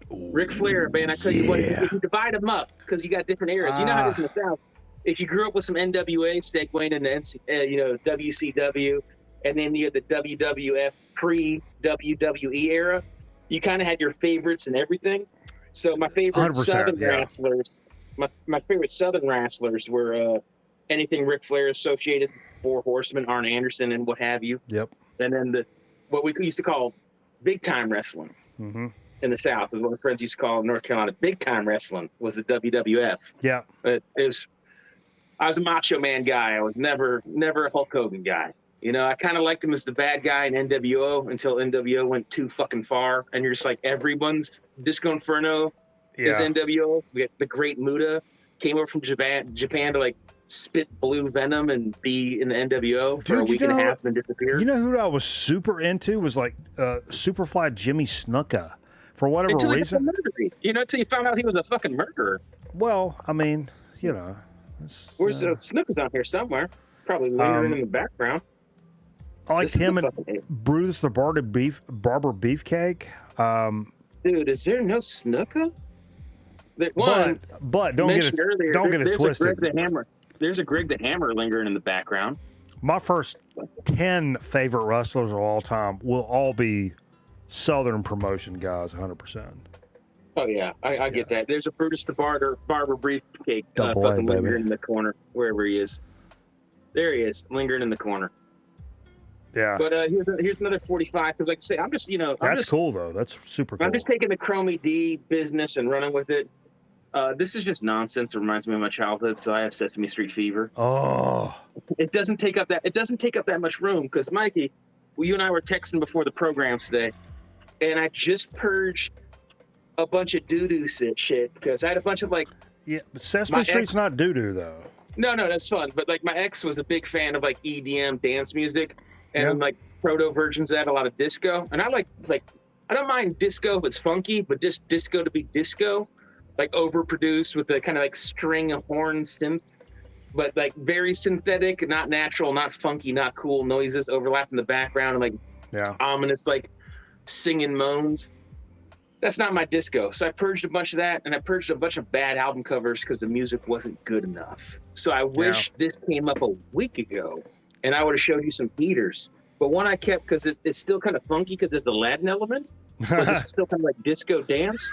Ric Flair, man, I tell you what, if you divide them up, because you got different eras, you know how it is in the South. If you grew up with some NWA, segueing into WCW, and then you had the WWF pre-WWE era, you kind of had your favorites and everything. So my favorite Southern wrestlers, my favorite Southern wrestlers were anything Ric Flair associated, Four Horsemen, Arn Anderson, and what have you. Yep. And then what we used to call big time wrestling. Mm-hmm. In the South, what my friends used to call North Carolina big time wrestling was the WWF. Yeah. I was a Macho Man guy. I was never a Hulk Hogan guy. You know, I kind of liked him as the bad guy in NWO until NWO went too fucking far. And you're just like, everyone's Disco Inferno is NWO. We got the Great Muta came over from Japan to like spit blue venom and be in the NWO for a week and a half and then disappear. You know who I was super into was like Superfly Jimmy Snuka. For whatever reason. Until you found out he was a fucking murderer. Well, I mean, Where's Snook on here somewhere? Probably lingering in the background. I liked him and Brutus the Barber Beefcake. Dude, is there no Snuka? But don't get it twisted. There's a Greg the Hammer lingering in the background. My first 10 favorite wrestlers of all time will all be Southern promotion guys, 100%. Oh yeah, I get that. There's a Brutus the Barber Beefcake fucking lingering in the corner, wherever he is. There he is, lingering in the corner. Yeah. But here's another 45. Because like I say, I'm just That's cool though. That's super cool. I'm just taking the Chromie D business and running with it. This is just nonsense. It reminds me of my childhood, so I have Sesame Street fever. Oh. It doesn't take up that much room because Mikey, you and I were texting before the programs today. And I just purged a bunch of doo-doo shit because I had a bunch of like... Yeah, but Sesame Street's not doo-doo, though. No, that's fun. But like my ex was a big fan of like EDM dance music and like proto versions of that, a lot of disco. And I like I don't mind disco if it's funky, but just disco to be disco, like overproduced with the kind of like string of horn synth, but like very synthetic, not natural, not funky, not cool noises overlap in the background and like ominous like singing moans. That's not my disco. So I purged a bunch of that, and I purged a bunch of bad album covers because the music wasn't good enough. So I wish this came up a week ago, and I would have showed you some heaters. But one I kept because it's still kind of funky because of the Latin element, but it's still kind of like disco dance.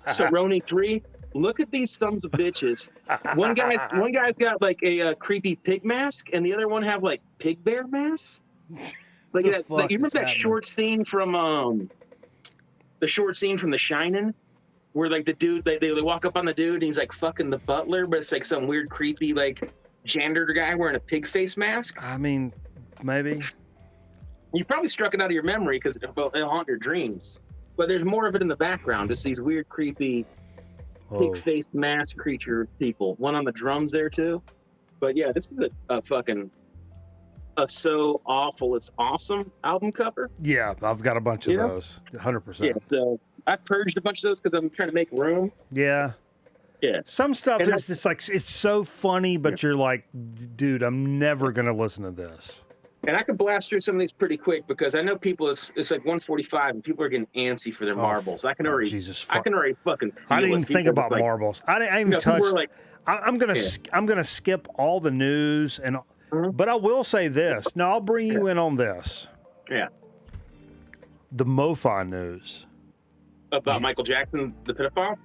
Cerrone 3. Look at these sons of bitches. One guy's got like a creepy pig mask, and the other one have like pig bear masks. Like you remember that short scene from The Shining, where like the dude they walk up on the dude and he's like fucking the butler, but it's like some weird creepy like janitor guy wearing a pig face mask. I mean, maybe you probably struck it out of your memory because it'll haunt your dreams. But there's more of it in the background, just these weird creepy pig faced mask creature people. One on the drums there too. But yeah, this is a fucking So Awful It's Awesome album cover. Yeah, I've got a bunch of those. 100%. Yeah, so I purged a bunch of those because I'm trying to make room. Yeah. Yeah. Some stuff is just like, it's so funny, but you're like, dude, I'm never going to listen to this. And I could blast through some of these pretty quick because I know people, it's like 145 and people are getting antsy for their marbles. I can already fucking feel I didn't even think about marbles. I didn't even touch. Like, I'm gonna skip all the news and. But I will say this. Now, I'll bring you in on this. Yeah. The MoFi news. About Michael Jackson, the pedophile?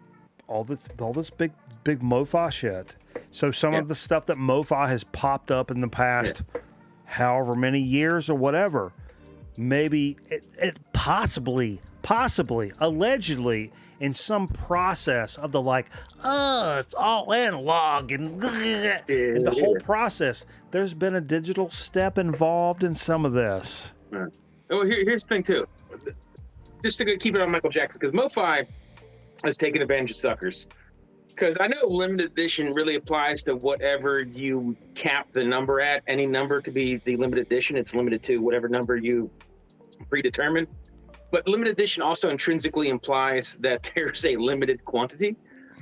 All this big MoFi shit. So some of the stuff that MoFi has popped up in the past however many years or whatever, maybe it possibly, allegedly, in some process of the like, it's all analog and the whole process, there's been a digital step involved in some of this. Right. Oh, here's the thing too. Just to keep it on Michael Jackson, because MoFi has taken advantage of suckers. Because I know limited edition really applies to whatever you cap the number at. Any number could be the limited edition. It's limited to whatever number you predetermined. But limited edition also intrinsically implies that there's a limited quantity.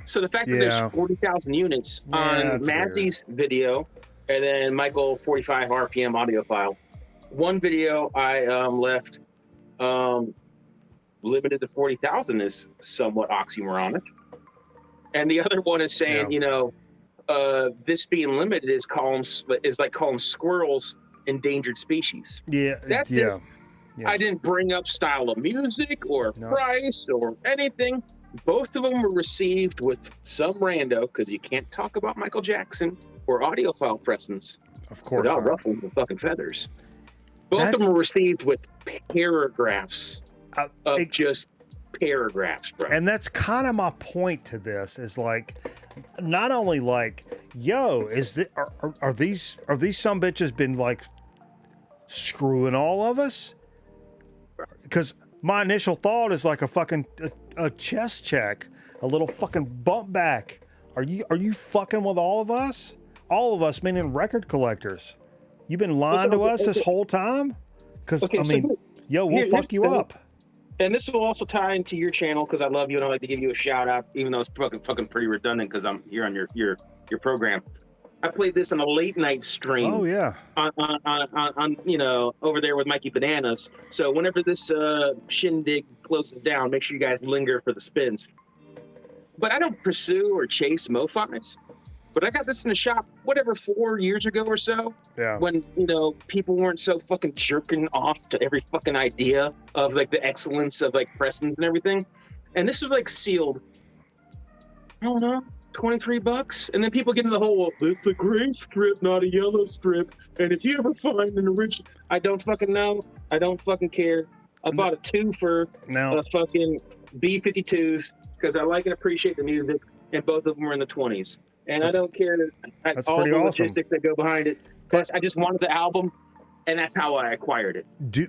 So the fact that there's 40,000 units on Mazzy's video, and then Michael 45 RPM audio file. One video I left limited to 40,000 is somewhat oxymoronic. And the other one is saying, this being limited is like calling squirrels endangered species. Yeah. That's it. Yeah. I didn't bring up style of music or price or anything. Both of them were received with some rando, because you can't talk about Michael Jackson or audiophile presence of course without ruffling the fucking feathers. Both of them were received with paragraphs just paragraphs, bro. And that's kind of my point to this, is like, not only like, yo, are these some bitches been like screwing all of us? Because my initial thought is like a fucking a chest check, a little fucking bump back. Are you fucking with all of us? All of us, meaning record collectors. You've been lying to us this whole time? Because we'll fuck you up. And this will also tie into your channel, because I love you and I like to give you a shout out, even though it's fucking pretty redundant because I'm here on your program. I played this on a late night stream. Oh yeah. On over there with Mikey Bananas. So whenever this shindig closes down, make sure you guys linger for the spins. But I don't pursue or chase MoFis. But I got this in the shop, 4 years ago or so. Yeah. When, people weren't so fucking jerking off to every fucking idea of like the excellence of like Preston's and everything. And this was like sealed, I don't know, $23. And then people get into the whole, it's a gray strip, not a yellow strip. And if you ever find an original, I don't fucking know. I don't fucking care. I bought a 2 for fucking B-52s because I like and appreciate the music. And both of them were in the 20s. And I don't care all the logistics that go behind it. Plus, I just wanted the album, and that's how I acquired it. Do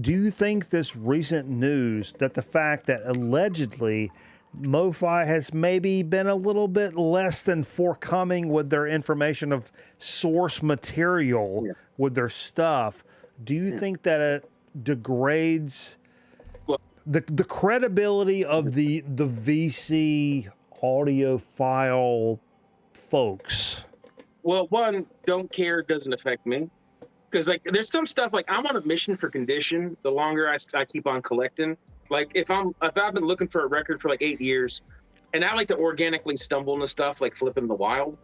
you think this recent news that the fact that allegedly MoFi has maybe been a little bit less than forthcoming with their information of source material with their stuff, do you think that it degrades the credibility of the VC audiophile folks? Well, one, don't care doesn't affect me, because like there's some stuff like I'm on a mission for condition. The longer I keep on collecting, like if I've been looking for a record for like 8 years, and I like to organically stumble into stuff like Flipping the Wild,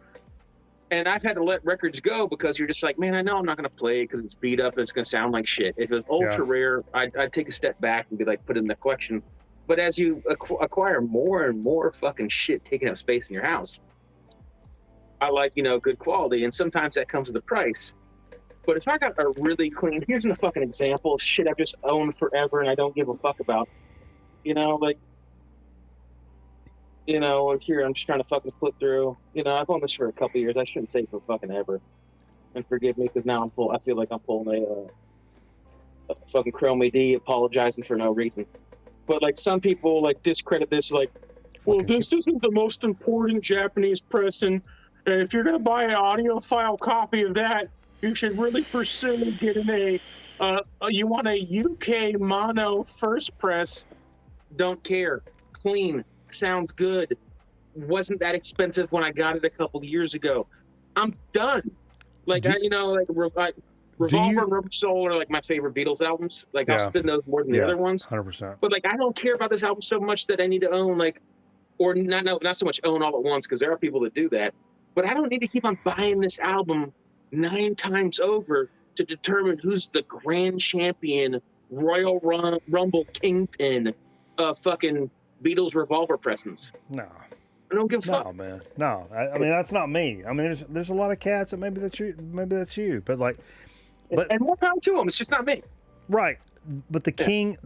and I've had to let records go because you're just like, man, I know I'm not gonna play it because it's beat up and it's gonna sound like shit. If it was ultra rare, I'd take a step back and be like, put it in the collection. But as you acquire more and more fucking shit taking up space in your house, I like, good quality. And sometimes that comes with a price. But if I got a really clean, here's a fucking example of shit I've just owned forever and I don't give a fuck about. Here, I'm just trying to fucking flip through. I've owned this for a couple years. I shouldn't say for fucking ever. And forgive me, because now I feel like I'm pulling a fucking Chromie D, apologizing for no reason. But like some people like discredit this, like, well, this isn't the most important Japanese press, and if you're gonna buy an audiophile copy of that, you should really pursue getting you want a UK mono first press. Don't care. Clean. Sounds good. Wasn't that expensive when I got it a couple years ago. I'm done. Revolver and Rubber Soul are like my favorite Beatles albums. Like I'll spin those more than the other ones. 100%. But like I don't care about this album so much that I need to own or not so much own all at once, because there are people that do that. But I don't need to keep on buying this album 9 times over to determine who's the grand champion, Royal Rumble kingpin of fucking Beatles Revolver presence. No. I don't give a fuck. No, man. No. I mean, that's not me. I mean, there's a lot of cats that maybe that's you. But like, and more power to them. It's just not me. Right. But the king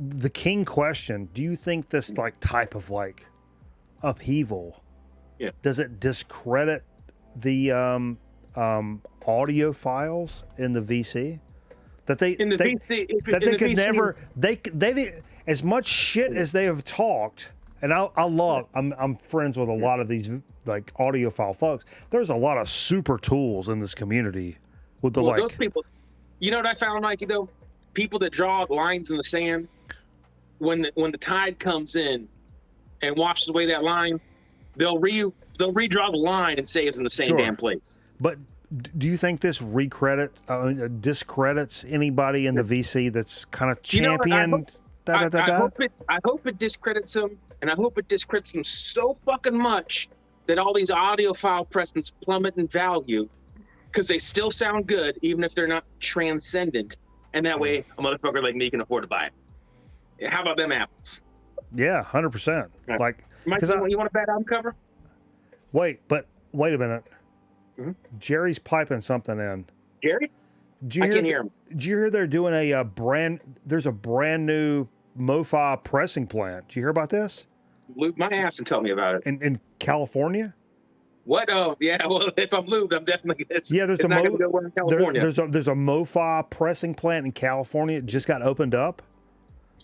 question, do you think this like type of like upheaval, does it discredit the audio files in the VC? That they did as much shit as they have talked. And I'm friends with a lot of these like audiophile folks. There's a lot of super tools in this community with those people. You know what I found, Mikey, though? people that draw lines in the sand, when the tide comes in and washes away that line, they'll redraw the line and say it's in the same damn place. But do you think this discredits anybody in the VC that's kind of championed? I hope it discredits them, and I hope it discredits them so fucking much that all these audiophile precedents plummet in value because they still sound good, even if they're not transcendent. And that way, a motherfucker like me can afford to buy it. Yeah, how about them apples? Yeah, 100%. Right. Like, because you want a bad album cover? Wait a minute. Mm-hmm. Jerry's piping something in. Jerry? I can't hear him. Did you hear they're doing there's a brand new MoFi pressing plant? Did you hear about this? Lube my ass and tell me about it. In California? What? Oh, yeah. Well, if I'm lubed, I'm definitely. There's a MoFi pressing plant in California. It just got opened up.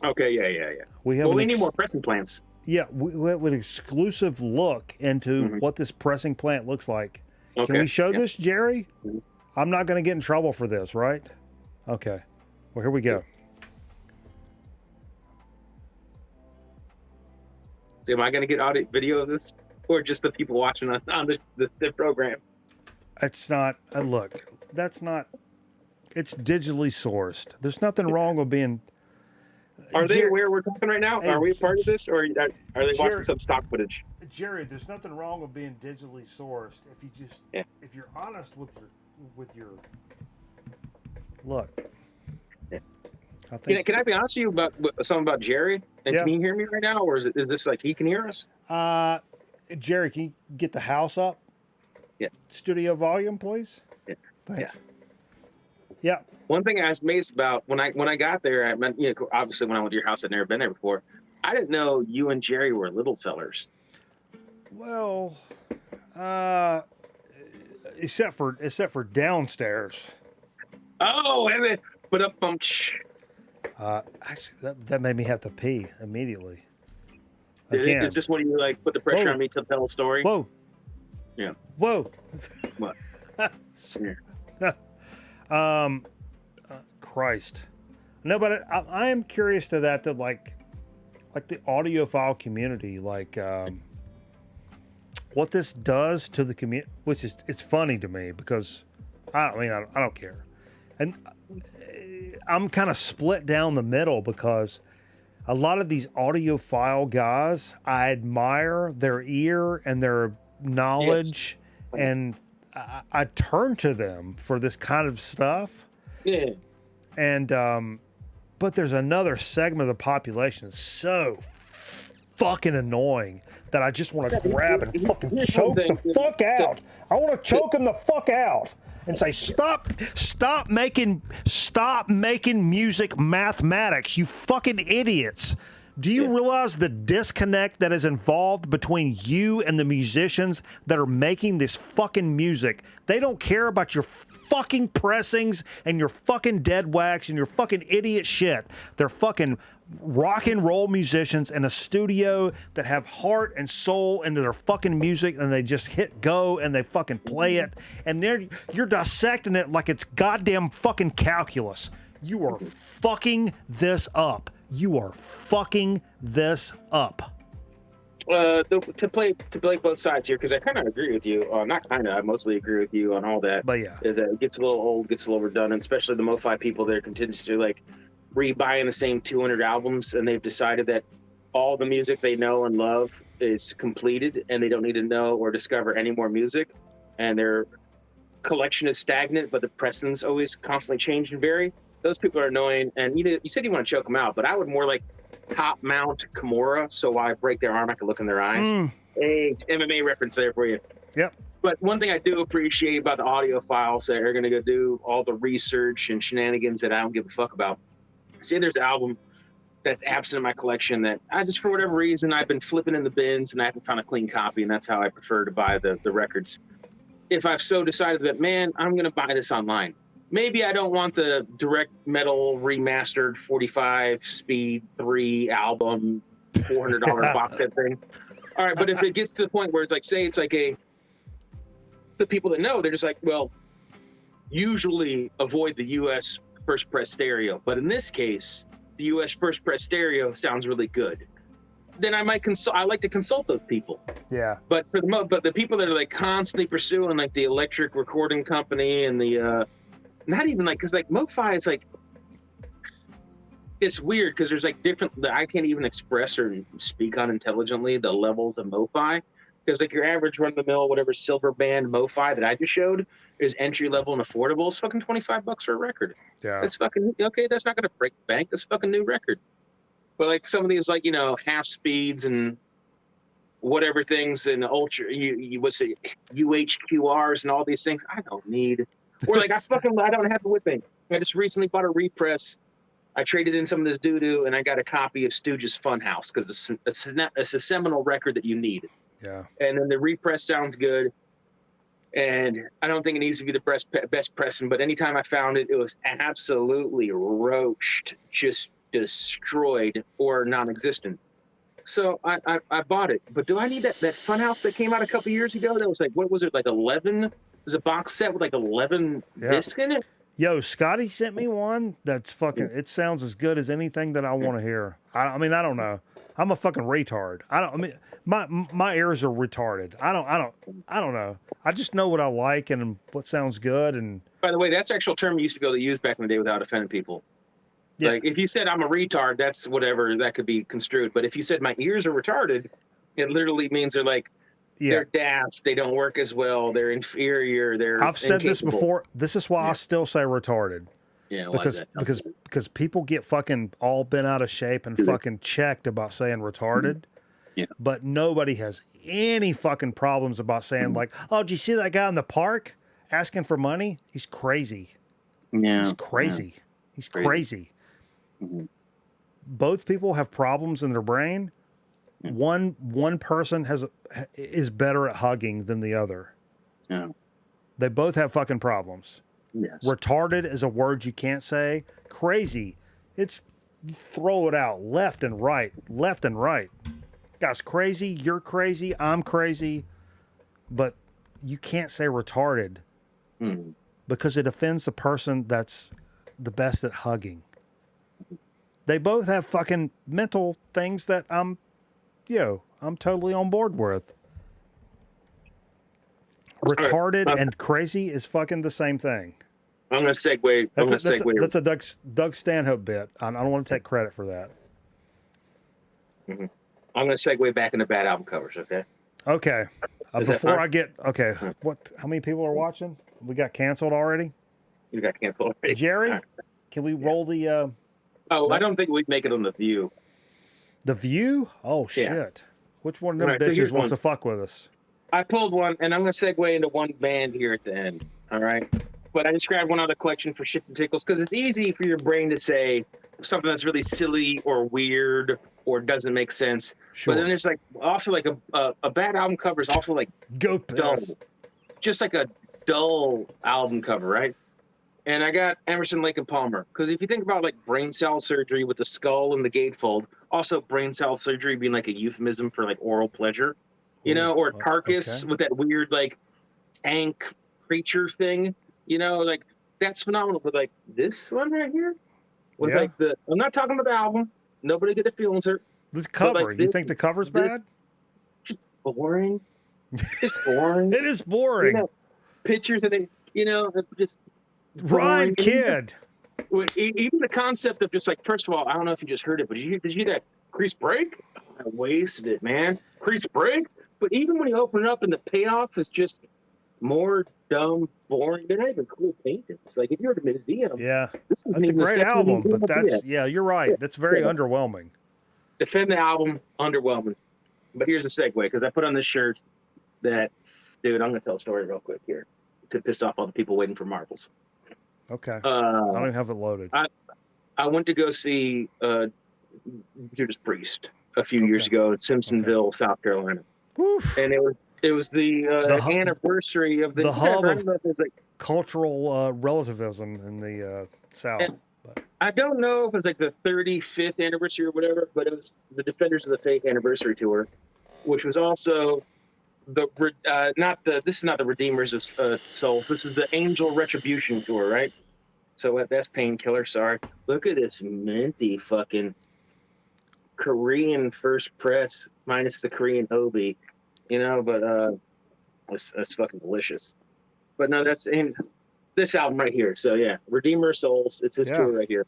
Okay, yeah. We need more pressing plants. Yeah, we have an exclusive look into what this pressing plant looks like. Okay. Can we show this, Jerry? Mm-hmm. I'm not going to get in trouble for this, right? Okay. Well, here we go. So am I going to get audio video of this, or just the people watching on the program? It's not. Look, that's not. It's digitally sourced. There's nothing wrong with being. Are they aware we're talking right now? Are we a part of this, or are they watching some stock footage? Jerry, there's nothing wrong with being digitally sourced if you just if you're honest with your look. Yeah. Can I be honest with you about something about Jerry? And can you hear me right now, or is this like he can hear us? Jerry, can you get the house up? Yeah. Studio volume, please. Yeah. Thanks. Yeah. One thing I was amazed about when I got there, I meant, obviously when I went to your house, I'd never been there before. I didn't know you and Jerry were little fellers. Well, except for downstairs. Oh, but actually, that made me have to pee immediately. Again. Is this when you like put the pressure on me to tell a story? Whoa. Yeah. Whoa. What? Christ. No, but I am curious to that like the audiophile community, what this does to the community, which is, it's funny to me because I don't care. And I'm kind of split down the middle because a lot of these audiophile guys, I admire their ear and their knowledge, and I turn to them for this kind of stuff. Yeah. And but there's another segment of the population that's so fucking annoying that I just want to grab and fucking choke the fuck out. I want to choke him the fuck out and say, stop making music mathematics, you fucking idiots. Do you realize the disconnect that is involved between you and the musicians that are making this fucking music? They don't care about your fucking pressings and your fucking dead wax and your fucking idiot shit. They're fucking rock and roll musicians in a studio that have heart and soul into their fucking music, and they just hit go and they fucking play it, and you're dissecting it like it's goddamn fucking calculus. You are fucking this up. You are fucking this up. To play both sides here, because I kind of agree with you. Not kind of, I mostly agree with you on all that. But yeah, is that it gets a little old, gets a little redundant, especially the MoFi people that are continuously like rebuying the same 200 albums, and they've decided that all the music they know and love is completed, and they don't need to know or discover any more music, and their collection is stagnant, but the pressings always constantly change and vary. Those people are annoying, and you said you want to choke them out, but I would more like top mount Kimura, so while I break their arm, I can look in their eyes. Hey, MMA reference there for you. Yep. But one thing I do appreciate about the audiophiles that are going to go do all the research and shenanigans that I don't give a fuck about. See, there's an album that's absent in my collection that I just, for whatever reason, I've been flipping in the bins and I haven't found a clean copy, and that's how I prefer to buy the records. If I've so decided that, man, I'm going to buy this online. Maybe I don't want the direct metal remastered 45 speed 3 album, $400 box set thing. All right, but if it gets to the point where it's like, say it's like the people that know, they're just like, well, usually avoid the US first press stereo. But in this case, the US first press stereo sounds really good. Then I might consult. I like to consult those people. Yeah. But for the people that are like constantly pursuing like the electric recording company and the not even like, because like MoFi is like, it's weird because there's like different that I can't even express or speak on intelligently the levels of MoFi. Because like your average run-of-the-mill, whatever silver band MoFi that I just showed is entry level and affordable. It's fucking $25 for a record. Yeah. That's fucking okay. That's not gonna break the bank. That's a fucking new record. But like some of these, like, you know, half speeds and whatever things and ultra, you what's it, UHQRs and all these things, I don't need. Or like I don't have it with me. I just recently bought a repress. I traded in some of this doo-doo and I got a copy of Stooges Funhouse because it's a seminal record that you need. Yeah. And then the repress sounds good. And I don't think it needs to be the best pressing, but anytime I found it, it was absolutely roached, just destroyed or non-existent. So I bought it. But do I need that Funhouse that came out a couple years ago? That was like, what was it, like 11? It was a box set with like 11 discs in it. Yo, Scotty sent me one that's fucking, it sounds as good as anything that I want to hear. I mean, I don't know. I'm a fucking retard. My ears are retarded. I don't know. I just know what I like and what sounds good. And by the way, that's the actual term you used to be able to use back in the day without offending people. Yeah. Like if you said I'm a retard, that's whatever that could be construed. But if you said my ears are retarded, it literally means they're like they're daft, they don't work as well, they're inferior, I've said incapable. This before. This is why I still say retarded. Yeah, because people get fucking all bent out of shape and fucking checked about saying retarded. Yeah. But nobody has any fucking problems about saying like, "Oh, did you see that guy in the park asking for money? He's crazy." Yeah. He's crazy. Yeah. He's crazy. Mm-hmm. Both people have problems in their brain. Yeah. One person is better at hugging than the other. Yeah. They both have fucking problems. Yes. Retarded is a word you can't say. Crazy, it's throw it out left and right. Guy's crazy, you're crazy, I'm crazy, but you can't say retarded because it offends the person that's the best at hugging. They both have fucking mental things that I'm totally on board with. Retarded and crazy is fucking the same thing. I'm going to segue. That's a Doug Stanhope bit. I don't want to take credit for that. Mm-hmm. I'm going to segue back into bad album covers, okay? Okay. How many people are watching? We got canceled already? You got canceled already. Jerry, can we roll the... I don't think we'd make it on The View. The View? Oh, shit. Yeah. Which one of them bitches wants to fuck with us? I pulled one, and I'm going to segue into one band here at the end, all right? But I just grabbed one out of the collection for shits and tickles because it's easy for your brain to say something that's really silly or weird or doesn't make sense. Sure. But then there's like also like a bad album cover is also like dull. Just like a dull album cover, right? And I got Emerson, Lake and Palmer because if you think about like brain cell surgery with the skull and the gatefold, also brain cell surgery being like a euphemism for like oral pleasure, or carcass with that weird like tank creature thing. Like that's phenomenal. But like this one right here was like I'm not talking about the album. Nobody get the feelings hurt. This cover, you think the cover's bad? Just boring. Just boring. It is boring. Pictures of it, just Ryan Kidd. Even the concept of just like, first of all, I don't know if you just heard it, but did you hear that crease break? I wasted it, man. Crease break. But even when you open it up and the payoff is just more dumb, boring. They're not even cool paintings. Like if you're at a museum, that's a great album. But you're right. That's very underwhelming. Defend the album, underwhelming. But here's a segue because I put on this shirt that, dude, I'm gonna tell a story real quick here to piss off all the people waiting for marbles. Okay. I don't even have it loaded. I went to go see Judas Priest a few years ago in Simpsonville, South Carolina. Oof. And it was the anniversary of the hub of cultural relativism in the South. I don't know if it was like the 35th anniversary or whatever, but it was the Defenders of the Faith anniversary tour, which was also this is not the Redeemers of Souls. This is the Angel Retribution tour, right? So that's painkiller. Sorry. Look at this minty fucking Korean first press minus the Korean Obi, but that's fucking delicious. But no, that's in this album right here. So yeah, Redeemer of Souls. It's his tour right here.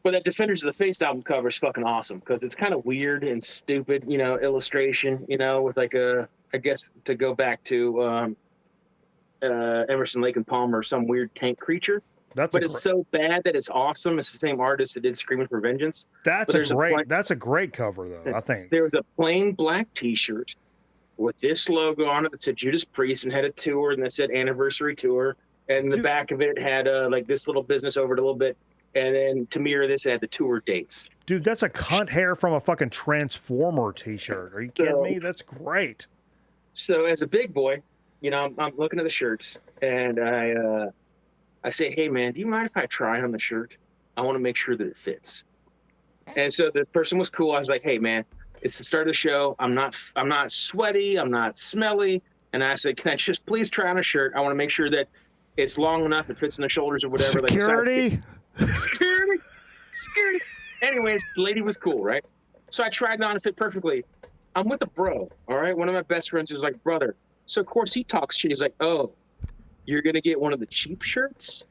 But that Defenders of the Faith album cover is fucking awesome because it's kind of weird and stupid, illustration, with like I guess to go back to Emerson, Lake and Palmer, some weird tank creature. It's so bad that it's awesome. It's the same artist that did Screaming for Vengeance. That's a great cover though, I think. There was a plain black t-shirt with this logo on it that said Judas Priest and had a tour and that said Anniversary Tour. And the back of it had like this little business over it a little bit. And then to mirror this, it had the tour dates. Dude, that's a cunt hair from a fucking Transformer t-shirt. Are you kidding me? That's great. So as a big boy, I'm looking at the shirts and I say, hey man, do you mind if I try on the shirt? I want to make sure that it fits. And so the person was cool. I was like, hey man, it's the start of the show. I'm not sweaty. I'm not smelly. And I said, can I just please try on a shirt? I want to make sure that it's long enough. It fits in the shoulders or whatever. Security. Security. Anyways, the lady was cool, right? So I tried it on. It fit perfectly. I'm with a bro. All right. One of my best friends was like, brother. So of course he talks shit. He's like, oh, you're going to get one of the cheap shirts?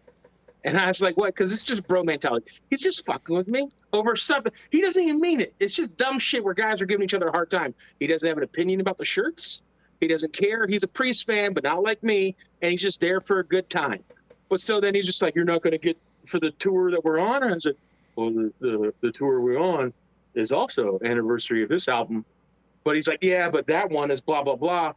And I was like, what? Because it's just bro mentality. He's just fucking with me over something. He doesn't even mean it. It's just dumb shit where guys are giving each other a hard time. He doesn't have an opinion about the shirts. He doesn't care. He's a Priest fan, but not like me. And he's just there for a good time. But so then he's just like, you're not going to get for the tour that we're on? And I said, well, the tour we're on is also anniversary of this album. But he's like, yeah, but that one is blah, blah, blah.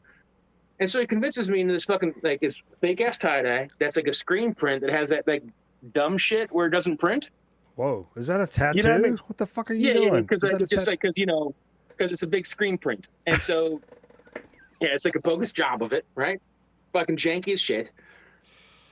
And so he convinces me into this fucking, like, this fake-ass tie-dye that's like a screen print that has that, like, dumb shit where it doesn't print. Whoa, is that a tattoo? You know what I mean? What the fuck are you doing? Yeah, because it's just like, because it's a big screen print. And so, yeah, it's like a bogus job of it, right? Fucking janky as shit.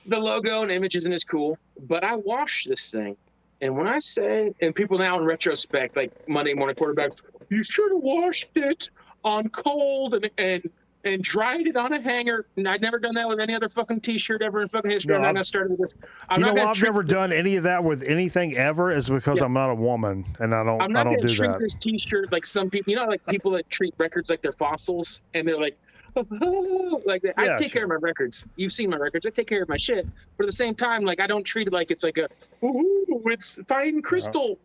The logo and image isn't as cool, but I washed this thing. And when I say, and people now in retrospect, like Monday morning quarterbacks, you should have washed it on cold and dried it on a hanger. And I'd never done that with any other fucking t-shirt ever in fucking history. No, and I started with this. I've never done any of that with anything ever is because I'm not a woman and I don't do that. I'm not going to treat this t-shirt like some people, like people that treat records like they're fossils and they're like, like that. I take care of my records. You've seen my records. I take care of my shit. But at the same time, like I don't treat it like it's like it's fine crystal,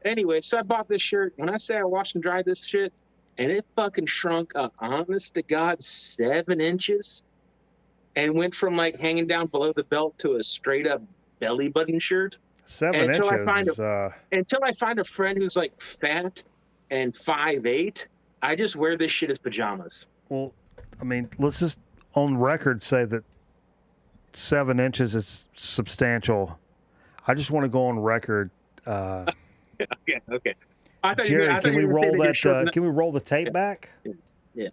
Anyway, so I bought this shirt. When I say I washed and dried this shit, and it fucking shrunk up, honest to God, 7 inches, and went from like hanging down below the belt to a straight up belly button shirt. 7 inches. Until I find a friend who's like fat and 5'8", I just wear this shit as pajamas. Well, I mean, let's just on record say that 7 inches is substantial. I just want to go on record. Okay. Jerry, can we roll that? Can we roll the tape back? Yeah.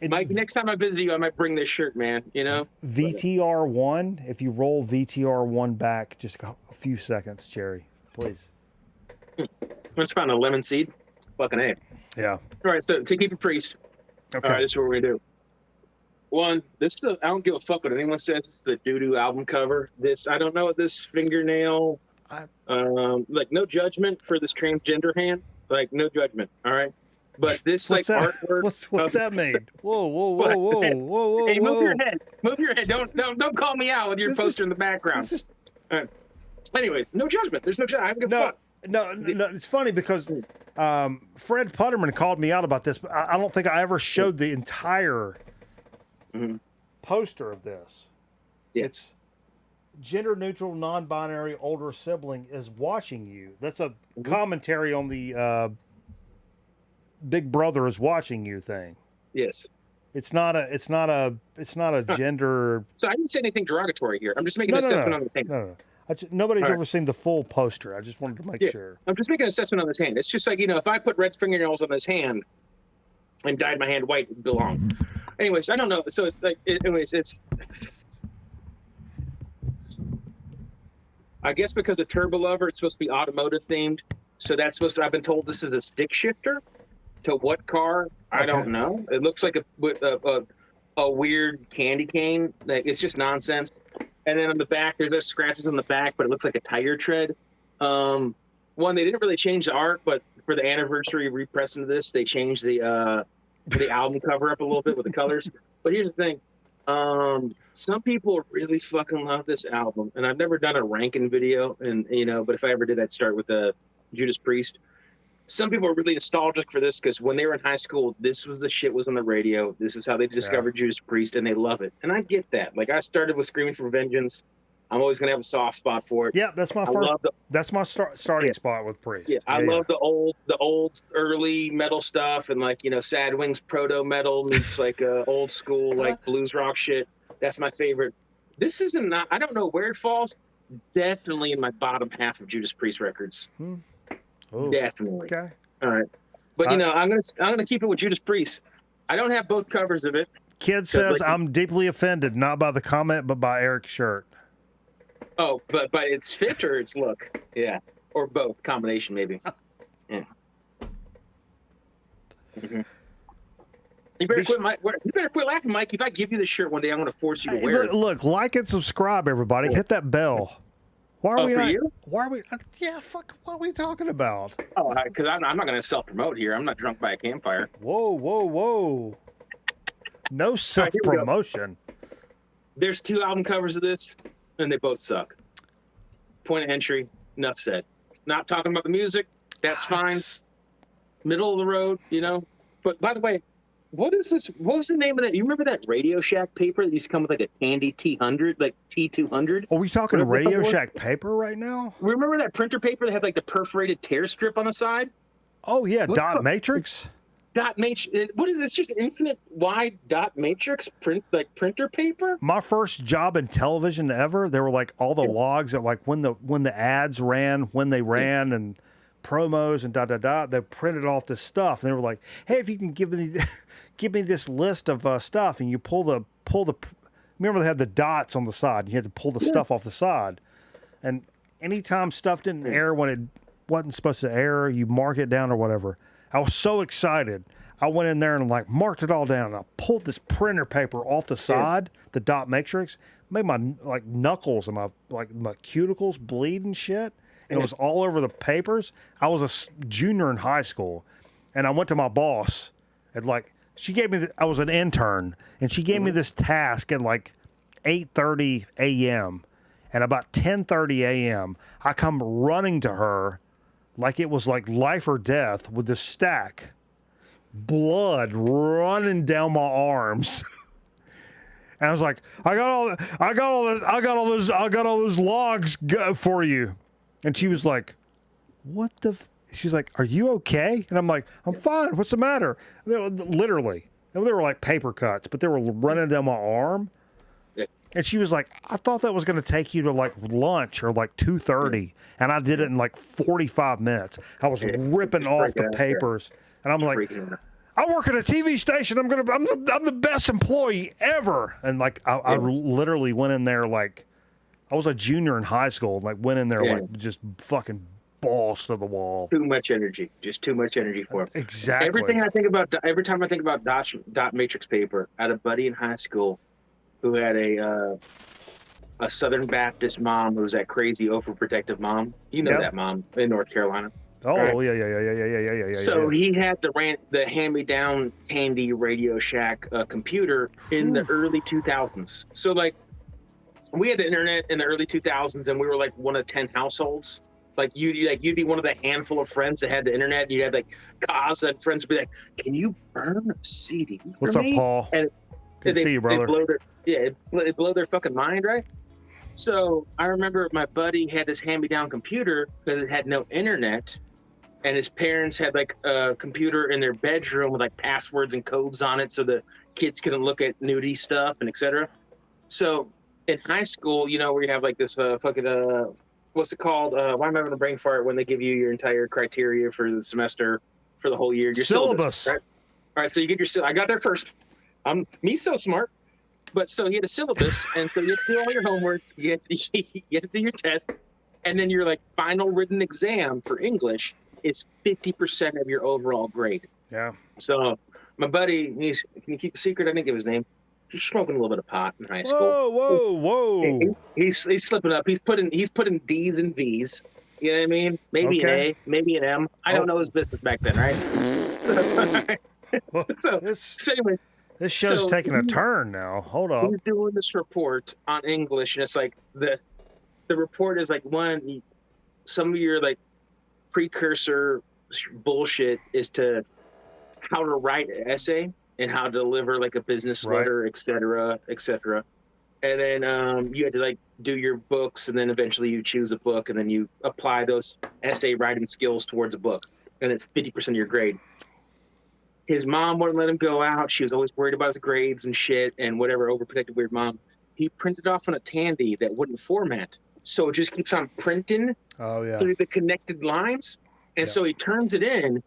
Mike, next time I visit you, I might bring this shirt, man. VTR1. If you roll VTR1 back, just a few seconds, Jerry, please. Let's find a lemon seed. Fucking A. Yeah. All right. So to keep it priest. Okay. All right. This is what we're gonna do. One, I don't give a fuck what anyone says. It's the doo-doo album cover. I don't know what this fingernail. Like no judgment for this transgender hand. Like no judgment. All right. But this artwork. What's that mean? Whoa. Hey, move your head. Move your head. Don't call me out with your poster in the background. All right. Anyways, no judgment. There's no judgment. I don't give a fuck. No, it's funny because Fred Putterman called me out about this, but I don't think I ever showed the entire poster of this. Yeah. It's gender-neutral, non-binary older sibling is watching you. That's a commentary on the Big Brother is watching you thing. Yes. It's not a gender. So I didn't say anything derogatory here. I'm just making an assessment on the thing. No. Nobody's ever seen the full poster. I just wanted to make sure. I'm just making an assessment on this hand. It's just like, if I put red fingernails on this hand and dyed my hand white, it'd belong. Anyways, I don't know. So it's like, I guess because of Turbo Lover, it's supposed to be automotive themed. So that's supposed to, I've been told this is a stick shifter. To what car? I don't know. It looks like a weird candy cane. Like, it's just nonsense. And then on the back, there's those scratches on the back, but it looks like a tire tread. One, they didn't really change the art, but for the anniversary repressing of this, they changed the album cover up a little bit with the colors. But here's the thing. Some people really fucking love this album, and I've never done a ranking video, and but if I ever did, I'd start with Judas Priest. Some people are really nostalgic for this because when they were in high school, this was the shit was on the radio. This is how they discovered Judas Priest, and they love it. And I get that. Like, I started with Screaming for Vengeance. I'm always gonna have a soft spot for it. Yeah, that's my that's my starting spot with Priest. Yeah, I love the old early metal stuff, and like Sad Wings proto metal meets like old school like blues rock shit. That's my favorite. This isn't. I don't know where it falls. Definitely in my bottom half of Judas Priest records. Ooh. Definitely. Okay. All right. But I'm gonna keep it with Judas Priest. I don't have both covers of it. Kid says I'm deeply offended, not by the comment, but by Eric's shirt. Oh, but by its fit or its look? Yeah, or both, combination maybe. Yeah. Mm-hmm. You better quit laughing, Mike. If I give you this shirt one day, I'm gonna force you to wear it. Look, like and subscribe, everybody. Hit that bell. Why are we not? You? Why are we? Yeah, fuck. What are we talking about? Oh, because I'm not going to self-promote here. I'm not drunk by a campfire. Whoa. No self-promotion. There's 2 album covers of this, and they both suck. Point of entry. Enough said. Not talking about the music. That's fine. Middle of the road, But by the way, what is this? What was the name of that? You remember that Radio Shack paper that used to come with like a Tandy T100, like T200? Are we talking Radio Shack paper right now? Remember that printer paper that had like the perforated tear strip on the side? Oh yeah, dot matrix. Dot matrix. What is this? Just infinite wide dot matrix printer paper? My first job in television ever. There were like all the logs that like when the ads ran, when they ran, and promos and they printed off this stuff, and they were like, hey, if you can give me this list of stuff, and you pull the remember they had the dots on the side, you had to pull the stuff off the side, and anytime stuff didn't air when it wasn't supposed to air, you mark it down or whatever. I was so excited, I went in there and like marked it all down, and I pulled this printer paper off the side, the dot matrix, made my like knuckles and my cuticles bleed and shit. And it was all over the papers. I was a junior in high school, and I went to my boss, and like she gave me. I was an intern, and she gave me this task at like 8:30 a.m. And about 10:30 a.m., I come running to her, like it was like life or death, with this stack, blood running down my arms. And I was like, I got all those logs for you. And she was like, what the? She's like, are you okay? And I'm like, I'm fine. What's the matter? Literally. They were like paper cuts, but they were running down my arm. And she was like, I thought that was going to take you to like lunch or like 2:30. And I did it in like 45 minutes. I was ripping off the papers. And I'm like, I work at a TV station. I'm the best employee ever. And like, I literally went in there like, I was a junior in high school, like went in there like just fucking balls to the wall. Too much energy, just too much energy for it. Exactly. Every time I think about dot matrix paper, I had a buddy in high school who had a Southern Baptist mom who was that crazy overprotective mom. You know that mom in North Carolina. Oh right? Yeah. So he had the hand-me-down Tandy Radio Shack computer in the early 2000s. So like. We had the internet in the early 2000s, and we were like one of 10 households. Like you'd be one of the handful of friends that had the internet. And you'd have like Kaz and friends would be like, "Can you burn a CD?" What's up, Paul? And good to see you, brother. It blow their fucking mind, right? So I remember my buddy had this hand-me-down computer because it had no internet, and his parents had like a computer in their bedroom with like passwords and codes on it, so the kids couldn't look at nudie stuff and etc. So in high school, where you have like this what's it called? Why am I having a brain fart when they give you your entire criteria for the semester, for the whole year? Your syllabus. Right? All right, so you get your I got there first. Me so smart. But so you had a syllabus, and so you have to do all your homework, you have to do your test, and then your like final written exam for English is 50% of your overall grade. Yeah. So my buddy, can you keep a secret? I didn't give his name. smoking a little bit of pot in high school. Whoa! He's slipping up. He's putting D's and V's. You know what I mean? Maybe an A, maybe an M. I don't know his business back then, right? Anyway, this show's taking a turn now. Hold up. He's doing this report on English, and it's like the report is like some of your like precursor bullshit is to how to write an essay and how to deliver like a business letter, et cetera, et cetera. And then you had to like do your books, and then eventually you choose a book, and then you apply those essay writing skills towards a book, and it's 50% of your grade. His mom wouldn't let him go out. She was always worried about his grades and shit and whatever, overprotective weird mom. He printed off on a Tandy that wouldn't format. So it just keeps on printing through the connected lines. And so he turns it in,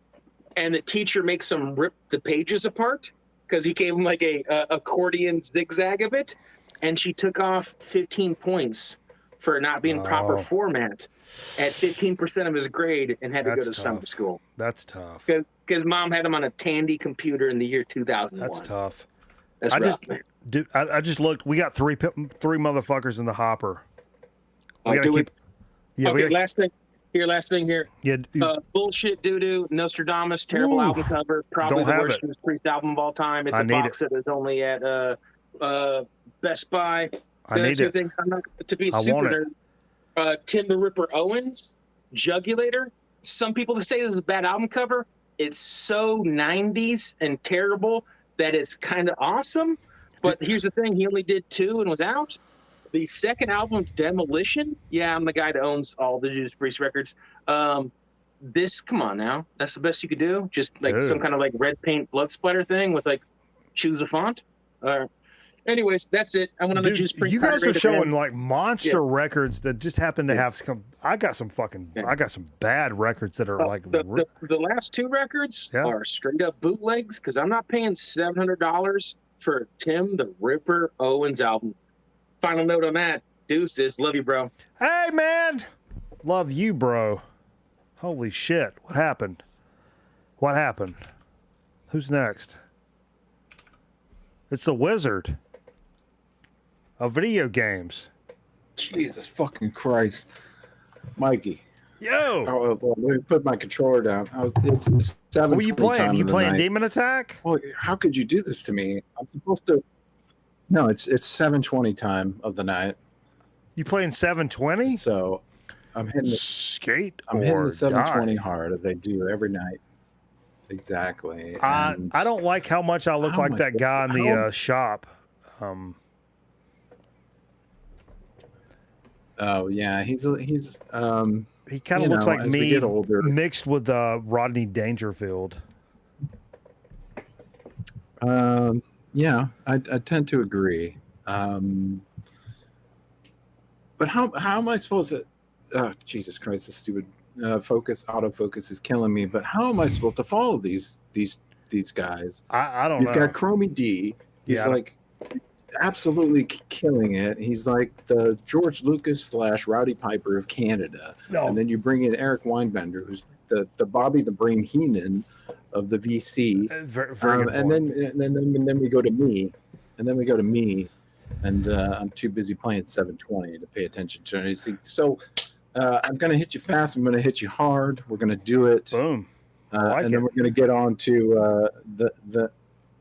and the teacher makes him rip the pages apart because he gave him like a accordion zigzag of it. And she took off 15 points for not being proper format at 15% of his grade and had to go to summer school. That's tough. Because mom had him on a Tandy computer in the year 2001. That's tough. That's rough, man. Dude, I just looked. We got three motherfuckers in the hopper. We gotta keep. Yeah. Okay. Last thing here. Yeah. Bullshit doo-doo. Nostradamus. Terrible album cover. Probably the worst Judas Priest album of all time. It's a box that is only at Best Buy. I need it. Things I'm not to be super nerd. Tim the Ripper Owens. Jugulator. Some people say this is a bad album cover. It's so 90s and terrible that it's kind of awesome. But here's the thing. He only did 2 and was out. The second album, Demolition. Yeah, I'm the guy that owns all the Judas Priest records. Come on now. That's the best you could do? Just like some kind of like red paint blood splatter thing with like choose a font? Anyways, that's it. I went on the Judas Priest. You guys are showing like monster records that just happen to have some. I got some bad records that are like. The last 2 records are straight up bootlegs because I'm not paying $700 for Tim the Ripper Owens album. Final note on that. Deuces. Love you, bro. Hey, man. Love you, bro. Holy shit. What happened? Who's next? It's the Wizard of video games. Jesus fucking Christ. Mikey. Yo. Let me put my controller down. It's 7:20. What are you playing? You playing Demon Attack? Well, how could you do this to me? I'm supposed to... No, it's 7:20 time of the night. You playing 7:20? So I'm hitting the I'm hitting the 7:20 hard as I do every night. Exactly. I don't like how much I look like that guy in the shop. Oh yeah, he's he kind of looks like me mixed with Rodney Dangerfield. Yeah, I tend to agree. But how am I supposed to? Oh, Jesus Christ! This stupid autofocus is killing me. But how am I supposed to follow these guys? I don't know. You've got Chromie D. He's like absolutely killing it. He's like the George Lucas / Rowdy Piper of Canada. No. And then you bring in Eric Weinbender, who's the Bobby the Brain Heenan of the VC. And then we go to me, and I'm too busy playing 720 to pay attention to anything. So I'm going to hit you fast. I'm going to hit you hard. We're going to do it. Boom. Then we're going to get on to the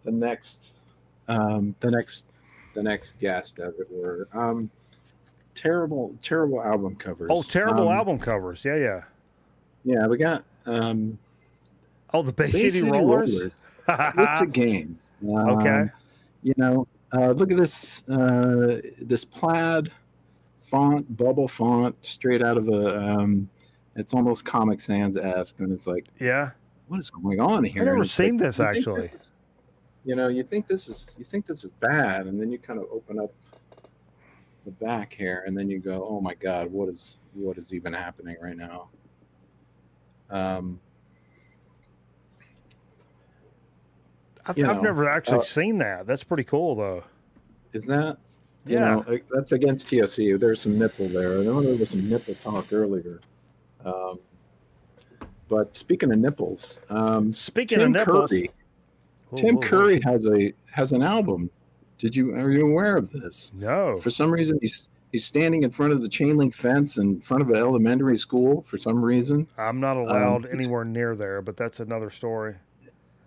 next guest, as it were. Terrible album covers. Oh, terrible album covers. Yeah. Yeah, we got. The Bay City Rollers? It's a game. Okay. Look at this plaid font, bubble font, straight out of it's almost Comic Sans-esque, and it's like, what is going on here? I've never seen this actually. You think this is bad, and then you kind of open up the back here, and then you go, oh my God, what is even happening right now? I've never actually seen that. That's pretty cool, though. Is that? Yeah. That's against TSC. There's some nipple there. I know there was some nipple talk earlier. But speaking of nipples, Tim Curry has an album. Are you aware of this? No. For some reason, he's standing in front of the chain link fence in front of an elementary school. For some reason, I'm not allowed anywhere near there, but that's another story.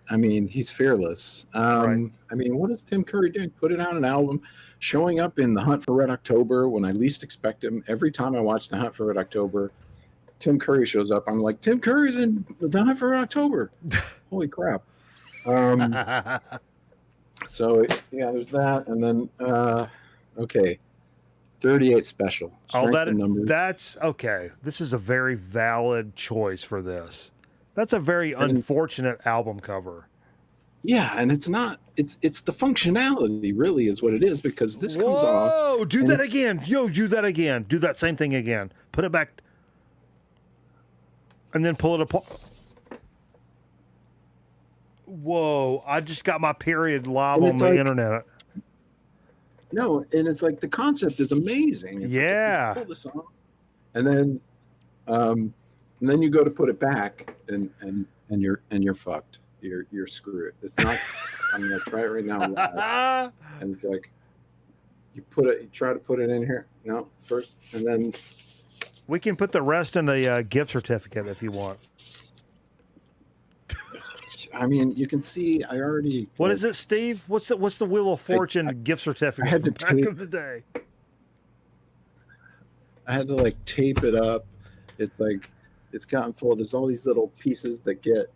I mean, he's fearless. Right. I mean, what is Tim Curry doing? Putting out an album, showing up in The Hunt for Red October when I least expect him. Every time I watch The Hunt for Red October, Tim Curry shows up. I'm like, Tim Curry's in The Hunt for Red October. Holy crap. So, yeah, there's that. And then, okay, 38 Special. That's okay. This is a very valid choice for this. That's a very unfortunate album cover. Yeah, and it's not. It's the functionality, really, is what it is, because this comes off. Whoa! Do that again. Do that again. Do that same thing again. Put it back. And then pull it apart. Whoa, I just got my period live on the internet. No, and it's like the concept is amazing. It's yeah. Like, pull this off, and then you go to put it back, and you're fucked. You're screwed. It's not. I'm gonna try it right now live. And it's like you try to put it in here. No, first, and then we can put the rest in a gift certificate if you want. I mean, you can see. I already. What is it, Steve? What's the Wheel of Fortune gift certificate from back of the day? I had to tape it up. It's it's gotten full. There's all these little pieces that get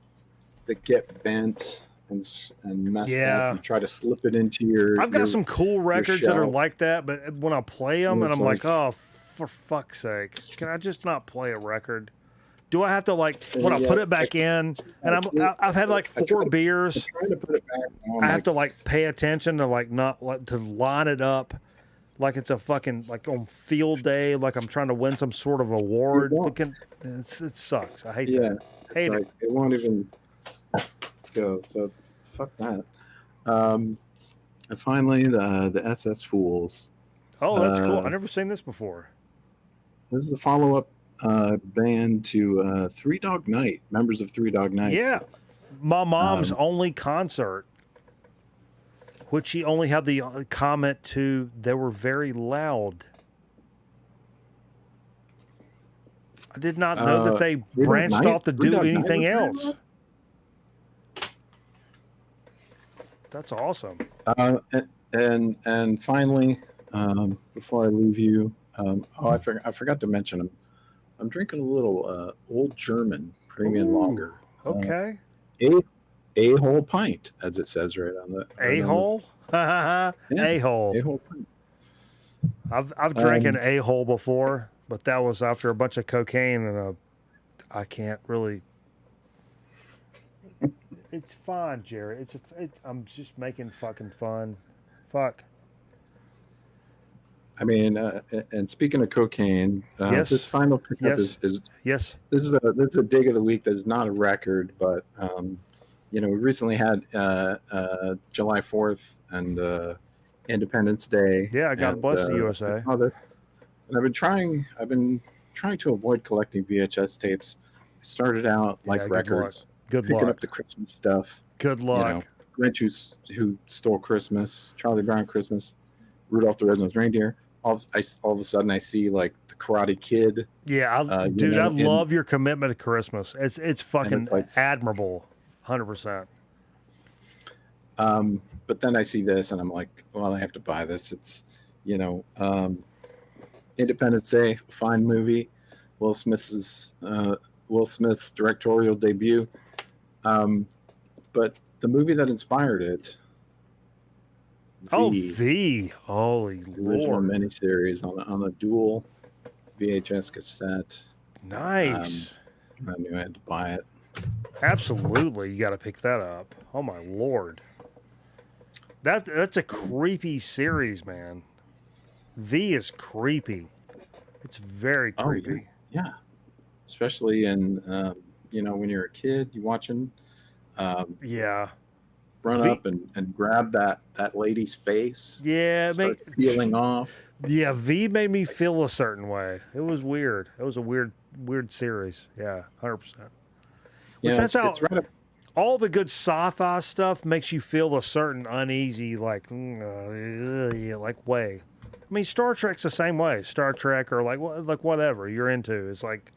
bent and messed up. You try to slip it into your. I've got some cool records that are like that, but when I play them, and I'm like, oh, for fuck's sake, can I just not play a record? Do I have to when I put it back in, and I've had 4 beers. Trying to put it back on, I have to pay attention to not to line it up like it's a fucking on field day, like I'm trying to win some sort of award. It sucks. I hate that. Hate it. It won't even go. So fuck that. And finally, the SS Fools. Oh, that's cool. I've never seen this before. This is a follow-up band to Three Dog Night, members of Three Dog Night. Yeah, my mom's only concert, which she only had the comment to, they were very loud. I did not know that they branched off to do anything else. That's awesome. And finally, before I leave you, I forgot to mention them. I'm drinking a little Old German Premium Lager. Okay. A-hole pint, as it says right on the A-hole? A-hole. A-hole pint. I've drank an A-hole before, but that was after a bunch of cocaine, and I can't really. It's fine, Jerry. I'm just making fucking fun. Fuck. I mean, and speaking of cocaine, this final pickup is yes. This is a dig of the week. That's not a record, but we recently had July 4th and Independence Day. Yeah, God bless the USA. And I've been trying to avoid collecting VHS tapes. I started out records, picking up the Christmas stuff. Good luck. Grinch who stole Christmas, Charlie Brown Christmas, Rudolph the Red-Nosed Reindeer. All of a sudden, I see the Karate Kid. Yeah, dude, I love your commitment to Christmas. It's fucking admirable, 100%. But then I see this, and I'm like, well, I have to buy this. It's, Independence Day, fine movie. Will Smith's directorial debut. But the movie that inspired it. V. Holy original Lord. Miniseries on a dual VHS cassette. Nice. I knew I had to buy it. Absolutely, you got to pick that up. Oh my Lord. That's a creepy series, man. V is creepy. It's very creepy. Yeah. Especially in when you're a kid, you watching. Run up and grab that lady's face. Yeah, peeling off. Yeah, V made me feel a certain way. It was weird. It was a weird series. Yeah, 100%. Yeah, it's right up. all the good sci-fi stuff makes you feel a certain uneasy, like way. I mean, Star Trek's the same way. Star Trek or like whatever you're into. It's like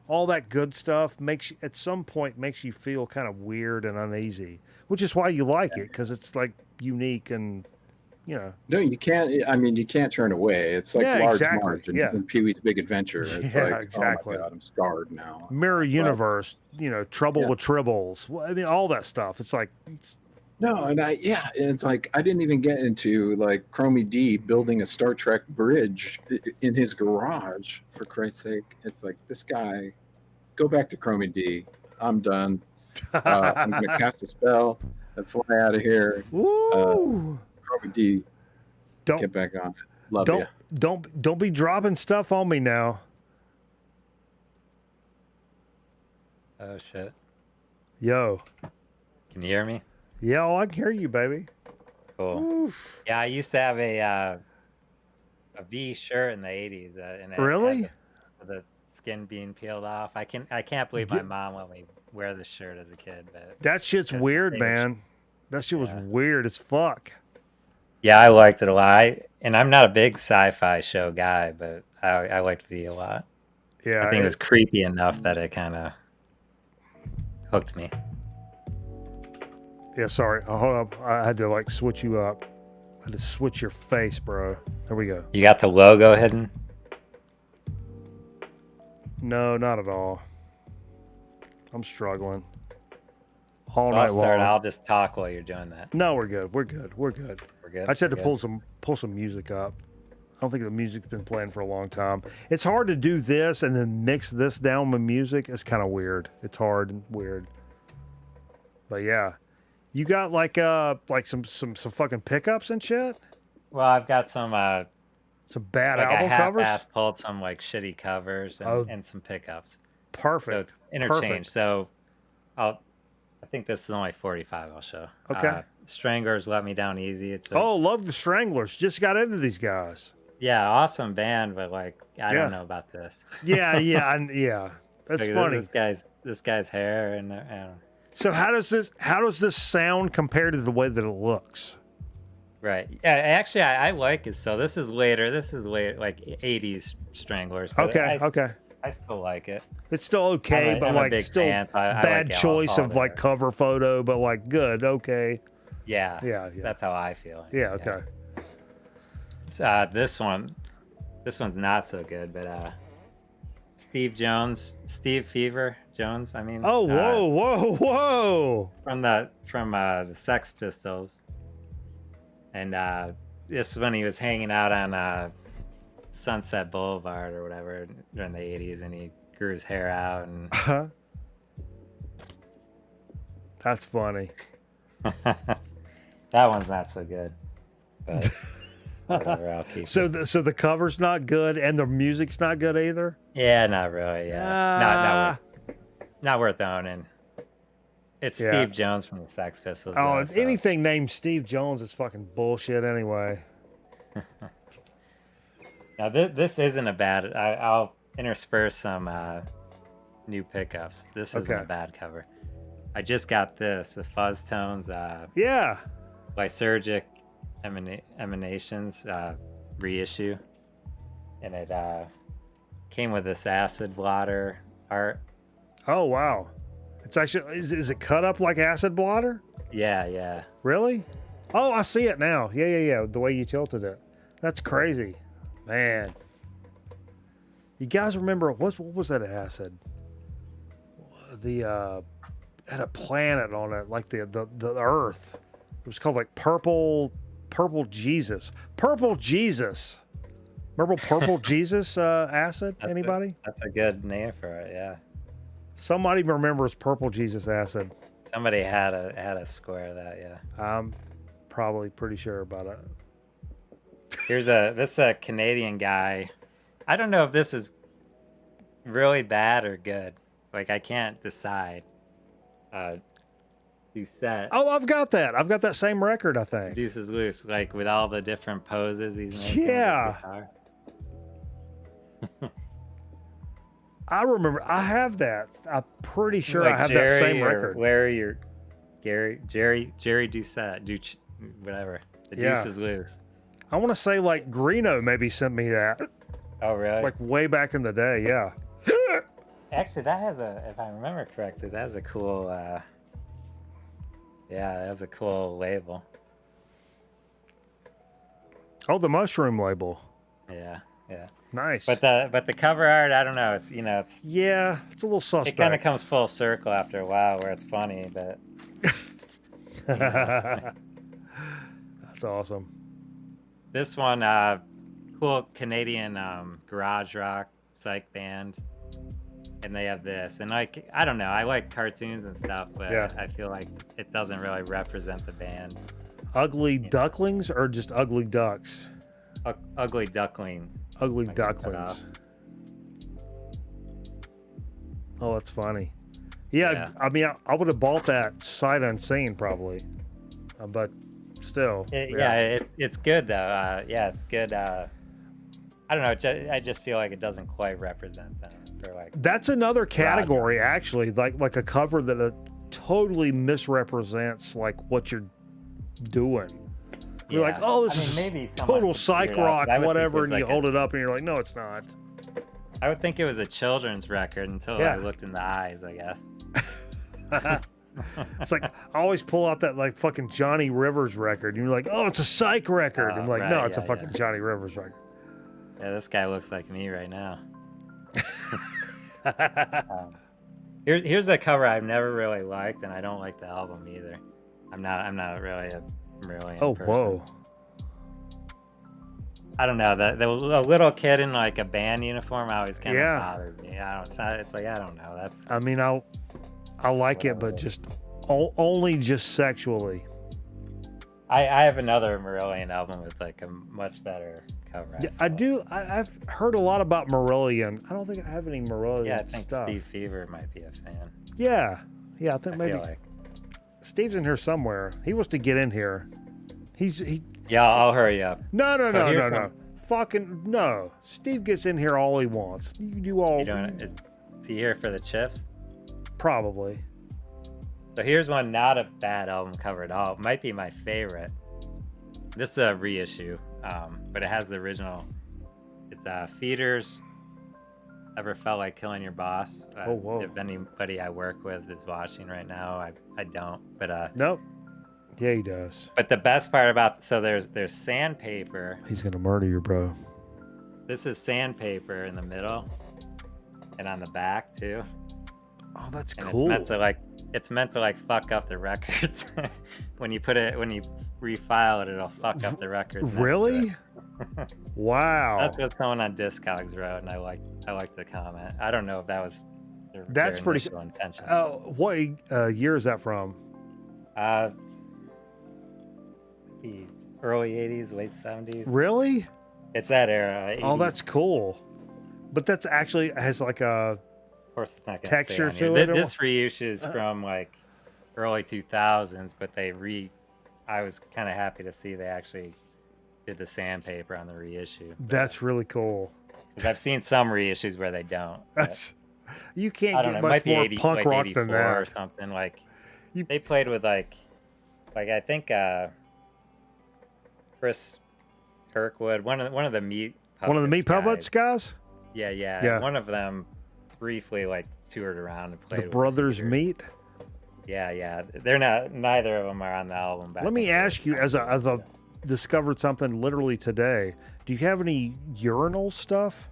all that good stuff makes you, at some point makes you feel kind of weird and uneasy, which is why you like it, because it's like unique and, you know. No, you can't. I mean, you can't turn away. It's like Large exactly. Marge and Pee-wee's Big Adventure. It's like, exactly. Oh my God, I'm scarred now. Mirror Universe, you know, Trouble with Tribbles. I mean, all that stuff. It's like, no, and it's like I didn't even get into like Chromie D building a Star Trek bridge in his garage. For Christ's sake, it's like, this guy. Go back to Chromie D. I'm done. I'm gonna cast a spell and fly out of here. Woo! Chromie D. Don't get back on it. Love you. Don't be dropping stuff on me now. Oh shit. Yo. Can you hear me? Yeah, I can hear you, baby. Cool. Oof. Yeah, I used to have a V shirt in the 80s. And really? The skin being peeled off. I can't believe my mom let me wear this shirt as a kid. But that shit's weird, man. That shit was weird as fuck. Yeah, I liked it a lot. And I'm not a big sci-fi show guy, but I liked V a lot. Yeah, I think it was creepy enough that it kind of hooked me. Yeah, sorry. Hold up. I had to like switch you up. I had to switch your face, bro. There we go. You got the logo hidden? No, not at all. I'm struggling. I'll just talk while you're doing that. No, we're good. We're good. I just had to pull some music up. I don't think the music's been playing for a long time. It's hard to do this and then mix this down with music. It's kind of weird. It's hard and weird. But yeah, you got like some fucking pickups and shit. Well, I've got some bad album covers. I pulled some like shitty covers and some pickups. Perfect. So it's interchange. So I think this is only 45 I'll show. Okay. Stranglers Let Me Down Easy. Love the Stranglers. Just got into these guys. Yeah, awesome band, but like I don't know about this. Yeah. That's like, funny. This guy's hair and so how does this sound compared to the way that it looks? Right. Yeah, actually I like it. So this is later. This is way like 80s Stranglers. Okay. I still like it. It's still okay, but like still bad choice of like cover photo, but like good. Okay. Yeah. That's how I feel. Yeah. Okay. This one's not so good, but Steve Fever Jones. I mean. Oh, whoa! From the Sex Pistols, and this is when he was hanging out on Sunset Boulevard or whatever during the 80s, and he grew his hair out and. That's funny. That one's not so good, but whatever, I'll keep it. So the cover's not good and the music's not good either? Yeah, not really. Yeah, not worth owning. It's Steve Jones from the Sex Pistols. Oh, anything named Steve Jones is fucking bullshit anyway. Now this isn't a bad. I'll intersperse some new pickups. This isn't a bad cover. I just got this, the Fuzz Tones. Lysergic Emanations reissue, and it came with this acid blotter art. Oh wow! It's actually is it cut up like acid blotter? Yeah. Really? Oh, I see it now. Yeah. The way you tilted it, that's crazy, man. You guys remember what was that acid? The had a planet on it, like the Earth. It was called like purple Jesus. Purple Jesus. Remember Purple Jesus acid? Anybody? That's a good name for it. Yeah. Somebody remembers Purple Jesus acid. Somebody had a square of that. Yeah. I'm probably pretty sure about it. This is a Canadian guy. I don't know if this is really bad or good. Like I can't decide. Doucette. Oh, I've got that. I've got that same record, I think. Deuce is Loose, like with all the different poses he's making. Yeah. I remember. I have that. I'm pretty sure like I have Jerry that same record. Larry or Jerry Doucette, whatever. The deuce is loose. I want to say like Greeno maybe sent me that. Oh, really? Like way back in the day, yeah. Actually, that has if I remember correctly, that has a cool, that has a cool label. Oh, the mushroom label. Yeah. Nice. But the cover art, I don't know. It's it's a little suspect. It kind of comes full circle after a while, where it's funny, but. That's awesome. This one, cool Canadian garage rock psych band, and they have this, and like I don't know, I like cartoons and stuff, but I feel like it doesn't really represent the band. Ugly Ducklings or just Ugly Ducks? Ugly Ducklings. Ugly Ducklings. Oh, that's funny. Yeah, I mean, I would have bought that sight unseen probably, but still. It's good though. It's good. I don't know. I just feel like it doesn't quite represent them. For like that's another category actually, like a cover that totally misrepresents like what you're doing. You're like, oh, this is maybe total psych rock, whatever, and you hold it up and you're like, no, it's not. I would think it was a children's record until I looked in the eyes, I guess. It's like I always pull out that like fucking Johnny Rivers record, and you're like, "Oh, it's a psych record." I'm like, "No, it's a fucking Johnny Rivers record." Yeah, this guy looks like me right now. Here's a cover I've never really liked, and I don't like the album either. I'm not really a person. Whoa. I don't know, the little kid in like a band uniform always kind of bothered me. It's like I don't know. That's. I mean, I like it, but just only just sexually. I have another Marillion album with like a much better cover. Yeah, I do. I've heard a lot about Marillion. I don't think I have any Marillion Yeah, I think stuff. Steve Fever might be a fan. Yeah, I think maybe feel like. Steve's in here somewhere. He wants to get in here. Yeah, I'll hurry up. No. Fucking no. Steve gets in here all he wants. You do all. Is he here for the chips? Probably. So here's one, not a bad album cover at all. It might be my favorite. This is a reissue, but it has the original. It's Feeders. Ever felt like killing your boss? Whoa. If anybody I work with is watching right now, I don't. But nope. Yeah, he does. But the best part about there's sandpaper. He's gonna murder you, bro. This is sandpaper in the middle, and on the back too. Oh, that's and cool. It's meant to fuck up the records. when you refile it, it'll fuck up the records. Really? Wow. That's what someone on Discogs wrote, and I liked the comment. I don't know if that was that's their pretty initial intention. What year is that from? The early 80s, late 70s. Really? It's that era. 80s. Oh, that's cool. But that's actually has like a of course it's not texture to it. This reissue is from like early 2000s, but I was kind of happy to see they actually did the sandpaper on the reissue. That's really cool. Because I've seen some reissues where they don't. You can't get much more punk rock than that or something. Like they played with like I think Chris Kirkwood, one of the Meat Puppets guys. Yeah. One of them briefly toured around and played. The Brothers Meat. Yeah. They're not. Neither of them are on the album. Let me ask you, as I discovered something literally today. Do you have any urinal stuff?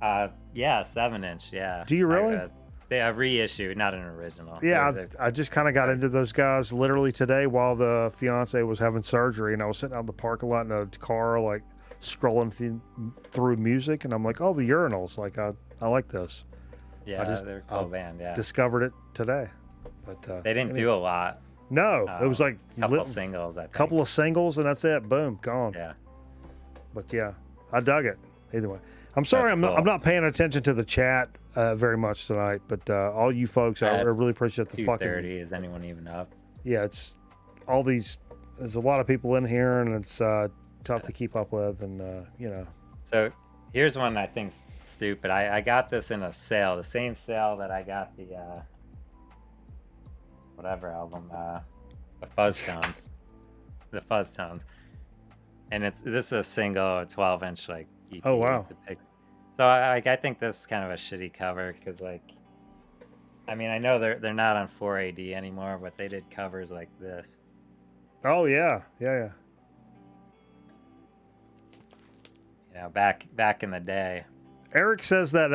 Yeah, 7-inch. Yeah. Do you really? They have reissued, not an original. Yeah, I just kind of got into those guys literally today while the fiance was having surgery, and I was sitting out in the parking lot in a car, scrolling through music, and I'm like, oh, the urinals, I like this. Yeah, they're a cool band. Yeah, discovered it today, but they didn't do a lot. No, it was like a couple of singles. I think. Couple of singles, and that's it. Boom, gone. Yeah, but yeah, I dug it. Either way, I'm sorry, I'm not paying attention to the chat very much tonight, but all you folks, I really appreciate the fucking. 2:30. Is anyone even up? Yeah, it's all these. There's a lot of people in here, and it's tough to keep up with, and So here's one I think's stupid. I got this in a sale, the same sale that I got the whatever album, the Fuzz Tones, and this is a single 12-inch like EP. Oh wow. So I think this is kind of a shitty cover because like, I mean I know they're not on 4AD anymore, but they did covers like this. Oh yeah. You know, back in the day. Eric says that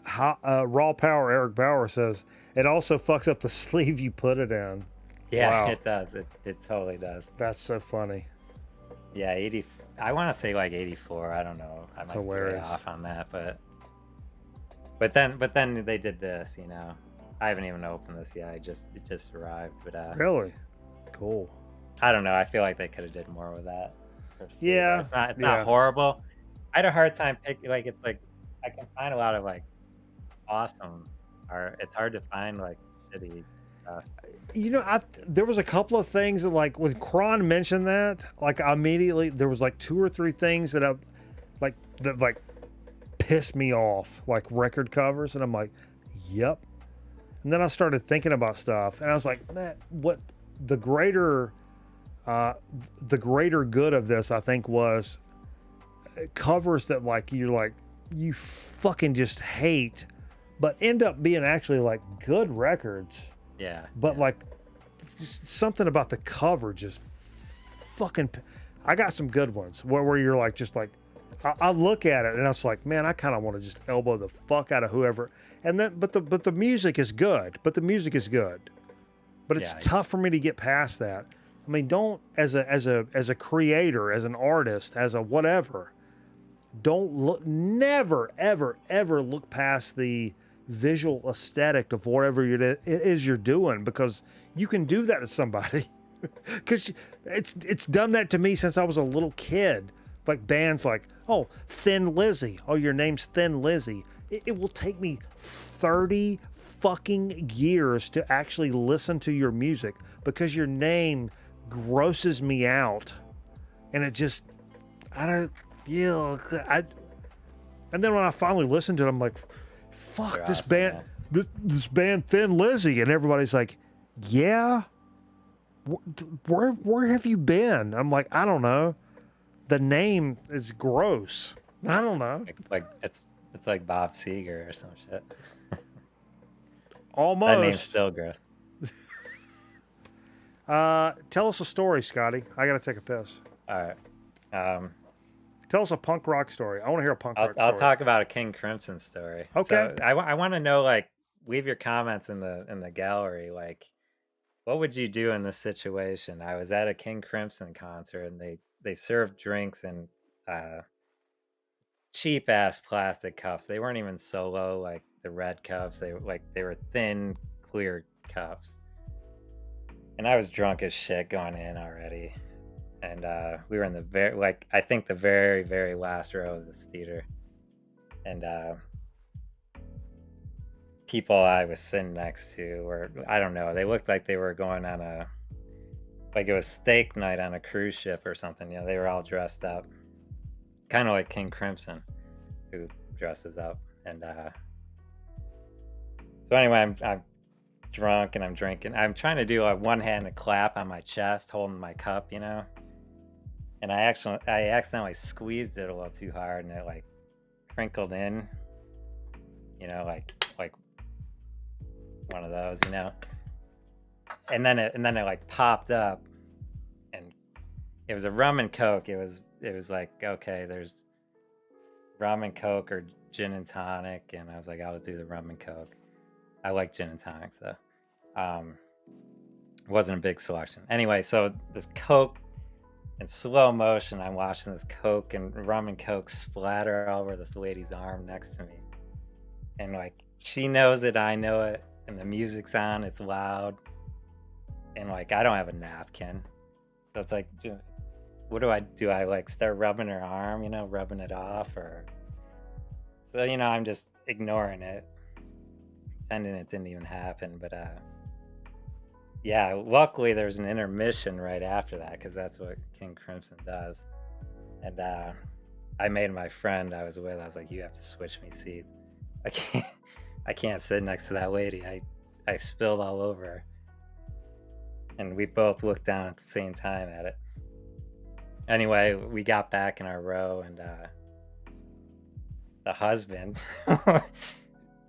Raw Power Eric Bauer says it also fucks up the sleeve you put it in. Yeah, wow. It does. It totally does. That's so funny. Yeah, 80. I want to say like 84. I don't know. I might be way off on that, but then they did this. You know, I haven't even opened this yet. It just arrived. But really, cool. I don't know. I feel like they could have did more with that. Yeah, it's not horrible. I had a hard time picking. Like it's like I can find a lot of like awesome art. It's hard to find like shitty stuff. You know, there was a couple of things that like when Kron mentioned that, like immediately there was like 2 or 3 things that that pissed me off, like record covers, and I'm like, yep. And then I started thinking about stuff, and I was like, man, what the greater good of this, I think, was covers that like you fucking just hate, but end up being actually like good records. Yeah. But like something about the cover just fucking. I got some good ones where you're like just like I look at it and I was like, man, I kind of want to just elbow the fuck out of whoever. And then but the music is good. But it's tough for me to get past that. I mean, don't as a creator, as an artist, as a whatever. Don't look. Never ever look past the visual aesthetic of whatever it is you're doing, because you can do that to somebody. Because it's done that to me since I was a little kid. Like bands like, oh, Thin Lizzy. Oh, your name's Thin Lizzy. It will take me 30 fucking years to actually listen to your music because your name grosses me out. And it just, and then when I finally listened to it, I'm like, fuck, They're this awesome, band, this band Thin Lizzy. And everybody's like, yeah? Where have you been? I'm like, I don't know. The name is gross. I don't know. Like it's like Bob Seger or some shit. Almost. That name's still gross. Tell us a story, Scotty. I gotta take a piss. All right. Tell us a punk rock story. I want to hear a punk rock story. I'll talk about a King Crimson story. Okay. So I want to know, like, leave your comments in the gallery. Like, what would you do in this situation? I was at a King Crimson concert and they served drinks in cheap ass plastic cups. They weren't even Solo, like the red cups. They were thin, clear cups. And I was drunk as shit going in already. And we were in the very, very last row of this theater. And people I was sitting next to were, I don't know, they looked like they were going on it was steak night on a cruise ship or something. You know, they were all dressed up. Kind of like King Crimson, who dresses up. And so anyway, I'm drunk and I'm drinking. I'm trying to do a one-handed clap on my chest, holding my cup, you know. And I accidentally squeezed it a little too hard, and it like crinkled in, you know, like one of those, you know. And then it like popped up, and it was a rum and coke. It was like, okay, there's rum and coke or gin and tonic, and I was like, I'll do the rum and coke. I like gin and tonic, so it wasn't a big selection. Anyway, so this coke, in slow motion, I'm watching this coke and rum and coke splatter all over this lady's arm next to me, and like she knows it, I know it, and the music's on, it's loud, and like I don't have a napkin, so it's like, what do? I like start rubbing her arm, you know, rubbing it off, or so, you know, I'm just ignoring it, pretending it didn't even happen. But yeah, luckily there's an intermission right after that, because that's what King Crimson does. And I made my friend I was with, I was like, you have to switch me seats. I can't sit next to that lady. I spilled all over. And we both looked down at the same time at it. Anyway, we got back in our row, and the husband,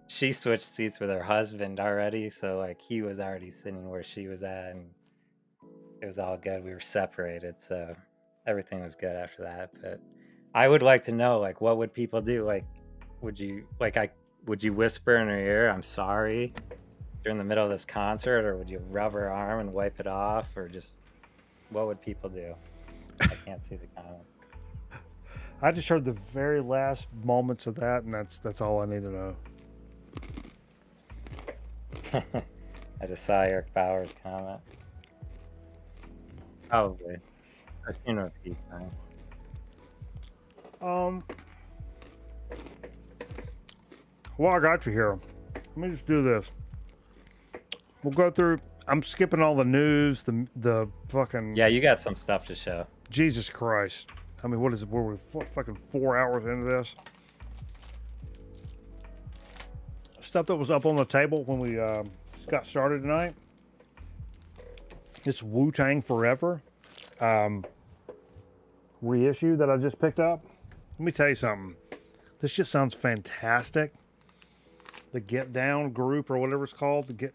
she switched seats with her husband already, so like he was already sitting where she was at, and it was all good. We were separated, so everything was good after that. But I would like to know, like, what would people do? Like, would you whisper in her ear, "I'm sorry," during the middle of this concert, or would you rub her arm and wipe it off, or just what would people do? I can't see the comments. I just heard the very last moments of that, and that's all I need to know. I just saw Eric Bauer's comment. Probably. I've seen her a few times. Well, I got you here. Let me just do this. We'll go through. I'm skipping all the news, the fucking. Yeah, you got some stuff to show. Jesus Christ. I mean, what is it? We're fucking 4 hours into this. Stuff that was up on the table when we got started tonight. It's Wu-Tang Forever reissue that I just picked up. Let me tell you something. This shit sounds fantastic. The Get Down group or whatever it's called. The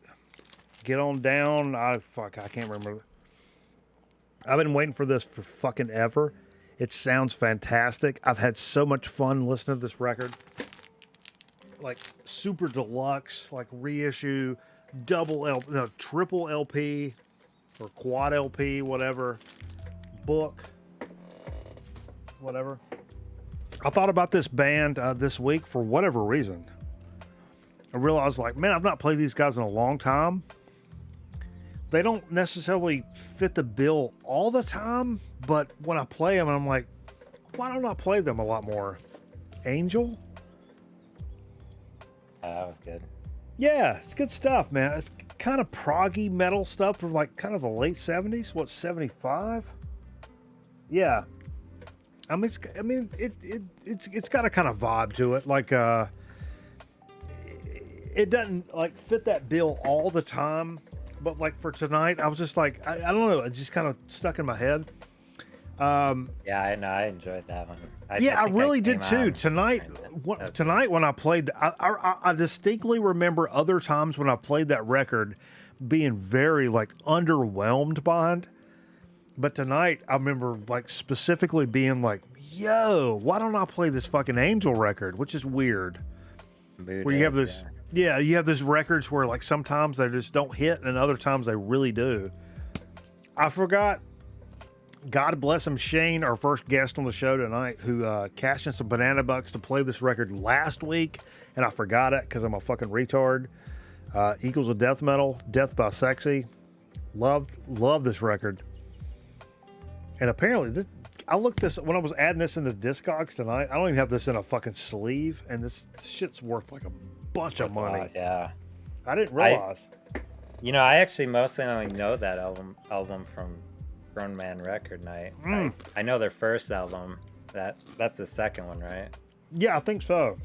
Get On Down. I can't remember. I've been waiting for this for fucking ever. It sounds fantastic. I've had so much fun listening to this record. Like super deluxe, like reissue, triple LP or quad LP, whatever. Book, whatever. I thought about this band this week for whatever reason. I realized, like, man, I've not played these guys in a long time. They don't necessarily fit the bill all the time, but when I play them, I'm like, why don't I play them a lot more? Angel? That was good. Yeah, it's good stuff, man. It's kind of proggy metal stuff from like kind of the late 70s. What, 75? Yeah. It's got a kind of vibe to it. Like, it doesn't like fit that bill all the time. But like for tonight, I was just like, I don't know. It just kind of stuck in my head. Yeah, I enjoyed that one. I really did too. Tonight when I played, I distinctly remember other times when I played that record being very like underwhelmed by it. But tonight I remember like specifically being like, yo, why don't I play this fucking Angel record? Which is weird. Where you have this, you have these records where like sometimes they just don't hit and other times they really do. I forgot. God bless him, Shane, our first guest on the show tonight, who cashed in some banana bucks to play this record last week, and I forgot it because I'm a fucking retard. Eagles of Death Metal, Death by Sexy. Love this record. And apparently, I looked this when I was adding this into Discogs tonight. I don't even have this in a fucking sleeve, and this shit's worth like a bunch of money. Yeah, I didn't realize. I actually mostly only know that album from Grown Man Record Night. I know their first album. That's the second one, right? Yeah, I think so.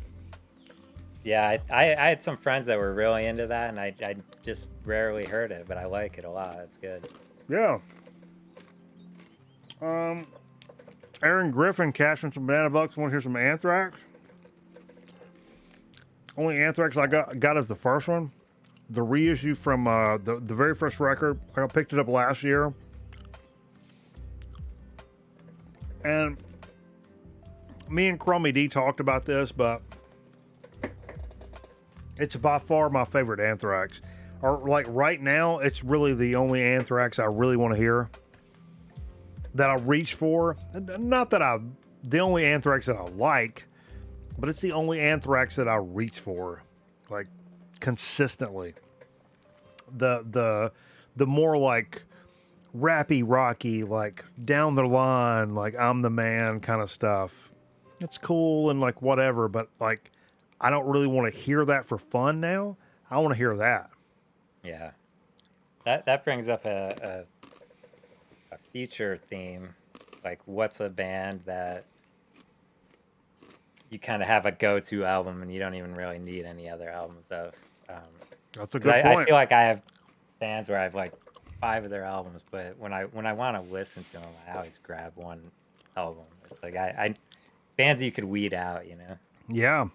Yeah, I had some friends that were really into that, and I just rarely heard it, but I like it a lot. It's good. Yeah. Aaron Griffin cashing some banana bucks. Want to hear some Anthrax? Only Anthrax I got is the first one, the reissue from the very first record. I picked it up last year. And me and Chromie D talked about this, but it's by far my favorite Anthrax. Or like right now, it's really the only Anthrax I really want to hear, that I reach for. Not that the only Anthrax that I like, but it's the only Anthrax that I reach for, like consistently. The more like rappy, rocky, like down the line, like I'm the man kind of stuff. It's cool and like whatever, but like I don't really want to hear that for fun now. I want to hear that. Yeah, that brings up a future theme. Like, what's a band that you kind of have a go-to album and you don't even really need any other albums of? That's a good point. I feel like I have bands where I have like 5 of their albums, but when I want to listen to them, I always grab one album. It's like I bands you could weed out, you know? Yeah,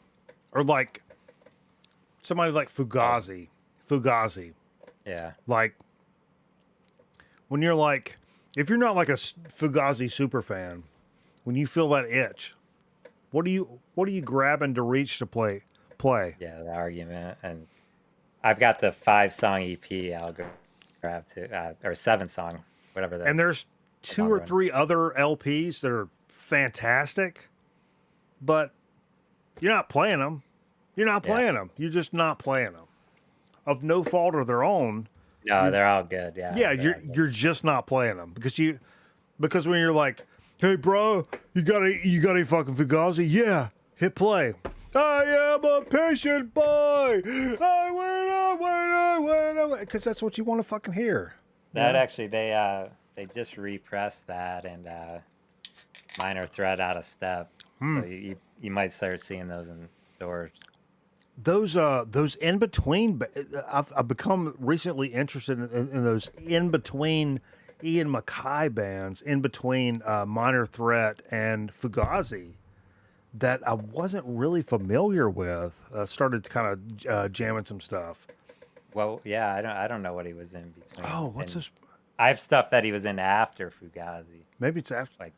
or like somebody like Fugazi. Fugazi. Yeah. Like when you're like, if you're not like a Fugazi super fan, when you feel that itch, what are you grabbing to reach to play? Yeah, the argument, and I've got the 5-song EP. I'll grab to or 7-song, whatever that. And there's 2 or 3 other LPs that are fantastic, but you're not playing them. You're not playing them. You're just not playing them. Of no fault of their own. No, they're all good. Yeah. Yeah, you're just not playing them because when you're like, hey bro, you got any fucking Fugazi? Yeah, hit play. I am a patient boy. I wait, because that's what you want to fucking hear. That actually, they just repressed that and Minor Threat Out of Step. So you might start seeing those in stores. Those in between, I've become recently interested in those in between Ian MacKaye bands, in between Minor Threat and Fugazi, that I wasn't really familiar with. Started kind of jamming some stuff. Well, yeah, I don't know what he was in between. Oh, what's this? I have stuff that he was in after Fugazi. Maybe it's after. Like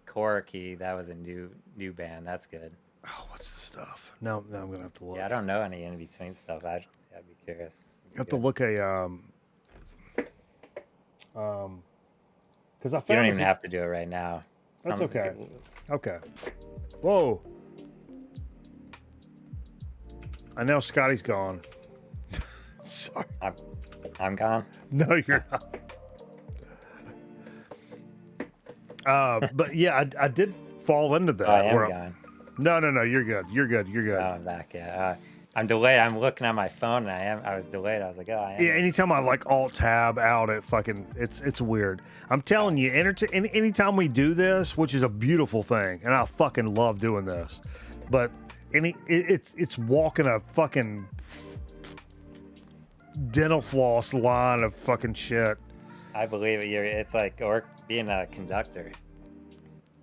Corky, that was a new band. That's good. Oh, what's the stuff? Now I'm gonna have to look. Yeah, I don't know any in between stuff. I'd be curious. I have to look because I found you don't even have to do it right now. That's okay. Okay. Whoa. I know Scotty's gone. Sorry. I'm gone. No, you're not. But yeah, I did fall into that. I am gone. No, you're good. You're good. No, I'm back. Yeah, I'm delayed. I'm looking at my phone, and I was delayed. I was like, oh, I am. Yeah, anytime I like alt tab out, it's weird. I'm telling you, anytime we do this, which is a beautiful thing, and I fucking love doing this, but it's walking a fucking dental floss line of fucking shit. I believe it. It's like being a conductor.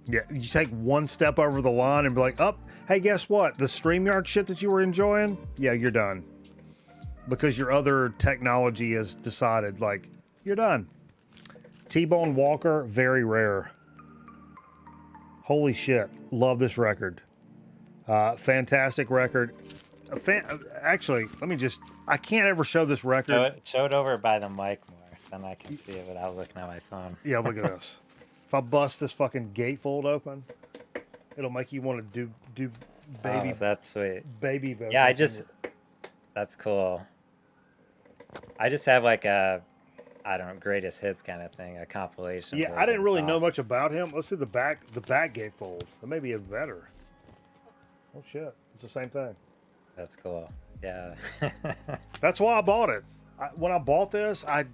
Yeah, you take one step over the line and be like, oh, hey, guess what? The StreamYard shit that you were enjoying, yeah, you're done. Because your other technology has decided, like, you're done. T-Bone Walker, very rare. Holy shit. Love this record. Fantastic record. Actually, I can't ever show this record. Show it over by the mic more, then I can see it without looking at my phone. Yeah, look at this. If I bust this fucking gatefold open, it'll make you want to do baby. Oh, that's sweet. Baby. Yeah, that's cool. I just have like I don't know, greatest hits kind of thing, a compilation. Yeah, I didn't really know much about him. Let's see the back gatefold. That may be even better. Oh shit, it's the same thing. That's cool. Yeah. That's why I bought it. When I bought this, I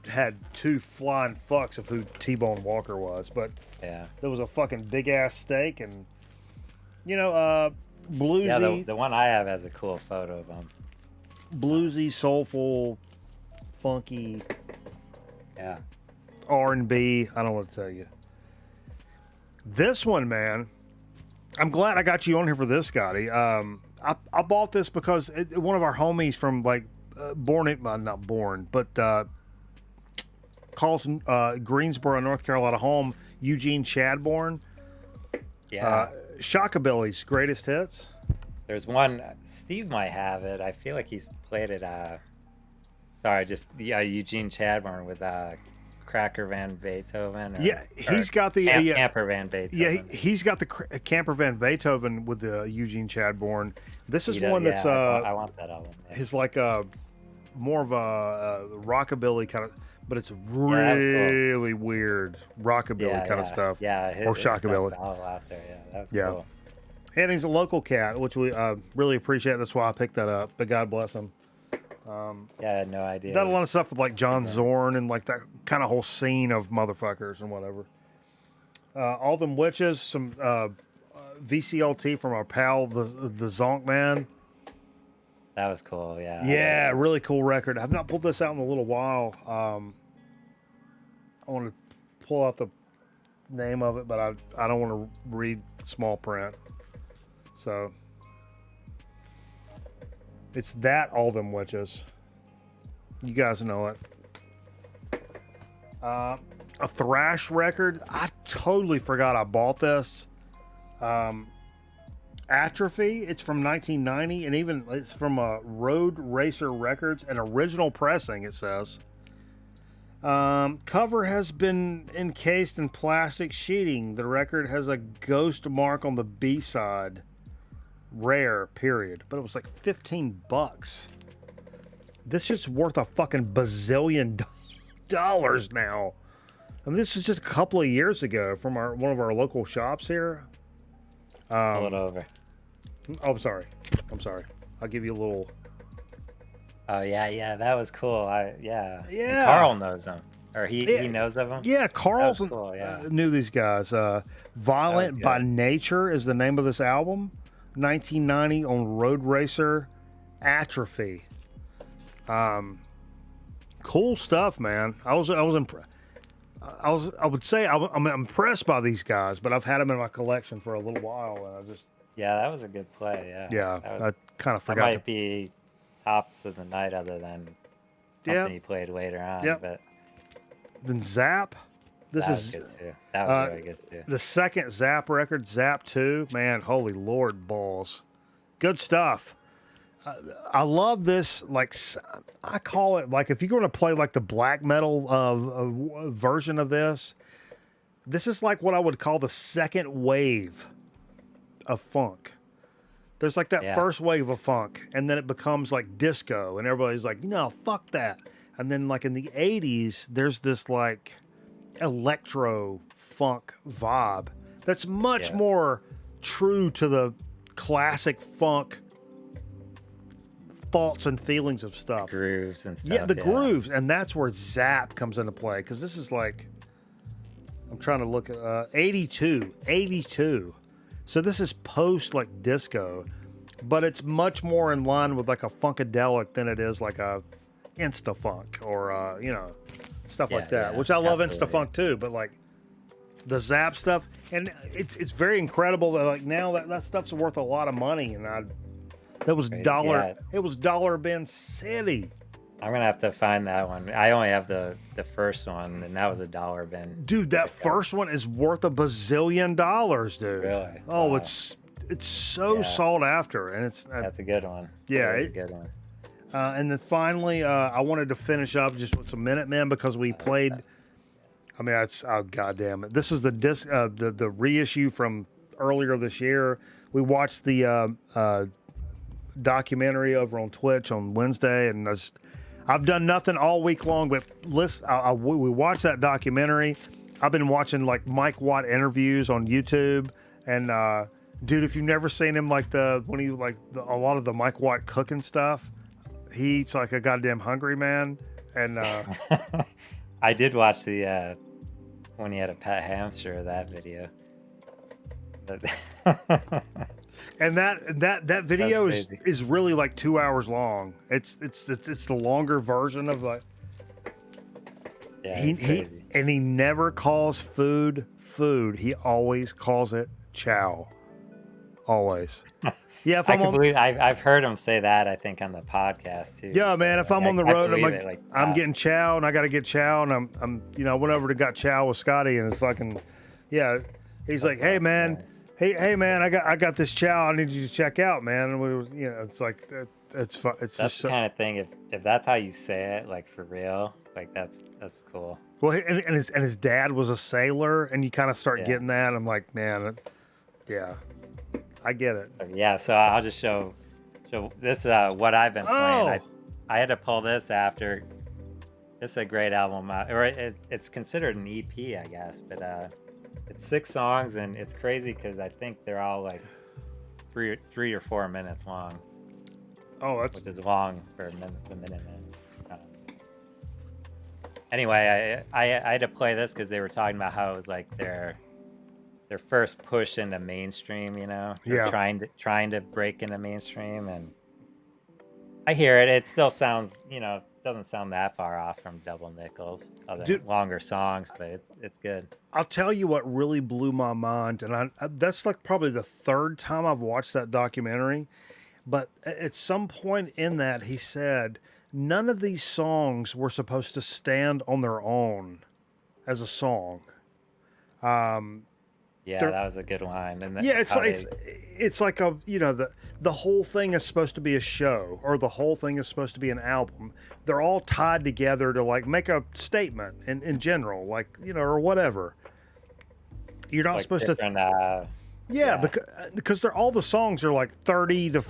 had 2 flying fucks of who T-Bone Walker was, but yeah, there was a fucking big ass steak and bluesy. Yeah, the one I have has a cool photo of him. Bluesy, soulful, funky. Yeah. R&B. I don't know what to tell you. This one, man, I'm glad I got you on here for this, Scotty. I bought this because one of our homies from like not born, but calls Greensboro, North Carolina home, Eugene Chadbourne. Yeah. Shockabilly's greatest hits. There's one, Steve might have it. I feel like he's played it. Eugene Chadbourne with Cracker Van Beethoven. He's got the Camper Van Beethoven. Yeah, he's got the Camper Van Beethoven with the Eugene Chadbourne. This is one that's I want that album. Yeah. His like more of a rockabilly kind of, but it's really weird rockabilly kind of stuff. Yeah, or shockabilly. All out there. Yeah, that's cool. And he's a local cat, which we really appreciate. That's why I picked that up. But God bless him. I had no idea. Done a lot of stuff with like John Zorn and like that kind of whole scene of motherfuckers and whatever. All Them Witches, some VCLT from our pal the Zonk Man. That was cool. Yeah. Yeah, really cool record. I've not pulled this out in a little while. I want to pull out the name of it, but I don't want to read small print. So it's that All Them Witches. You guys know it. A thrash record. I totally forgot I bought this. Atrophy. It's from 1990, and even it's from Road Racer Records, an original pressing. It says. Cover has been encased in plastic sheeting. The record has a ghost mark on the B side. Rare. Period. But it was like $15. This is worth a fucking bazillion dollars now. I mean, this was just a couple of years ago from one of our local shops here. Pull it over. Oh, I'm sorry. I'll give you a little. Oh yeah, that was cool. Yeah. And Carl knows them, or he knows of them. Yeah, Carl cool, knew these guys. Violent by Nature is the name of this album. 1990 on Road Racer. Atrophy. Cool stuff, man. I would say I'm impressed by these guys, but I've had them in my collection for a little while, and that was a good play. Yeah, I kind of forgot. That might be tops of the night, other than something he played later on. Yep. But then Zap. This is good too. That was really good too. The second Zap record, Zap 2. Man, holy Lord balls, good stuff. I love this. Like, I call it, like, if you're going to play like the black metal version of this is like what I would call the second wave of funk. There's like that first wave of funk, and then it becomes like disco, and everybody's like, no, fuck that. And then like in the 80s, there's this like electro funk vibe that's much more true to the classic funk thoughts and feelings of stuff. Grooves and stuff. Yeah, the grooves, and that's where Zap comes into play, because this is like, I'm trying to look at 82. So this is post like disco, but it's much more in line with like a funkadelic than it is like a insta funk or stuff like that. Which I love insta funk too, but like the Zap stuff, and it's very incredible that like now that stuff's worth a lot of money, and that was dollar. It was Dollar Bin City. I'm gonna have to find that one. I only have the first one, and that was a $1 bin. Dude, that first one is worth a bazillion dollars, dude. Really? Oh, wow. It's so sought after, and that's a good one. Yeah, it's a good one. And then finally, I wanted to finish up just with some Minutemen, because we played. I mean, that's goddamn it. This is the disc, the reissue from earlier this year. We watched the documentary over on Twitch on Wednesday, and I've done nothing all week long, but we watched that documentary. I've been watching like Mike Watt interviews on YouTube, and dude, if you've never seen him, like a lot of the Mike Watt cooking stuff, he eats like a goddamn hungry man. And I did watch the when he had a pet hamster, that video. And that video is really like 2 hours long. It's the longer version of like. Yeah, he never calls food. He always calls it chow. Always. Yeah, I've heard him say that, I think, on the podcast too. Yeah, man. If I'm on the road, I'm like, I'm getting chow, and I got to get chow, and I'm I went over to got chow with Scotty, and it's fucking, yeah. He's like, hey man. Hey man, I got this chow. I need you to check out, man. And it's like it's fun. It's that's just the kind of thing. If that's how you say it, like for real, like that's cool. Well, and his dad was a sailor, and you kind of start getting that. I'm like, man, yeah, I get it. Yeah, so I'll just show this what I've been playing. I had to pull this after. This is a great album, or it's considered an EP, I guess, but. It's 6 songs, and it's crazy because I think they're all like 3 or 4 minutes long. Oh, which is long for the Minutemen. Anyway, I had to play this because they were talking about how it was like their first push into mainstream. Trying to break into mainstream, and I hear it. It still sounds, doesn't sound that far off from Double Nickels. Other longer songs, but it's good. I'll tell you what really blew my mind, and that's like probably the third time I've watched that documentary. But at some point in that, he said none of these songs were supposed to stand on their own as a song. Yeah, that was a good line. And it's like the whole thing is supposed to be a show, or the whole thing is supposed to be an album. They're all tied together to like make a statement in general, like or whatever. You're not supposed to. Because all the songs are like 30 to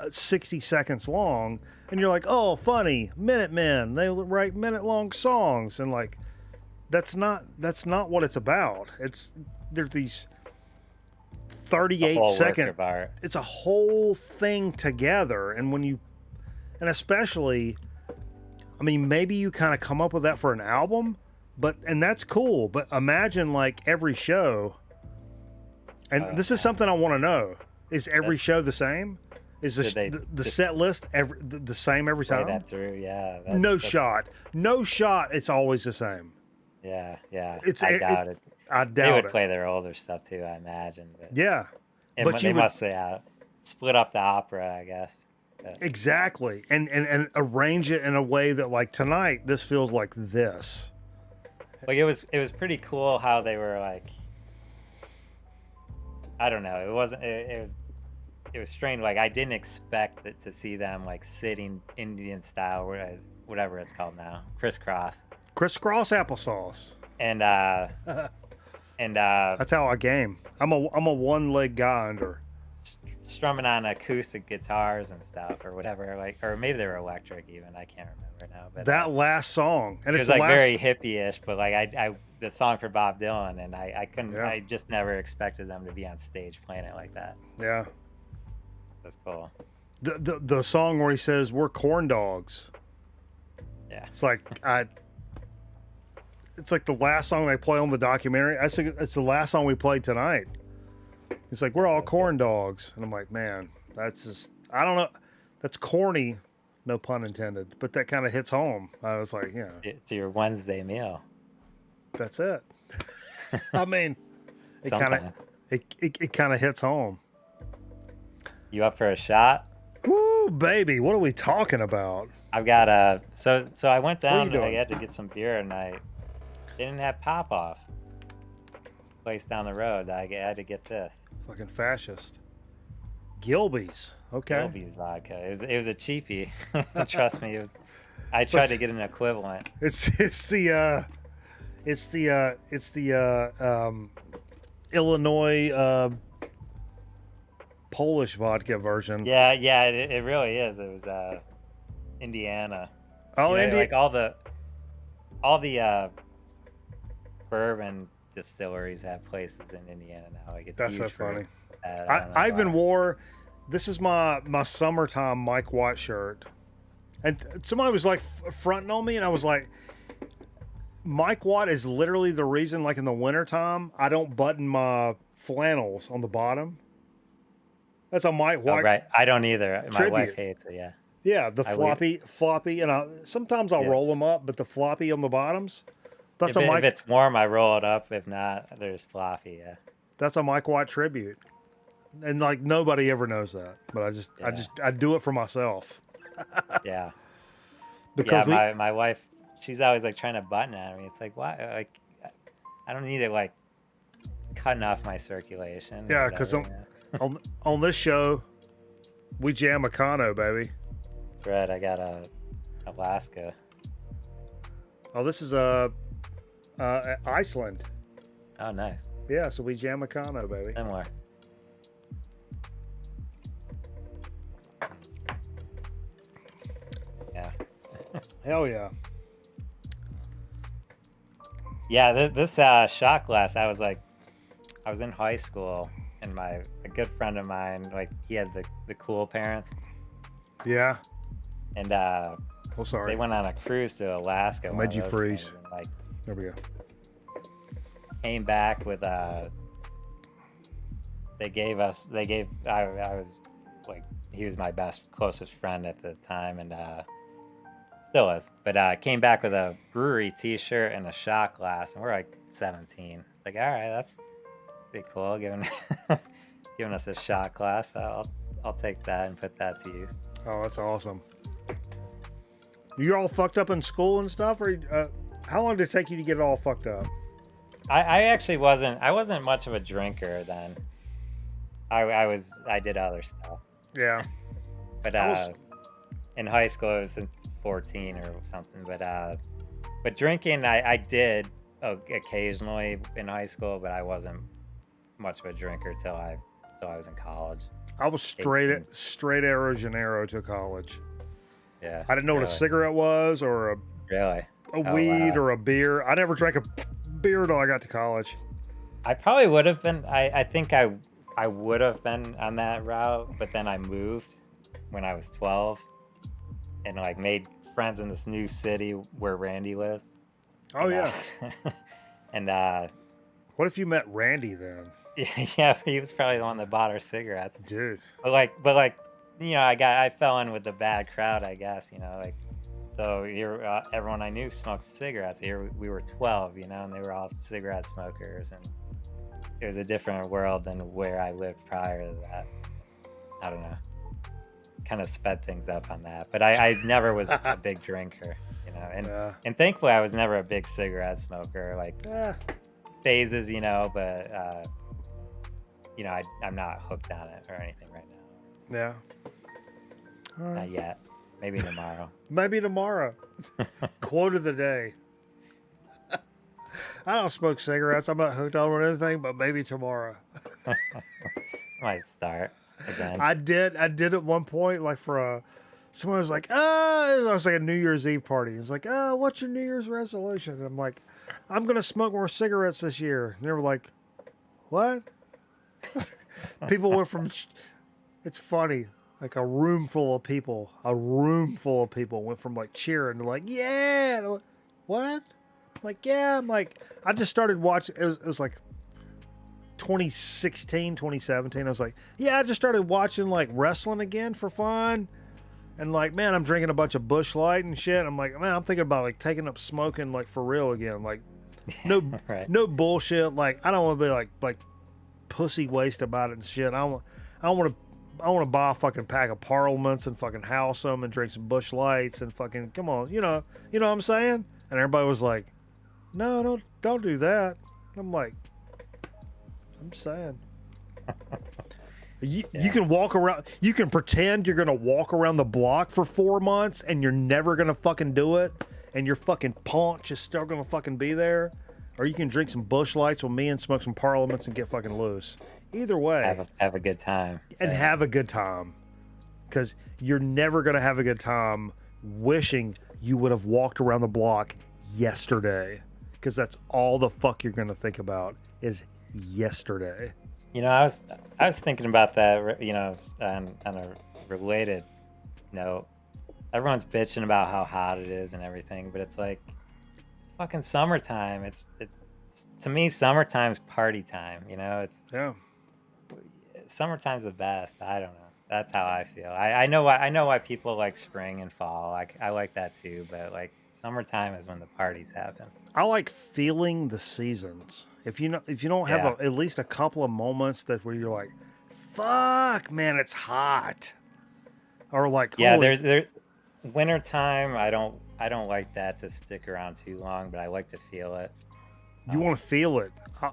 60 seconds long, and you're like, oh, funny, Minutemen. They write minute-long songs, and like that's not what it's about. There's these 38-second. It's a whole thing together, and especially, I mean, maybe you kind of come up with that for an album, and that's cool. But imagine like every show, and this is something I want to know: is every show the same? Is the set list the same every time? That through, yeah. No shot. It's always the same. Yeah. I doubt it. I doubt they would it. play their older stuff too, I imagine. But yeah, but they must say split up the opera, I guess. But. Exactly, and arrange it in a way that like tonight this feels like this. Like it was pretty cool how they were like. I don't know. It wasn't. It was strange. Like I didn't expect to see them like sitting Indian style, whatever it's called now, crisscross applesauce. And that's how I game. I'm a one-leg guy under strumming on acoustic guitars and stuff or whatever, like, or maybe they were electric even. I can't remember now. But that last song, and it's like very hippie-ish, but like I the song for Bob Dylan, and I couldn't. Yeah. I just never expected them to be on stage playing it like that. Yeah, that's cool. The song where he says we're corn dogs. Yeah, it's like It's like the last song they play on the documentary. I think it's the last song we played tonight. It's like, we're all corn dogs. And I'm like, man, that's just, I don't know. That's corny, no pun intended, but that kind of hits home. I was like, it's your Wednesday meal. That's it. I mean, it kind of hits home. You up for a shot? Woo, baby. What are we talking about? I've got so I went down and I had to get some beer and I didn't have Pop Off. Place down the road. I had to get this. Fucking fascist. Gilby's. Okay. Gilby's vodka. It was a cheapie. Trust me. I tried to get an equivalent. It's the Illinois Polish vodka version. Yeah. It really is. It was Indiana. Oh, Indiana. Like all the bourbon distilleries have places in Indiana now. Like it's that's so funny. Ivan wore. This is my summertime Mike Watt shirt, and somebody was like fronting on me, and I was like, Mike Watt is literally the reason. Like in the wintertime, I don't button my flannels on the bottom. That's a Mike Watt. Oh, right. I don't either. Tribute. My wife hates it. Yeah. Yeah, the floppy, and sometimes I'll roll them up, but the floppy on the bottoms. That's if it's warm, I roll it up. If not, there's floppy. Yeah. That's a Mike White tribute, and like nobody ever knows that, but I do it for myself. Yeah. Because my wife, she's always like trying to button at me. It's like, why? Like, I don't need it like cutting off my circulation. Yeah, because on this show, we jam a Kano, baby. Right, I got a Alaska. Oh, this is Iceland. Oh, nice. Yeah, so we jam a Kano, baby. Similar. Yeah. Hell yeah. Yeah, this shot glass, I was in high school, and a good friend of mine, like, he had the cool parents. Yeah. And sorry. They went on a cruise to Alaska. I made you freeze. And, like, there we go. Came back with I was like he was my closest friend at the time, and still is. But came back with a brewery T-shirt and a shot glass, and we're like 17. It's like, all right, that's pretty cool, giving us a shot glass. I'll take that and put that to use. Oh, that's awesome. You're all fucked up in school and stuff, or how long did it take you to get it all fucked up? I actually wasn't much of a drinker then. I did other stuff. Yeah. But in high school I was 14 or something. But drinking I did occasionally in high school, but I wasn't much of a drinker till I was in college. I was straight Aero Janeiro to college. Yeah. I didn't know what a cigarette was, or a weed, or a beer. I never drank a beer till I got to college. I probably would have been. I think I would have been on that route, but then I moved when I was 12, and like made friends in this new city where Randy lived. Oh, yeah. And what if you met Randy then? Yeah, he was probably the one that bought our cigarettes, dude. But like, you know, I fell in with the bad crowd, I guess. You know, like, so here everyone I knew smoked cigarettes. Here we were 12, you know, and they were all cigarette smokers, and it was a different world than where I lived prior to that. I don't know. Kind of sped things up on that, but I never was a big drinker, you know, and thankfully I was never a big cigarette smoker. Like phases, you know, but you know, I'm not hooked on it or anything right now. Yeah. Not yet. Maybe tomorrow. Maybe tomorrow. Quote of the day. I don't smoke cigarettes. I'm not hooked on anything, but maybe tomorrow. Might start again. I did at one point, like for someone was like, it was like a New Year's Eve party. It was like, what's your New Year's resolution? And I'm like, I'm going to smoke more cigarettes this year. And they were like, what? People went from, it's funny, like a room full of people went from like cheering to like, yeah. Like, what? I'm like, yeah. I'm like, I just started watching. It was like 2016, 2017. I was like, yeah, I just started watching like wrestling again for fun. And like, man, I'm drinking a bunch of Busch Light and shit. I'm like, man, I'm thinking about like taking up smoking like for real again. Like, no, right. No bullshit. Like, I don't want to be like pussy waste about it and shit. I want to buy a fucking pack of Parliaments and fucking house them and drink some Busch Lights and fucking, come on, you know what I'm saying? And everybody was like, no, don't do that. I'm like, I'm saying. You can walk around, you can pretend you're going to walk around the block for 4 months and you're never going to fucking do it. And your fucking paunch is still going to fucking be there. Or you can drink some Busch Lights with me and smoke some Parliaments and get fucking loose. Either way. Have a good time. And have a good time. Because you're never going to have a good time wishing you would have walked around the block yesterday. Because that's all the fuck you're going to think about is yesterday. You know, I was thinking about that, you know, on a related note. Everyone's bitching about how hot it is and everything, but it's like, it's fucking summertime. It's to me, summertime's party time, you know? Summertime's the best. I don't know. That's how I feel. I know why people like spring and fall. I like that too, but like summertime is when the parties happen. I like feeling the seasons. If you don't have at least a couple of moments where you're like, fuck, man, it's hot. Or like, there's wintertime. I don't like that to stick around too long, but I like to feel it. You want to feel it.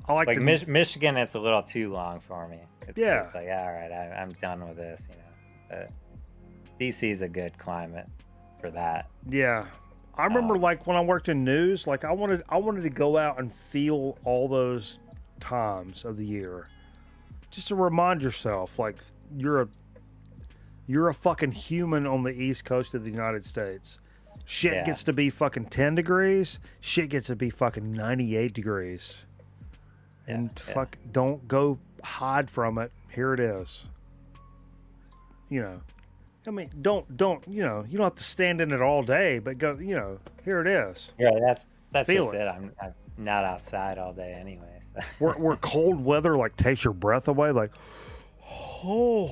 I like Michigan. It's a little too long for me. It's like, all right, I'm done with this. You know, DC is a good climate for that. Yeah, I remember like when I worked in news, like I wanted to go out and feel all those times of the year, just to remind yourself, like you're a fucking human on the East Coast of the United States. Shit gets to be fucking 10 degrees. Shit gets to be fucking 98 degrees. And don't go hide from it. Here it is. You know, I mean, don't, you know, you don't have to stand in it all day, but go, you know, here it is. Yeah, that's just it. I'm not outside all day anyway. So. Where cold weather like takes your breath away, like, oh.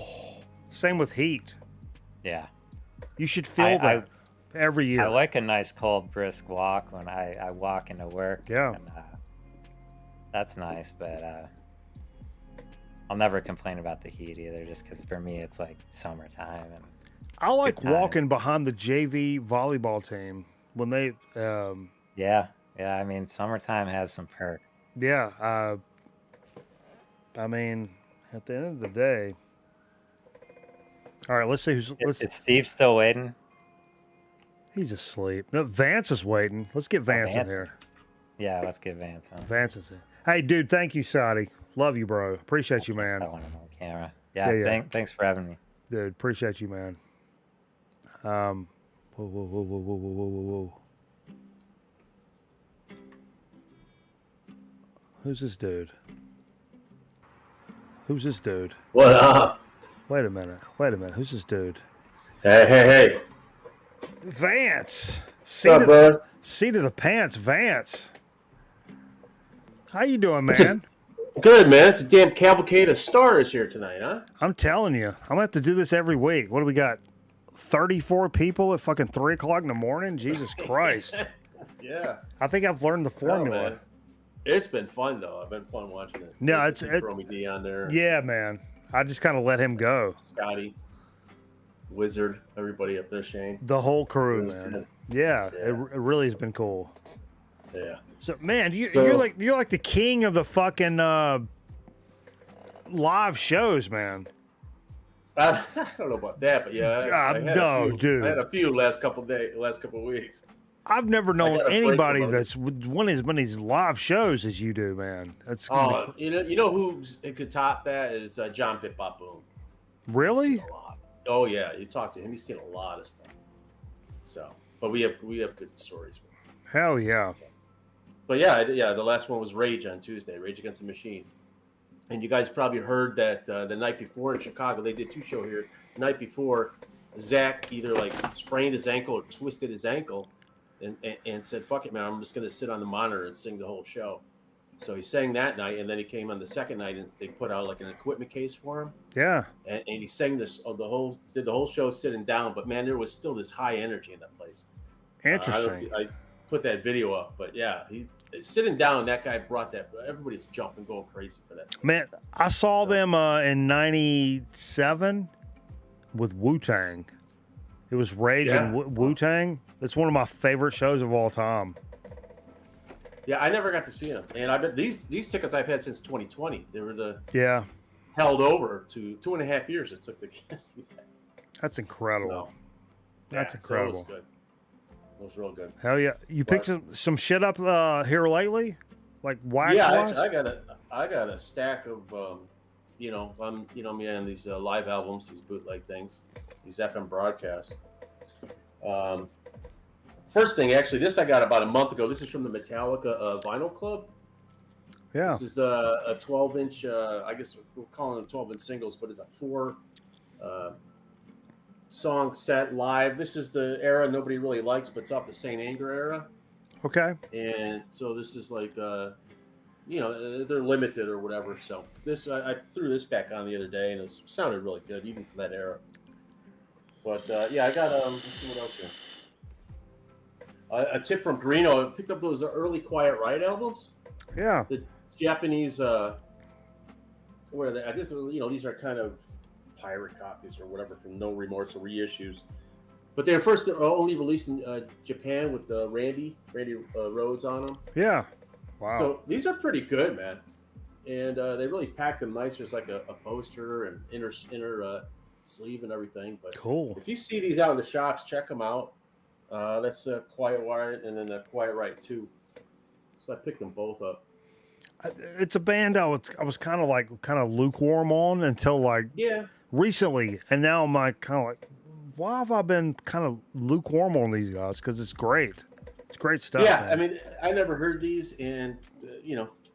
Same with heat. Yeah. You should feel that every year. I like a nice cold brisk walk when I walk into work. Yeah. And, that's nice, but I'll never complain about the heat either, just because for me it's like summertime. And I like walking behind the JV volleyball team when they. Yeah. I mean, summertime has some perks. Yeah. I mean, at the end of the day. All right, let's see who's. Is Steve still waiting? He's asleep. No, Vance is waiting. Let's get Vance in here. Yeah, let's get Vance on. Vance is in. Hey, dude, thank you, Sadi. Love you, bro. Appreciate you, man. I want him on camera. Yeah. Thanks for having me. Dude, appreciate you, man. Whoa. Who's this dude? What up? Wait a minute. Who's this dude? Hey. Vance. What's up, bro? Seat of the pants, Vance. How you doing, man? Good, man. It's a damn cavalcade of stars here tonight, huh? I'm telling you. I'm going to have to do this every week. What do we got? 34 people at fucking 3 o'clock in the morning? Jesus Christ. Yeah. I think I've learned the formula. It's been fun, though. I've been fun watching it. No, it's Chromie D on there. Yeah, man. I just kind of let him go. Scotty, Wizard, everybody up there, Shane. The whole crew, man. Good. Yeah, it really has been cool. Yeah. So, man, you're like the king of the fucking live shows, man. I don't know about that, but yeah, dude. I had a few last couple weeks. I've never known anybody that's won as many live shows as you do, man. That's you know who could top that is John Bip Bop Boom. Really? Oh yeah, you talk to him, he's seen a lot of stuff. So, but we have good stories. Hell yeah. So, but yeah, the last one was Rage on Tuesday, Rage Against the Machine. And you guys probably heard that the night before in Chicago, they did 2 shows here. The night before, Zach either like sprained his ankle or twisted his ankle and said, fuck it, man, I'm just going to sit on the monitor and sing the whole show. So he sang that night, and then he came on the second night, and they put out like an equipment case for him. Yeah. And he sang did the whole show sitting down, but man, there was still this high energy in that place. Interesting. I put that video up, but yeah, sitting down, that guy brought that. Everybody's jumping, going crazy for that. Man, I saw them in '97 with Wu-Tang. It was Rage and Wu-Tang. It's one of my favorite shows of all time. Yeah, I never got to see them, and I bet these tickets I've had since 2020. They were held over to 2.5 years. It took to see that. That's incredible. So, That's incredible. So it was good. It was real good. Hell yeah! You picked some shit up here lately, like wax. Yeah, actually, I got a stack of I'm me on these live albums, these bootleg things, these FM broadcasts. First thing, actually, this I got about a month ago. This is from the Metallica Vinyl Club. Yeah. This is a 12-inch. I guess we're calling them 12-inch singles, but it's a 4 song set live. This is the era nobody really likes, but it's off the Saint Anger era. Okay. And so this is like, they're limited or whatever. So this I threw this back on the other day, and it sounded really good, even for that era. But I got let's see what else here. A tip from Greeno. I picked up those early Quiet Riot albums. Yeah. The Japanese, where are they? I guess these are kind of pirate copies or whatever from No Remorse or reissues. But they're only released in Japan with Randy Rhoads on them. Yeah. Wow. So these are pretty good, man. And they really packed them nice. There's like a poster and inner sleeve and everything. But cool. If you see these out in the shops, check them out. That's Quiet Riot and then the Quiet Riot 2. So I picked them both up. It's a band I was kind of lukewarm on until recently, and now I'm like kind of like, why have I been kind of lukewarm on these guys? Because it's great. It's great stuff. Yeah, man. I mean, I never heard these, and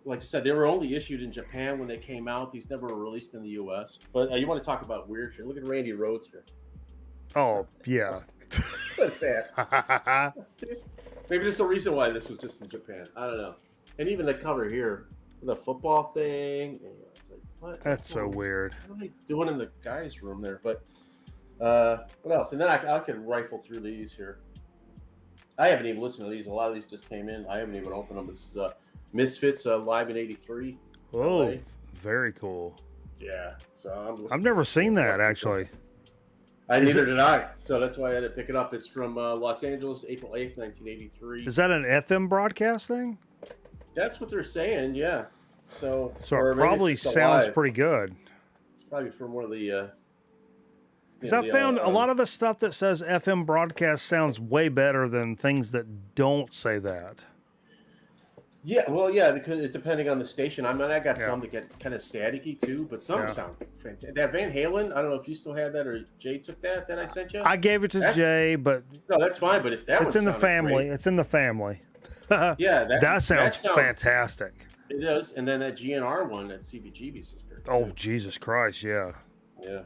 like I said, they were only issued in Japan when they came out. These never were released in the U.S. But you want to talk about weird shit? Look at Randy Rhoads here. Oh yeah. What's that? Maybe there's a reason why this was just in Japan. I don't know. And even the cover here, the football thing. It's like, what? That's so weird. What are they doing in the guys' room there? But What else? And then I can rifle through these here. I haven't even listened to these. A lot of these just came in. I haven't even opened them. This is Misfits live in '83. Oh, very cool. Yeah. So I've never seen that actually. Neither did I. So that's why I had to pick it up. It's from Los Angeles, April 8th, 1983. Is that an FM broadcast thing? That's what they're saying. Yeah. So it probably sounds pretty good. It's probably from one of the. Because I found a lot of the stuff that says FM broadcast sounds way better than things that don't say that. Yeah, well, yeah, because it's depending on the station. I mean, I got some that get kind of staticky too, but some sound fantastic. That Van Halen, I don't know if you still have that or Jay took that I sent you. I gave it to Jay, but no, that's fine. But if it's in the family, great. It's in the family. Yeah, that sounds fantastic. It does, and then that GNR one at CBGB's is great. Oh, Jesus Christ, yeah. Yeah.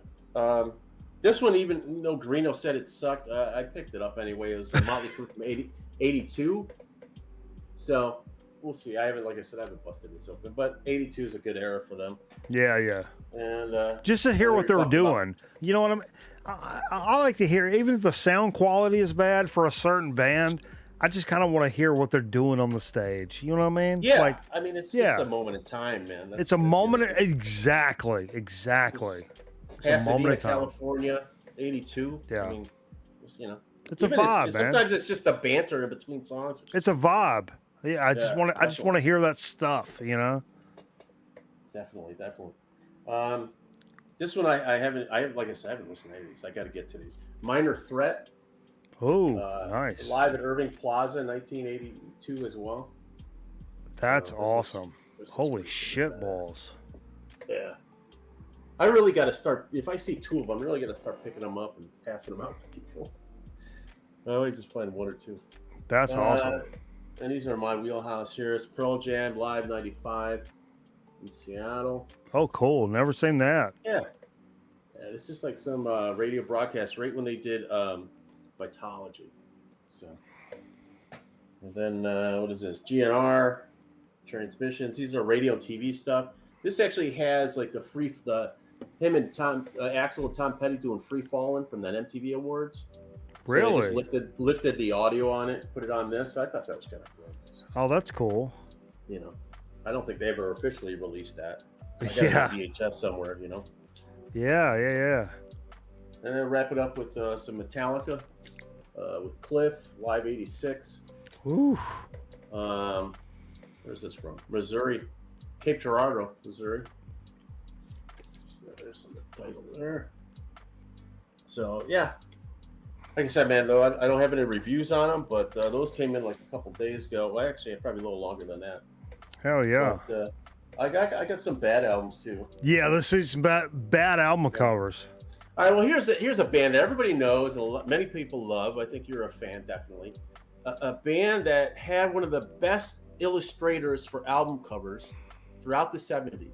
This one, even though Greeno said it sucked, I picked it up anyway. It was a Motley Crue from 82. So we'll see. I haven't busted this open, but 82 is a good era for them. Yeah. And just to hear what they're doing. You know what I mean? I like to hear, even if the sound quality is bad for a certain band, I just kind of want to hear what they're doing on the stage. You know what I mean? Yeah. I mean, it's just a moment in time, man. It's a moment. Exactly. Pasadena, California, 82. Yeah. I mean, it's a vibe, man. Sometimes it's just a banter in between songs. It's a vibe. Yeah, I just want to hear that stuff, you know. Definitely. This one I haven't listened to any of these. I got to get to these. Minor Threat. Oh, nice. Live at Irving Plaza, 1982 as well. That's awesome. Holy shit balls. Yeah. I really got to start, if I see two of them, I'm really going to start picking them up and passing them out to people. I always just find one or two. That's awesome. And these are my wheelhouse here. It's Pearl Jam Live 95 in Seattle. Oh, cool. Never seen that. Yeah. It's just like some radio broadcast right when they did Vitology. So, and then what is this? GNR transmissions. These are radio and TV stuff. This actually has like him and Tom Axel and Tom Petty doing Free Fallin' from that MTV Awards. So really? They just lifted the audio on it, put it on this. So I thought that was kind of cool. Oh, that's cool. You know, I don't think they ever officially released that. I got it on VHS somewhere, you know. Yeah. And then wrap it up with some Metallica with Cliff Live '86. Ooh. Where's this from? Missouri, Cape Girardeau, Missouri. There's some title there. So yeah, like I said, man, though I don't have any reviews on them, but those came in like a couple days ago. Well, actually, probably a little longer than that. Hell yeah. But, I got some bad albums too. Yeah, let's see some bad album covers. All right, well here's a band that everybody knows and many people love. I think you're a fan, definitely. A band that had one of the best illustrators for album covers throughout the 70s.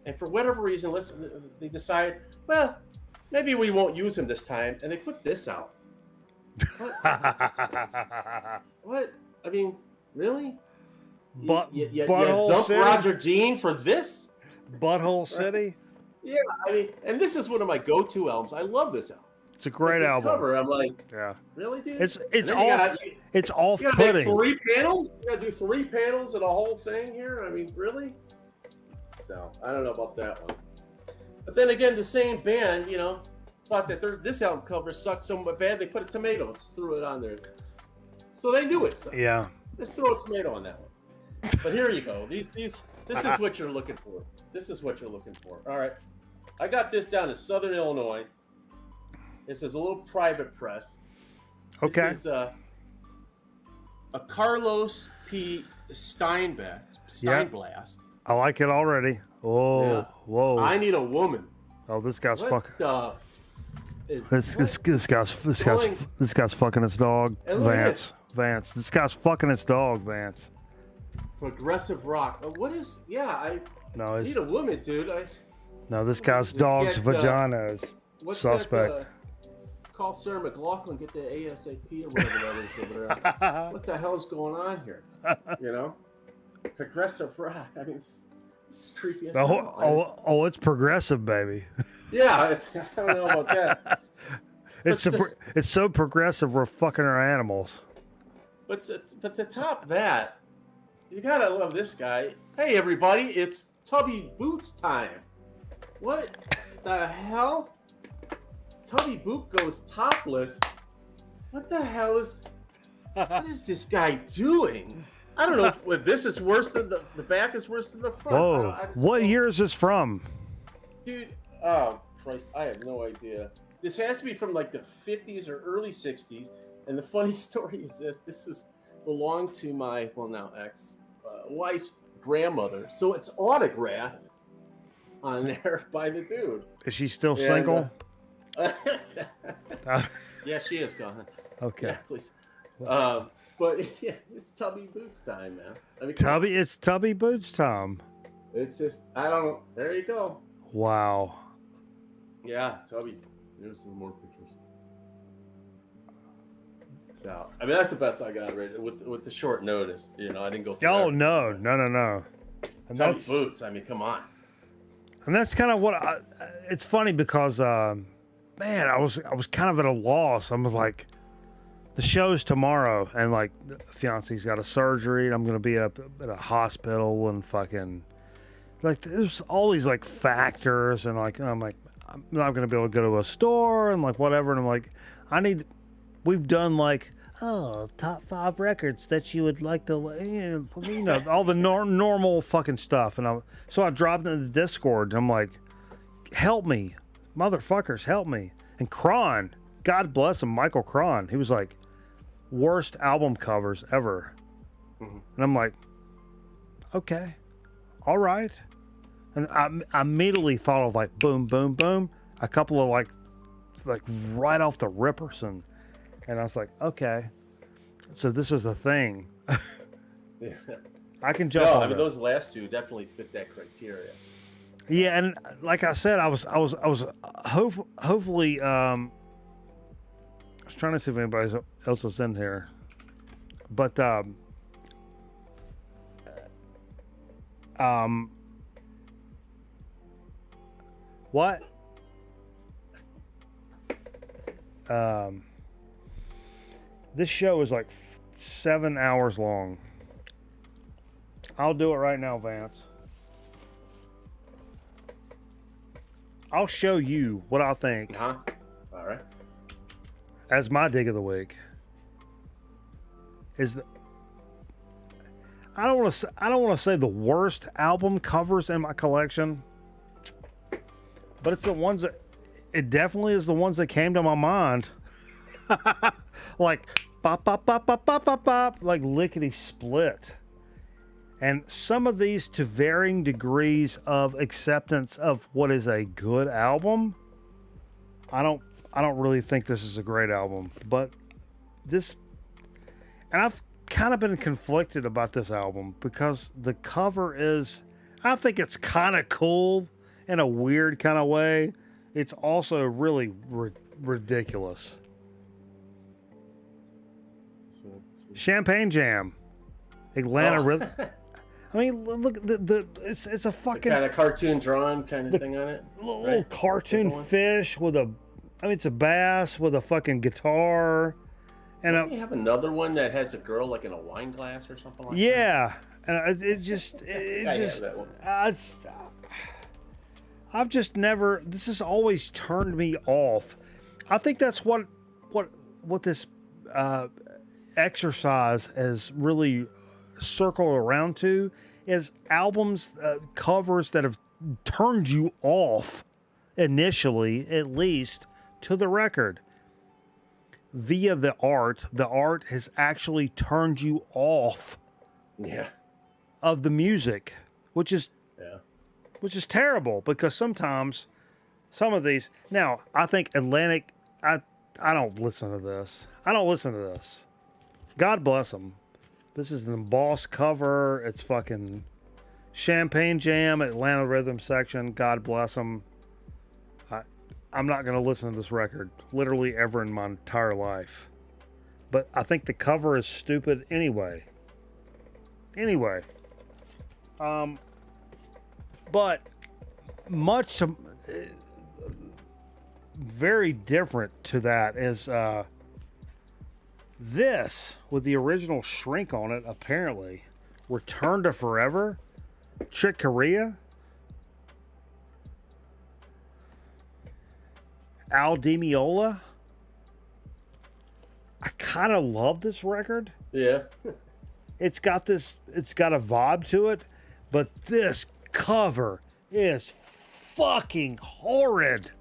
And for whatever reason, they decide, well, maybe we won't use him this time, and they put this out. What? I mean, really? You dumped Roger Dean for this? Butthole City? Yeah, I mean, and this is one of my go-to albums. I love this album. It's a great album. Cover, I'm like, yeah, really, dude? It's off-putting. You gotta make 3 panels? You gotta do 3 panels of the whole thing here? I mean, really? So I don't know about that one. But then again, the same band, thought that this album cover sucked so bad they put a tomato and threw it on there. So they knew it sucked. Yeah. Let's throw a tomato on that one. But here you go. This is what you're looking for. This is what you're looking for. All right. I got this down in Southern Illinois. This is a little private press. Okay. This is a Carlos P. Steinblast. I like it already. Oh, yeah. Whoa. I Need a Woman. Oh, this guy's fucking. This guy's fucking his dog, Vance. This guy's fucking his dog, Vance. Progressive rock. What is? Yeah, I Need a Woman, dude. No, this guy's dog's vagina is suspect. Call Sarah McLaughlin, get the ASAP or whatever that is over there. What the hell is going on here? Progressive rock. I mean, this is creepy as hell. Oh, it's progressive, baby. Yeah, I don't know about that. It's so progressive. We're fucking our animals. But to top that, you gotta love this guy. Hey everybody, it's Tubby Boots time. What the hell? Tubby Boot goes topless. What the hell is? What is this guy doing? I don't know if this is worse than the back is worse than the front. Whoa! What year is this from? Dude, oh Christ, I have no idea. This has to be from like the 50s or early 60s. And the funny story is this belonged to my now ex-wife's grandmother. So it's autographed on there by the dude. Is she still single? Yeah, she is gone. Okay. Yeah, please. But yeah, it's Tubby Boots time, man. I mean, it's Tubby Boots time. It's just there you go. Wow. Yeah, Tubby. There's some more pictures. So I mean that's the best I got right with the short notice. You know, I didn't go through no. And Tubby Boots, I mean, come on. And that's kind of what it's funny because man, I was kind of at a loss. I was like, the show's tomorrow, and like the fiance's got a surgery, and I'm gonna be at a hospital, and fucking like there's all these like factors, and like I'm not gonna be able to go to a store and like whatever, and I'm like, we've done like top 5 records that you would like to, you know, all the normal fucking stuff, and so I dropped into the Discord, and I'm like, help me, motherfuckers, help me. And Cron, God bless him, Michael Cron, he was like, worst album covers ever. Mm-hmm. And I'm like, okay, all right. And I immediately thought of like boom, boom, boom, a couple of like right off the rippers, and I was like, okay, so this is the thing. Yeah. I can jump on I mean, those last two definitely fit that criteria. Yeah, and like I said, I was hopefully I was trying to see if anybody else is in here, but what? This show is like 7 hours long. I'll do it right now, Vance. I'll show you what I think. All right. As my dig of the week I don't want to say the worst album covers in my collection, but it's the ones that it definitely is the ones that came to my mind. Like bop bop bop bop bop bop bop, like lickety split. And some of these to varying degrees of acceptance of what is a good album. I don't really think this is a great album, but this, and I've kind of been conflicted about this album because the cover is, I think it's kind of cool in a weird kind of way. It's also really ridiculous. Champagne Jam, Atlanta Rhythm. I mean, look, it's a fucking kind of cartoon drawn kind of thing on it. Little cartoon fish with it's a bass with a fucking guitar. And you have another one that has a girl like in a wine glass or something like that. Yeah, and I've just never. This has always turned me off. I think that's what this exercise has really circled around to is albums, covers that have turned you off initially, at least to the record. Via the art has actually turned you off of the music, which is terrible because sometimes some of these, now I think Atlantic, I don't listen to this. God bless them. This is the embossed cover. It's fucking Champagne Jam, Atlanta Rhythm section. God bless them. I'm not going to listen to this record literally ever in my entire life. But I think the cover is stupid anyway. But very different to that is this with the original shrink on it. Apparently, Return to Forever, Chick Corea, Al Di Meola. I kind of love this record. Yeah. It's got a vibe to it, but this cover is fucking horrid.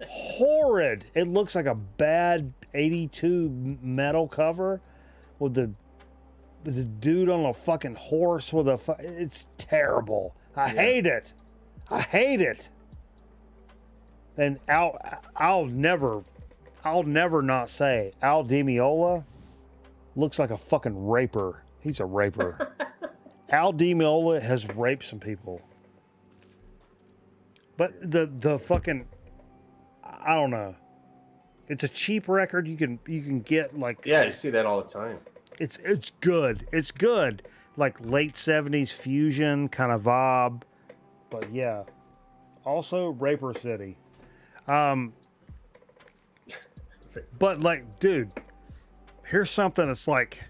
Horrid. It looks like a bad 82 metal cover with the dude on a fucking horse with a it's terrible. I hate it. I hate it. And I'll never not say Al Di Meola looks like a fucking raper. He's a raper. Al Di Meola has raped some people. But the fucking, I don't know. It's a cheap record. You can get like, yeah, you see that all the time. It's good. It's good. Like late 70s fusion kind of vibe. But yeah. Also Raper City. But like, dude, here's something that's like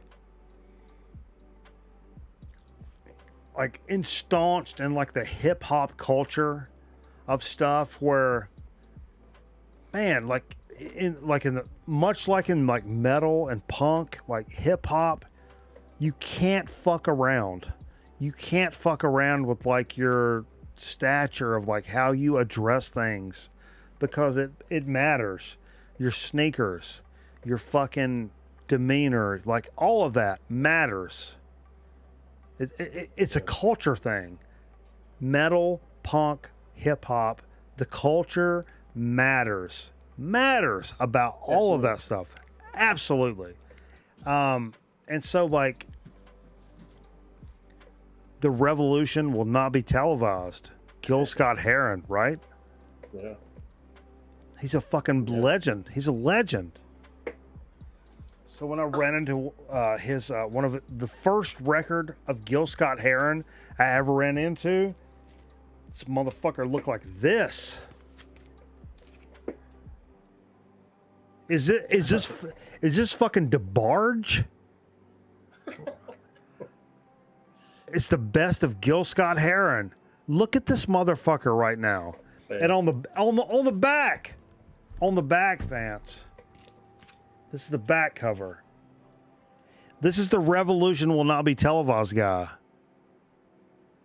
instaunched in like the hip hop culture of stuff where, man, like much like in metal and punk, like hip hop, you can't fuck around. You can't fuck around with like your stature of like how you address things because it matters. Your sneakers, your fucking demeanor, like all of that matters. It's a culture thing. Metal, punk, hip hop, the culture matters. Matters about all of that stuff. Absolutely. And so like the revolution will not be televised. Gil Scott-Heron, right? Yeah. He's a fucking legend. He's a legend. So when I ran into his one of the first record of Gil Scott-Heron I ever ran into, this motherfucker looked like this. Is this fucking DeBarge? It's the best of Gil Scott-Heron. Look at this motherfucker right now. Hey. And on the back. On the back, Vance. This is the back cover. This is the revolution will not be televised guy.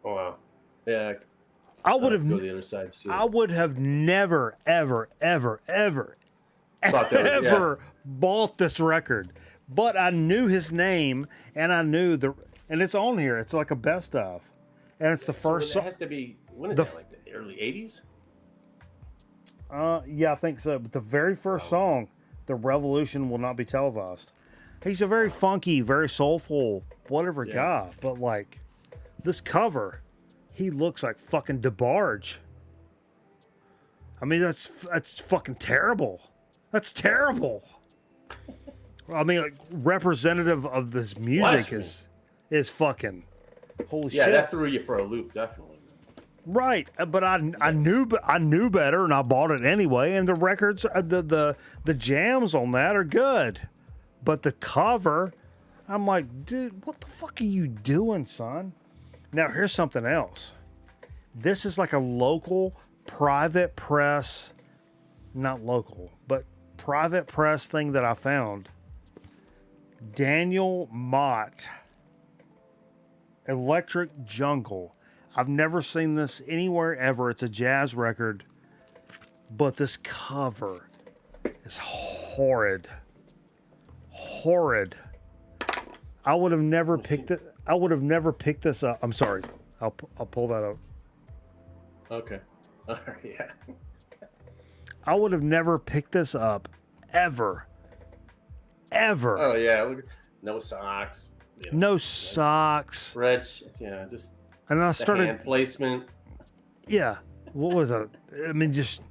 Oh, wow. Yeah. I would have go to the other side. I would have never, ever bought this record. But I knew his name and I knew and it's on here. It's like a best of. And it's the first song. It has to be, when is that, like the early 80s? Yeah, I think so. But the very first song, The Revolution Will Not Be Televised. He's a very funky, very soulful, whatever guy. But like, this cover, he looks like fucking DeBarge. I mean, that's fucking terrible. That's terrible. I mean, like, representative of this music is fucking holy shit. Yeah, that threw you for a loop, definitely. Right, but I knew better, and I bought it anyway. And the records, the jams on that are good, but the cover, I'm like, dude, what the fuck are you doing, son? Now here's something else. This is like a local private press, not local, but private press thing that I found. Daniel Mott, Electric Jungle. I've never seen this anywhere ever. It's a jazz record, but this cover is horrid. Horrid. I would have never picked it. I would have never picked this up. I'm sorry. I'll pull that up. Okay. All right. Yeah. I would have never picked this up ever. Ever. Oh yeah. Look, no socks. You know, no socks. Red. Yeah. Just. And I started hand placement. Yeah. What was it? I mean, just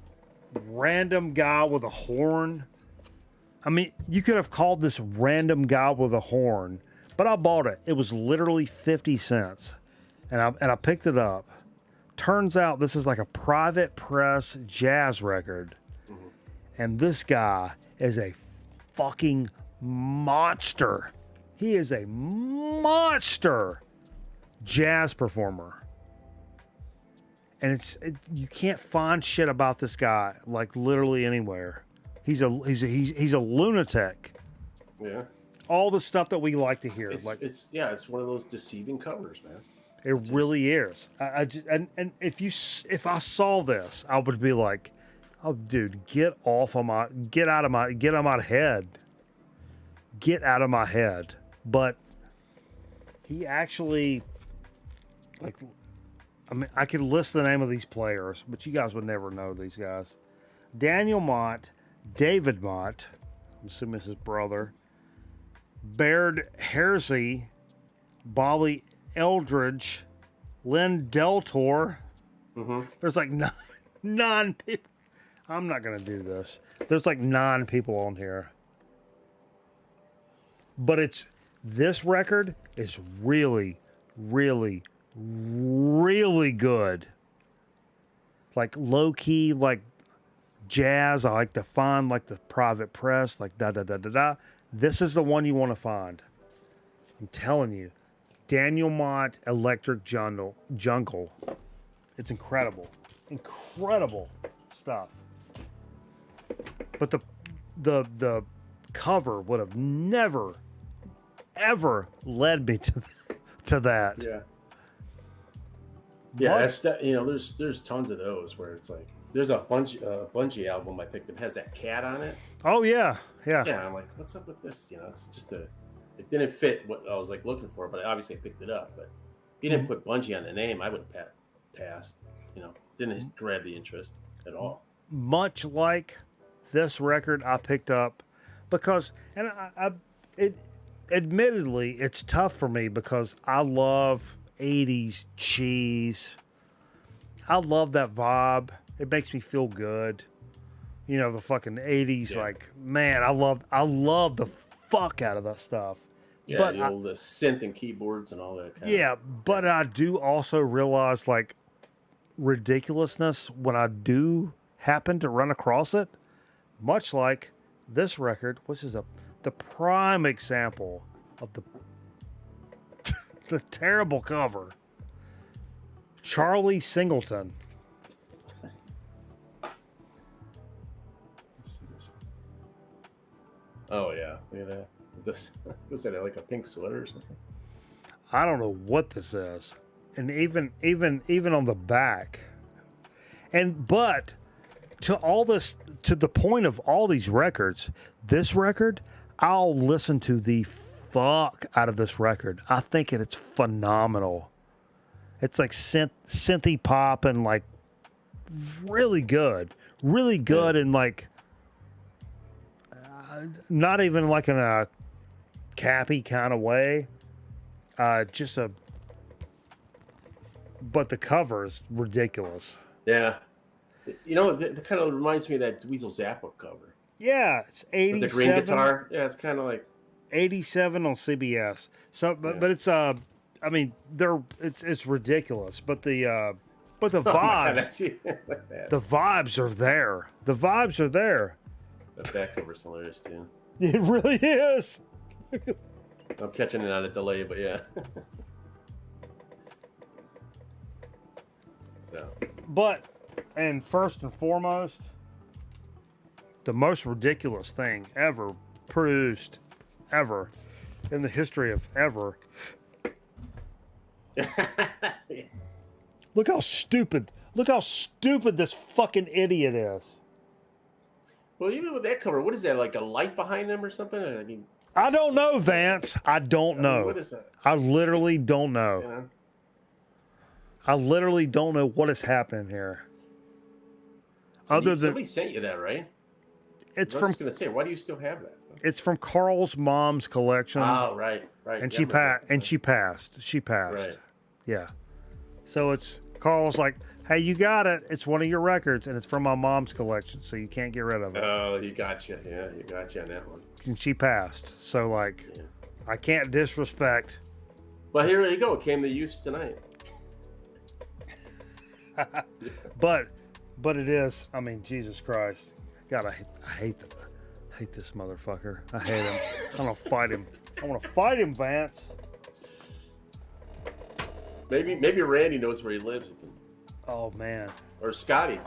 random guy with a horn. I mean, you could have called this random guy with a horn, but I bought it. It was literally 50 cents. And I picked it up. Turns out this is like a private press jazz record. Mm-hmm. And this guy is a fucking monster. He is a monster jazz performer. And you can't find shit about this guy like literally anywhere. He's a lunatic. Yeah. All the stuff that we like to hear. It's one of those deceiving covers, man. It really is. And if I saw this, I would be like, "Oh, dude, get out of my head. Get out of my head." But he actually, like, I mean, I could list the name of these players, but you guys would never know these guys. Daniel Mott, David Mott, I'm assuming it's his brother, Baird Hersey, Bobby Eldridge, Lynn Deltor. Mm-hmm. There's like nine people. I'm not going to do this. There's like 9 people on here. But this record is really, really, really good. Like low key, like jazz. I like to find like the Private Press, like da da da da da. This is the one you want to find. I'm telling you. Daniel Mott, Electric Jungle. It's incredible. Incredible stuff. But the cover would have never, ever led me to that. Yeah. Yeah, that's that. You know, there's tons of those where it's like there's a Bungie album I picked that has that cat on it. Oh yeah. Yeah, I'm like, what's up with this? You know, it's just it didn't fit what I was like looking for, but obviously I picked it up. But if you didn't put Bungie on the name, I would have passed. You know, didn't grab the interest at all. Much like this record I picked up because, and admittedly, it's tough for me because I love 80s cheese. I love that vibe. It makes me feel good. You know, the fucking 80s, like, man, I love the fuck out of that stuff. Yeah, but the old synth and keyboards and all that kind of. But I do also realize, like, ridiculousness when I do happen to run across it, much like this record, which is the prime example of the terrible cover. Charlie Singleton. Oh yeah, look at that. This was that like a pink sweater or something? I don't know what this is, and even on the back, but to all this, to the point of all these records, this record, I'll listen to the fuck out of this record. I think it's phenomenal. It's like synthy pop and like really good, and like not even like in a cappy kind of way. But the cover is ridiculous. Yeah. You know, it kind of reminds me of that Dweezil Zappa cover. Yeah, it's 87. With the green guitar. Yeah, it's kind of like 87 on CBS. So, but it's I mean, it's ridiculous. But the vibes, the vibes are there. The vibes are there. That back cover's hilarious too. It really is. I'm catching it on a delay, but yeah. And first and foremost, the most ridiculous thing ever produced, ever, in the history of ever. Look how stupid this fucking idiot is. Well, even with that cover, what is that, like a light behind him or something? I mean, I don't know, Vance. I don't know. What is that? I literally don't know. Yeah. I literally don't know what is happening here. Somebody sent you that, right? I was just going to say, why do you still have that? It's from Carl's mom's collection. Oh, right. And she passed. She passed. Right. Yeah. So it's Carl's like, hey, you got it. It's one of your records, and it's from my mom's collection, so you can't get rid of it. Oh, you gotcha. Yeah, you gotcha on that one. And she passed. So, like, I can't disrespect. Well, here you go. It came to use tonight. But it is, I mean, Jesus Christ. God, I hate this motherfucker. I hate him. I'm gonna fight him. I want to fight him, Vance. Maybe Randy knows where he lives. Oh man. Or Scotty.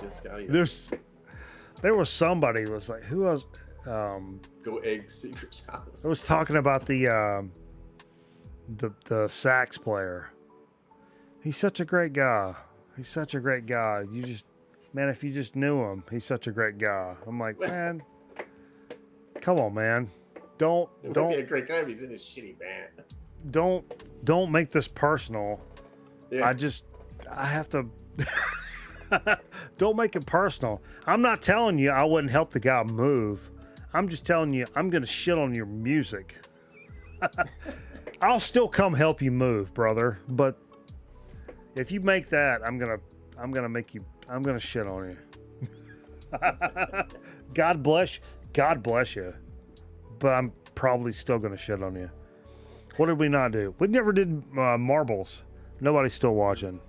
There was somebody who was like, who else? Go Egg Seeker's house. I was talking about the sax player. He's such a great guy. He's such a great guy. Man, if you just knew him, he's such a great guy. I'm like, man, come on, man. Don't be a great guy if he's in his shitty band. Don't make this personal. Yeah. I have to. Don't make it personal. I'm not telling you I wouldn't help the guy move. I'm just telling you I'm gonna shit on your music. I'll still come help you move, brother. But if you make that, I'm gonna shit on you. God bless you. But I'm probably still gonna shit on you. What did we not do? We never did marbles. Nobody's still watching.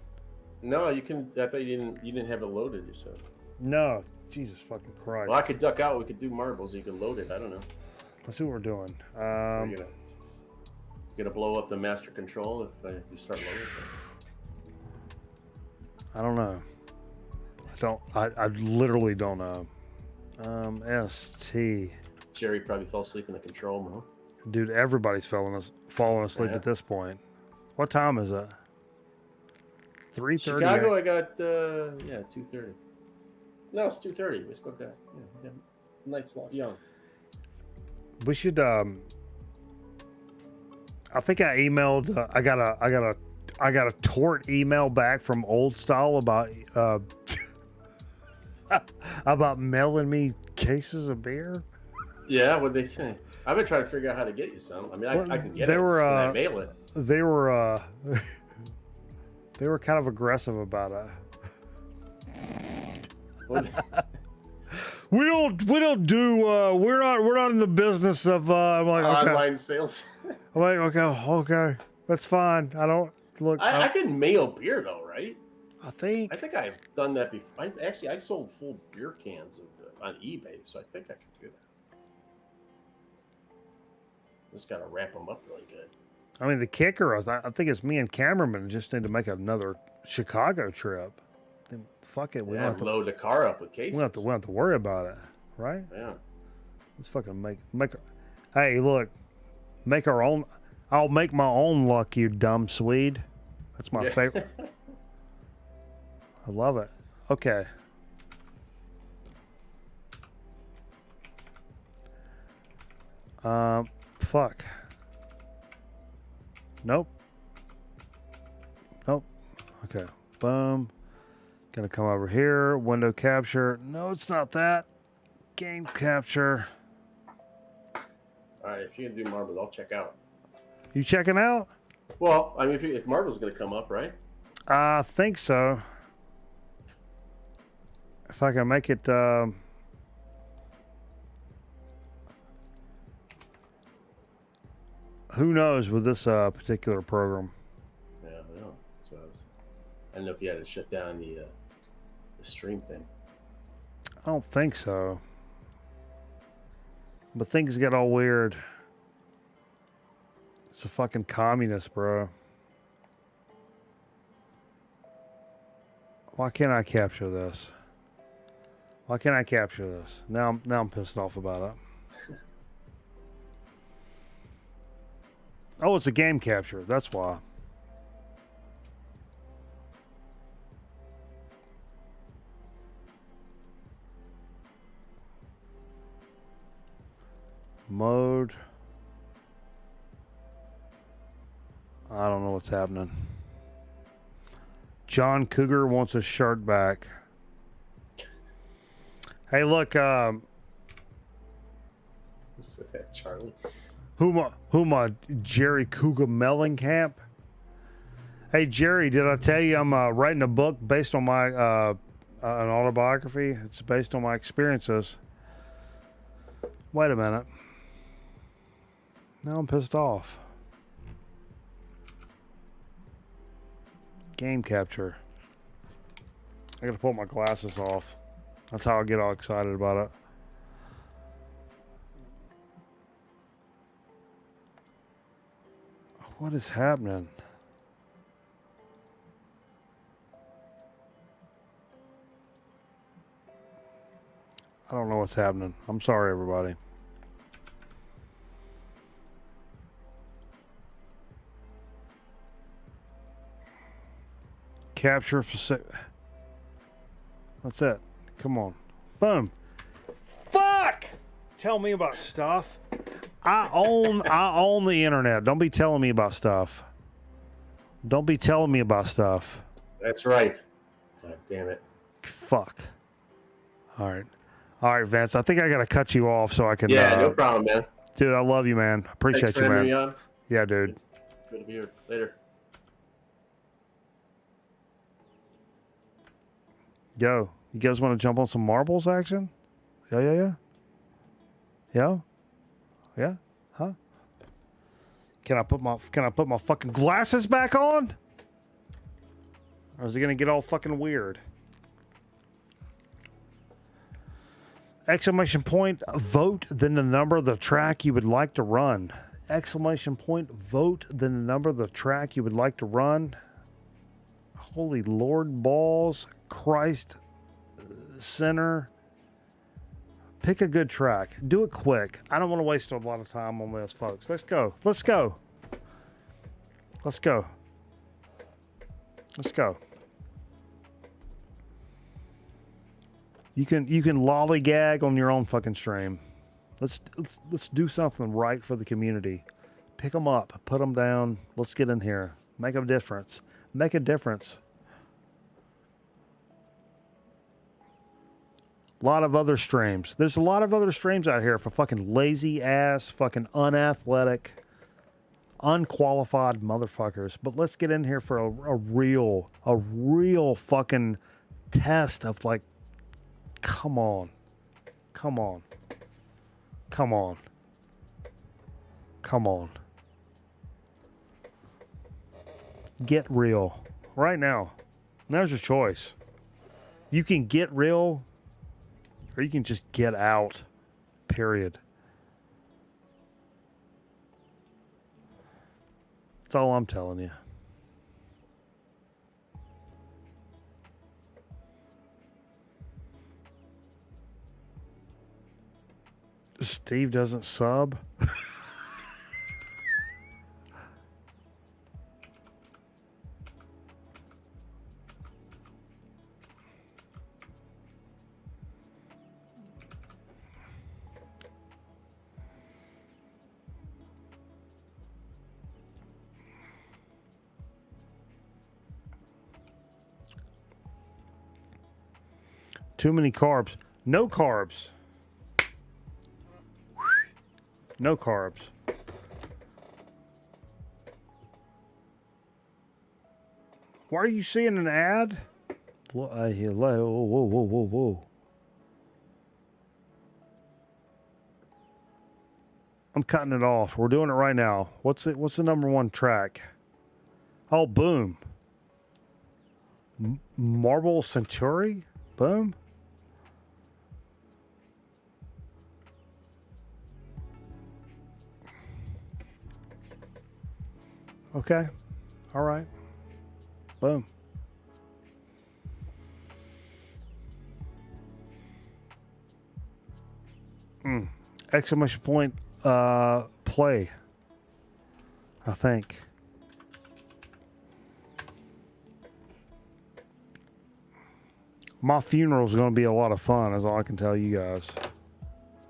No, you can. I thought you didn't have it loaded yourself. No, Jesus fucking Christ. Well, I could duck out. We could do marbles. You could load it. I don't know. Let's see what we're doing. You gonna blow up the master control if you start loading? I don't know. I literally don't know. ST. Jerry probably fell asleep in the control room. Dude, everybody's falling asleep at this point. What time is it? 3:30. Chicago, I got 2:30. No, it's 2:30. We still got night's young. We should. I think I emailed. I got a tort email back from Old Style about about mailing me cases of beer. Yeah, what'd they say? I've been trying to figure out how to get you some. I mean, I can get it. Can I mail it? They were kind of aggressive about it. We're not in the business of I'm like, okay. Online sales. I'm like, okay, that's fine. I don't look. I can mail beer though, right? I think I've done that before. I sold full beer cans on eBay, so I think I can do that. Just gotta wrap them up really good. I mean, the kicker is, I think it's me and cameraman just need to make another Chicago trip. Then fuck it, we don't have to load the car up with cases. We don't have to worry about it, right? Yeah. Let's fucking make. Hey, look, make our own. I'll make my own luck, you dumb Swede. That's my favorite. I love it. Okay. Fuck. Nope. Okay. Boom. Gonna come over here. Window capture. No, it's not that. Game capture. All right, if you can do marbles, I'll check out. You checking out? Well, I mean, if marbles gonna come up, right? I think so. If I can make it. Who knows with this particular program? Yeah, I know. That's what I don't know if you had to shut down the stream thing. I don't think so. But things get all weird. It's a fucking communist, bro. Why can't I capture this? Why can't I capture this? Now I'm pissed off about it. Oh, it's a game capture. That's why. Mode. I don't know what's happening. John Cougar wants his shirt back. Hey, look. What's that, Charlie? Who my Jerry Cougar Mellencamp? Hey Jerry, did I tell you I'm writing a book based on my an autobiography? It's based on my experiences. Wait a minute. Now I'm pissed off. Game capture. I gotta pull my glasses off. That's how I get all excited about it. What is happening? I don't know what's happening. I'm sorry, everybody. Capture specific. That's it. Come on. Boom. Fuck! Tell me about stuff. I own the internet. Don't be telling me about stuff. Don't be telling me about stuff. That's right. God damn it. Fuck. All right, Vince. I think I gotta cut you off so I can. Yeah, no problem, man. Dude, I love you, man. Appreciate Thanks you, for man. having me on. Yeah, dude. Good to be here. Later. Yo, you guys want to jump on some marbles action? Yeah. Huh? Can I put my fucking glasses back on? Or is it gonna get all fucking weird? Exclamation point, vote, then the number of the track you would like to run. Exclamation point, vote, then the number of the track you would like to run. Holy Lord balls, Christ center. Pick a good track. Do it quick. I don't want to waste a lot of time on this, folks. Let's go. You can lollygag on your own fucking stream. Let's do something right for the community. Pick them up, put them down. Let's get in here. Make a difference. Make a difference. A lot of other streams. There's a lot of other streams out here for fucking lazy ass, fucking unathletic, unqualified motherfuckers. But let's get in here for a real fucking test of like, come on. Get real right now. There's your choice. You can get real or you can just get out. Period. That's all I'm telling you. Steve doesn't sub. Too many carbs. No carbs. No carbs. Why are you seeing an ad? Whoa. I'm cutting it off. We're doing it right now. What's the number one track? Oh, boom. Marble Century? Boom. Okay. All right. Boom. Exclamation point, play. I think. My funeral is going to be a lot of fun, is all I can tell you guys.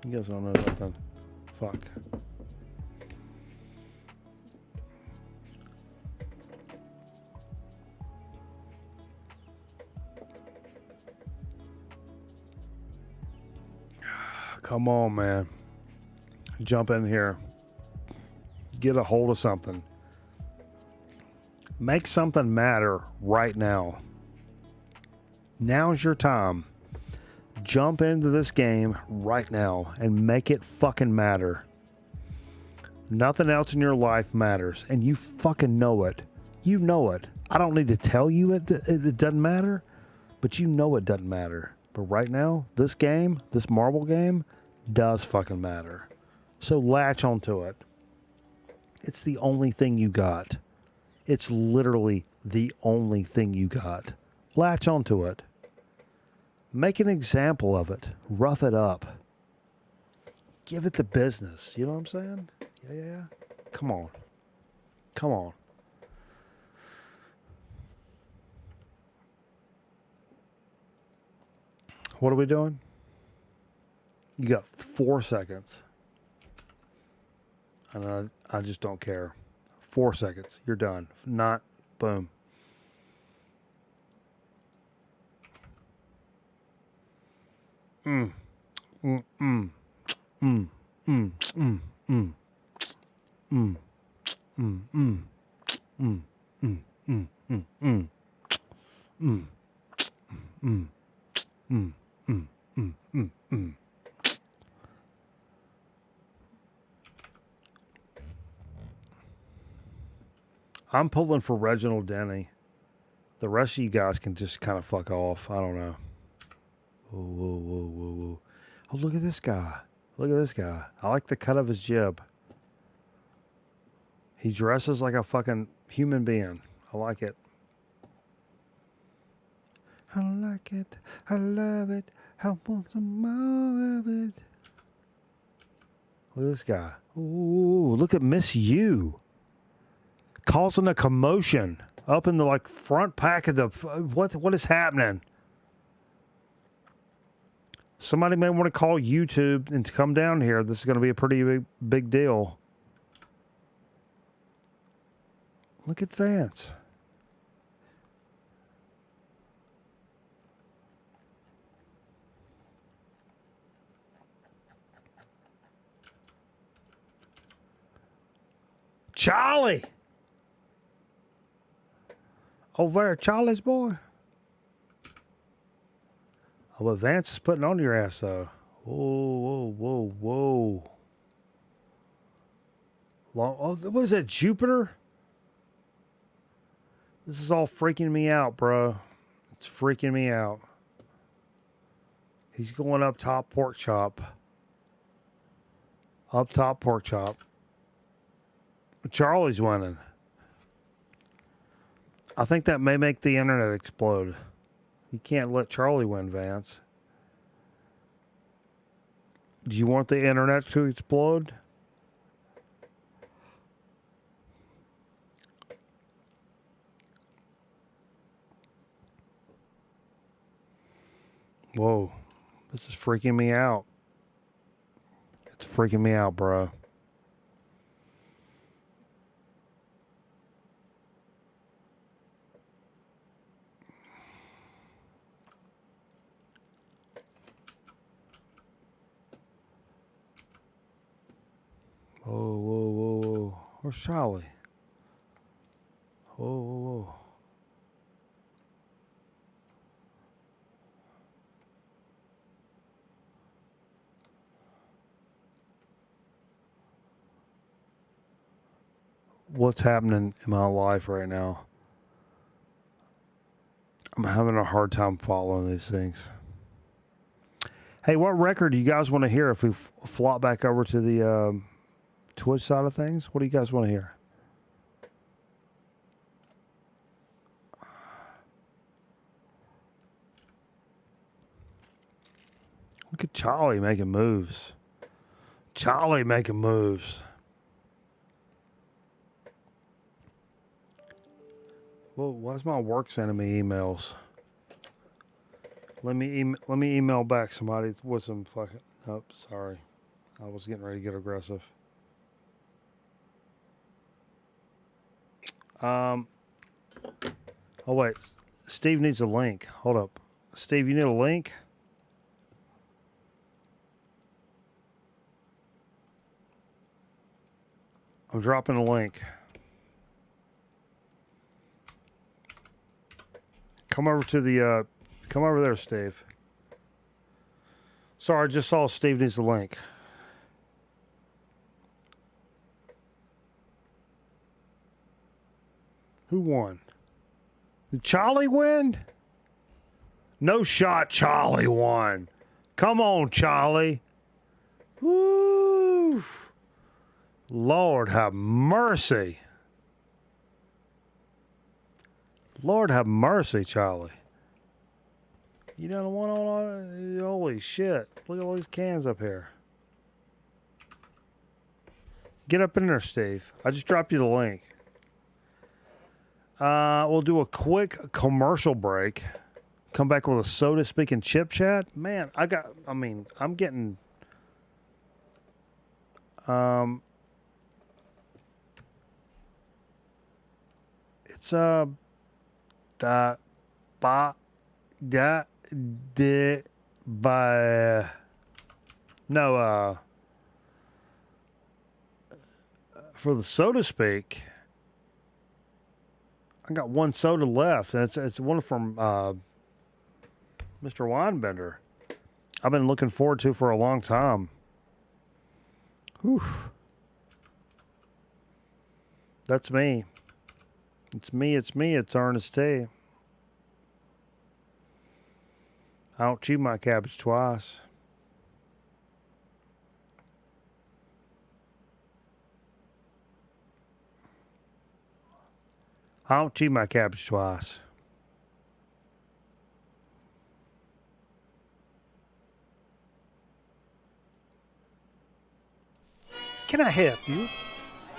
You guys don't know nothing. Fuck. Come on, man. Jump in here. Get a hold of something. Make something matter right now. Now's your time. Jump into this game right now and make it fucking matter. Nothing else in your life matters, and you fucking know it. You know it. I don't need to tell you it doesn't matter, but you know it doesn't matter. But right now, this game, this marble game, does fucking matter. So latch onto it. It's the only thing you got. It's literally the only thing you got. Latch onto it. Make an example of it. Rough it up. Give it the business. You know what I'm saying? Yeah. Come on. What are we doing? You got 4 seconds. And I just don't care. 4 seconds. You're done. If not, boom. I'm pulling for Reginald Denny. The rest of you guys can just kind of fuck off. I don't know. Whoa. Oh, look at this guy. I like the cut of his jib. He dresses like a fucking human being. I like it. I like it. I love it. I want some more of it. Look at this guy. Ooh, look at Miss You. Causing a commotion up in the front pack of the... What is happening? Somebody may want to call YouTube and to come down here. This is going to be a pretty big deal. Look at Vance. Charlie! Over there, Charlie's boy. Oh, but Vance is putting on your ass, though. Whoa. What is that, Jupiter? This is all freaking me out, bro. It's freaking me out. He's going up top pork chop. Charlie's winning. I think that may make the internet explode. You can't let Charlie win, Vance. Do you want the internet to explode? Whoa. This is freaking me out. It's freaking me out, bro. Whoa. Where's Charlie? Whoa. What's happening in my life right now? I'm having a hard time following these things. Hey, what record do you guys want to hear if we flop back over to the Twitch side of things? What do you guys want to hear? Look at Charlie making moves. Well, why's my work sending me emails? Let me email back somebody with some fucking... Oh, sorry. I was getting ready to get aggressive. Oh, wait. Steve needs a link. Hold up. Steve, you need a link? I'm dropping a link. Come over to the, come over there, Steve. Sorry, I just saw Steve needs a link. Who won? Did Charlie win? No shot, Charlie won. Come on, Charlie. Woo! Lord have mercy. Lord have mercy, Charlie. You don't want all holy shit. Look at all these cans up here. Get up in there, Steve. I just dropped you the link. We'll do a quick commercial break. Come back with a soda speaking chip chat. Man, I'm getting it's the ba da de by no for the soda speak. I got one soda left, and it's one from Mr. Winebender. I've been looking forward to for a long time. Whew. That's me. It's me. It's Ernest T. I don't chew my cabbage twice. I don't chew my cabbage twice. Can I help you?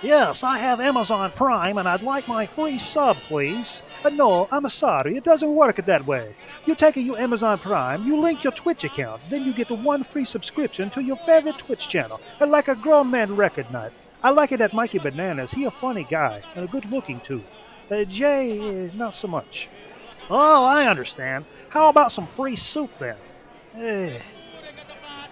Yes, I have Amazon Prime and I'd like my free sub, please. No, I'm sorry, it doesn't work that way. You take your Amazon Prime, you link your Twitch account, then you get one free subscription to your favorite Twitch channel, like a grown man record night. I like it at Mikey Bananas. He a funny guy and a good looking too. Jay, not so much. Oh, I understand. How about some free soup then?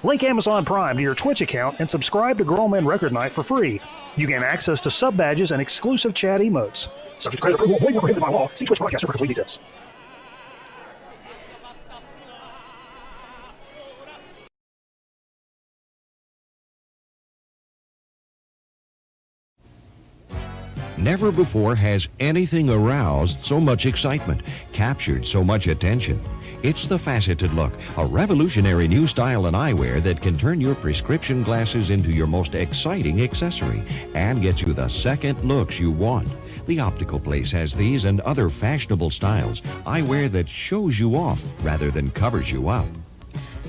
Link Amazon Prime to your Twitch account and subscribe to Grown Men Record Night for free. You gain access to sub badges and exclusive chat emotes. Subject to credit approval, void where prohibited by law. See Twitch Podcaster for complete details. Never before has anything aroused so much excitement, captured so much attention. It's the faceted look, a revolutionary new style in eyewear that can turn your prescription glasses into your most exciting accessory and get you the second looks you want. The Optical Place has these and other fashionable styles, eyewear that shows you off rather than covers you up.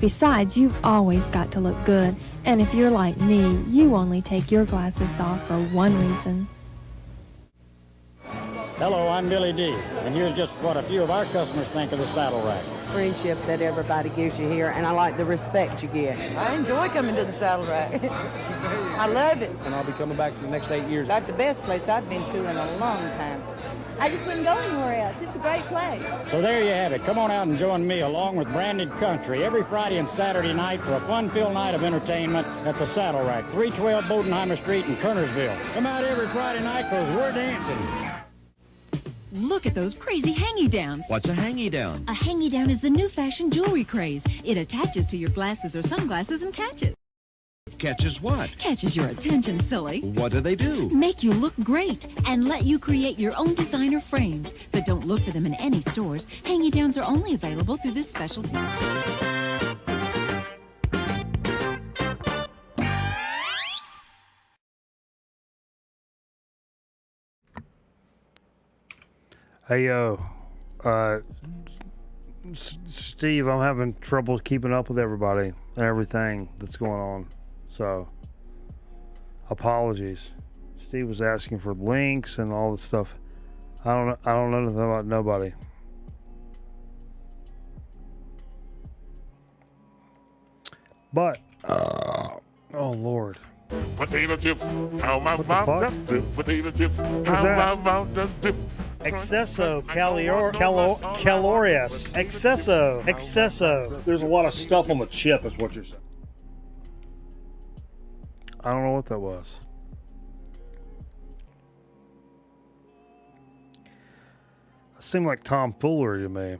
Besides, you've always got to look good, and if you're like me, you only take your glasses off for one reason. Hello, I'm Billy D, and here's just what a few of our customers think of the saddle rack. Friendship that everybody gives you here, and I like the respect you get. I enjoy coming to the saddle rack. I love it. And I'll be coming back for the next 8 years. That's the best place I've been to in a long time. I just wouldn't go anywhere else. It's a great place. So there you have it. Come on out and join me along with Branded Country every Friday and Saturday night for a fun-filled night of entertainment at the Saddle Rack, 312 Bodenheimer Street in Kernersville. Come out every Friday night because we're dancing. Look at those crazy hangy-downs. What's a hangy-down? A hangy-down is the new fashion jewelry craze. It attaches to your glasses or sunglasses and catches. Catches what? Catches your attention, silly. What do they do? Make you look great and let you create your own designer frames. But don't look for them in any stores. Hangy-downs are only available through this specialty. Hey, yo, Steve, I'm having trouble keeping up with everybody and everything that's going on. So, apologies. Steve was asking for links and all this stuff. I don't know anything about nobody. But, oh Lord. Potato chips, how my mom do. Potato chips, how my mom do. Excesso calorious. Excesso. There's a lot of stuff on the chip, is what you're saying. I don't know what that was. It seemed like tomfoolery to me.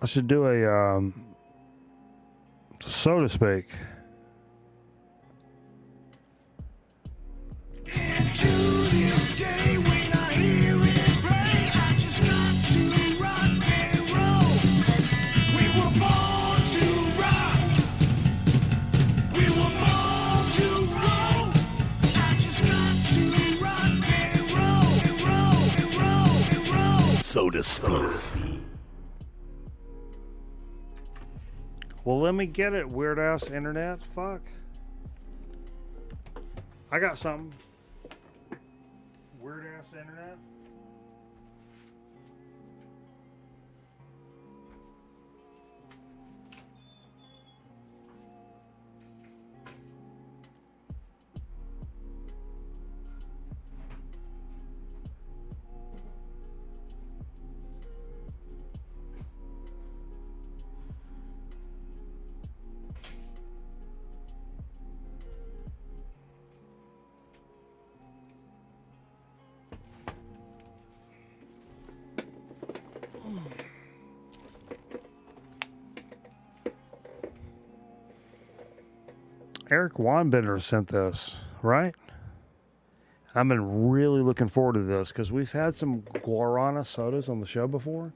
I should do a so to speak. We were born to rock. speed. Well, let me get it, weird ass internet. Fuck. I got something. Weird ass internet. Eric Weinbender sent this, right? I've been really looking forward to this because we've had some guarana sodas on the show before,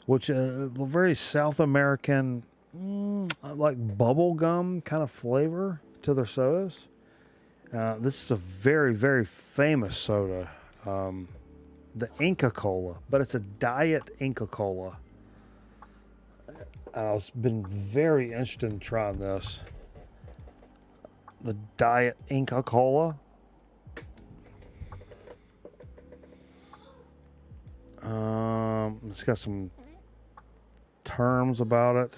which very South American, like bubble gum kind of flavor to their sodas. This is a very, very famous soda, the Inca Cola, but it's a diet Inca Cola. I've been very interested in trying this. The diet Inca Cola. It's got some terms about it.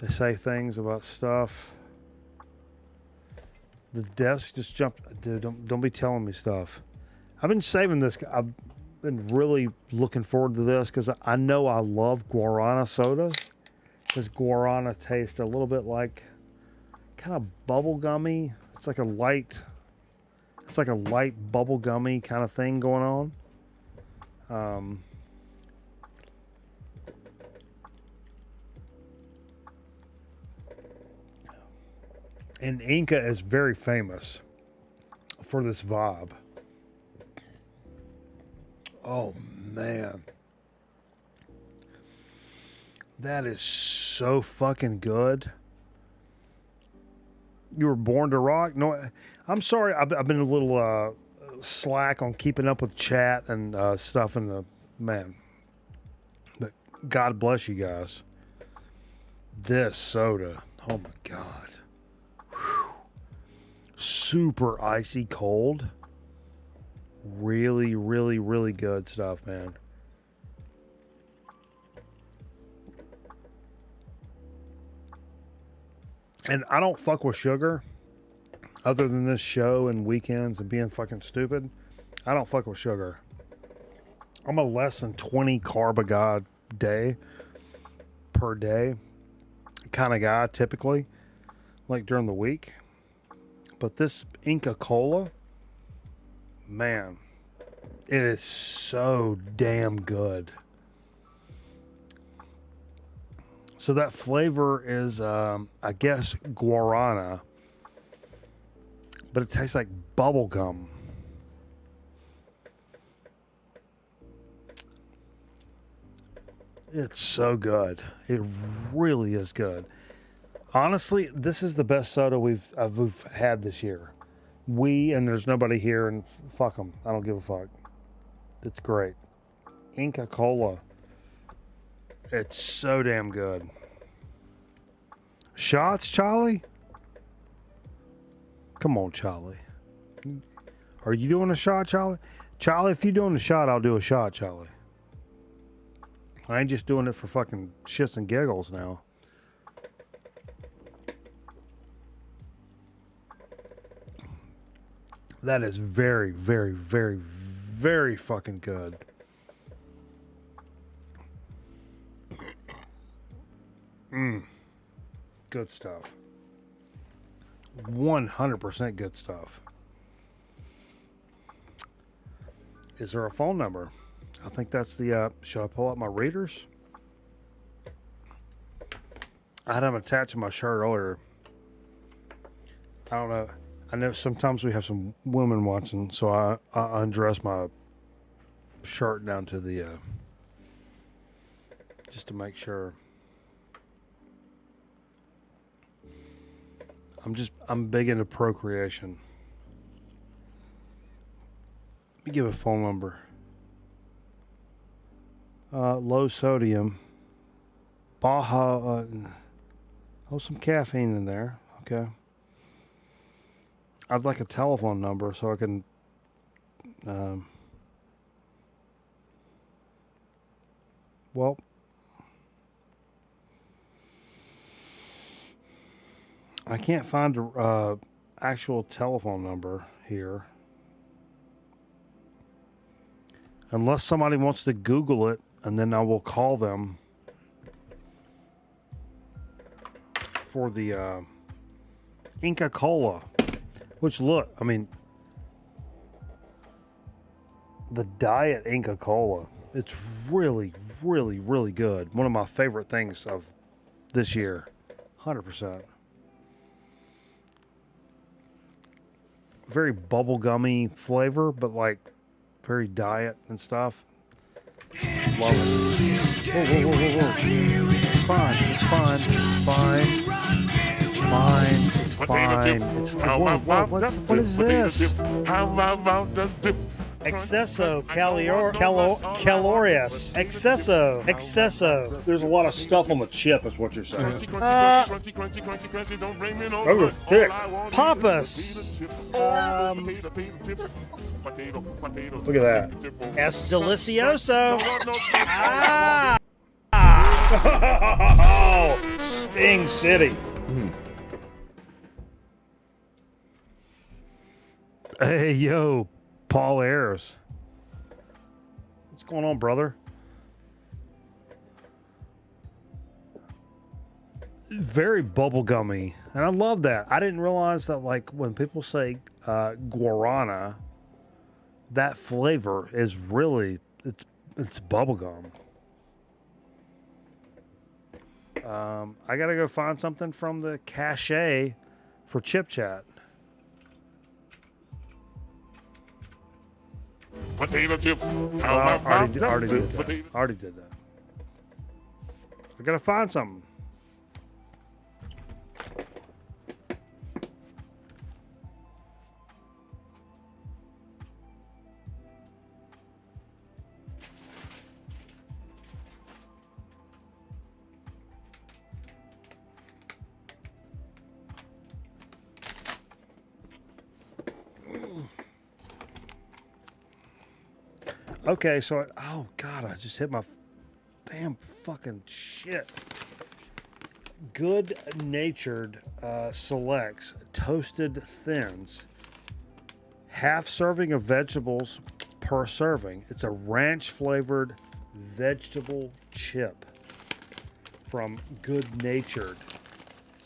They say things about stuff. The desk just jumped. Dude, don't be telling me stuff. I've been saving this. I've been really looking forward to this because I know I love guarana soda. Because guarana tastes a little bit like kind of bubble gummy. It's like a light bubble gummy kind of thing going on. And Inca is very famous for this vibe. Oh man. That is so fucking good. You were born to rock? No, I'm sorry. I've been a little slack on keeping up with chat and stuff in the man. But God bless you guys. This soda, oh my God. Whew. Super icy cold. Really, really, really good stuff, man. And I don't fuck with sugar other than this show and weekends and being fucking stupid. I don't fuck with sugar. I'm a less than 20 carb a god day per day kind of guy typically, like during the week. But this Inca Cola, man, it is so damn good. So that flavor is, I guess, guarana, but it tastes like bubble gum. It's so good. It really is good. Honestly, this is the best soda we've had this year. And there's nobody here, and fuck them. I don't give a fuck. It's great. Inca Cola. It's so damn good. Shots, Charlie? Come on, Charlie. Are you doing a shot, Charlie? Charlie, if you're doing a shot, I'll do a shot, Charlie. I ain't just doing it for fucking shits and giggles now. That is very, very, very, very fucking good. Good stuff. 100% good stuff. Is there a phone number? I think that's the, should I pull out my readers? I had them attached to my shirt earlier. I don't know. I know sometimes we have some women watching, so I undress my shirt down to the, just to make sure. I'm big into procreation. Let me give a phone number. low sodium. Baja, some caffeine in there. Okay. I'd like a telephone number so I can, well, I can't find a actual telephone number here. Unless somebody wants to Google it, and then I will call them for the Inca Cola. Which, look, I mean, the Diet Inca Cola, it's really, really, really good. One of my favorite things of this year. 100%. Very bubblegummy flavor, but like very diet and stuff. Love it. Whoa, whoa, whoa, whoa, whoa. It's fine. It's fine. It's fine. It's fine. It's fine. It's fine. Whoa, whoa, what is this? Excesso calorious. Excesso. There's a lot of stuff on the chip, is what you're saying. Those are thick. Papas. Look at that. Es delicioso. Ah! Sting City. Hey, yo, Paul Ayers. What's going on, brother? Very bubblegummy. And I love that. I didn't realize that, like, when people say guarana, that flavor is really, it's bubblegum. I gotta go find something from the cache for Chip Chat. Potato chips. I already did that. I gotta find something. Okay, so oh god, I just hit my damn fucking shit. Good Natured selects toasted thins, half serving of vegetables per serving. It's a ranch flavored vegetable chip from Good Natured.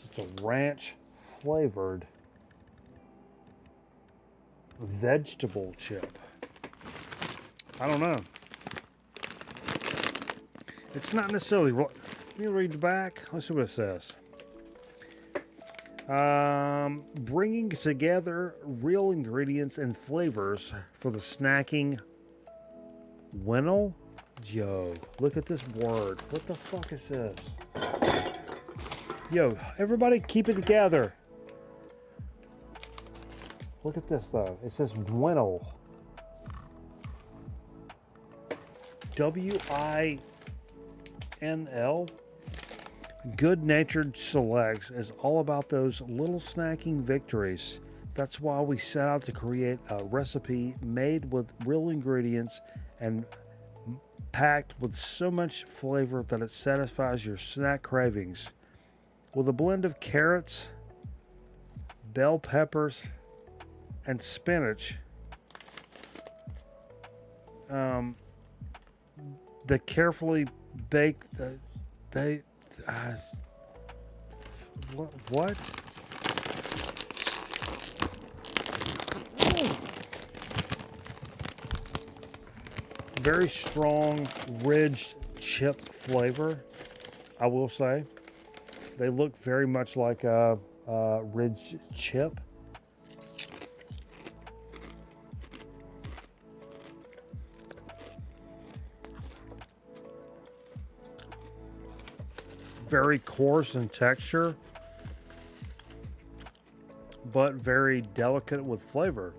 It's a ranch flavored vegetable chip. I don't know. It's not necessarily. Let me read the back. Let's see what it says. Bringing together real ingredients and flavors for the snacking winnow. Yo, look at this word. What the fuck is this? Yo, everybody keep it together. Look at this though. It says winnow. WINL. Good Natured Selects is all about those little snacking victories. That's why we set out to create a recipe made with real ingredients and packed with so much flavor that it satisfies your snack cravings. With a blend of carrots, bell peppers, and spinach, the carefully baked what? Very strong ridged chip flavor, I will say. They look very much like a ridged chip. Very coarse in texture, but very delicate with flavor.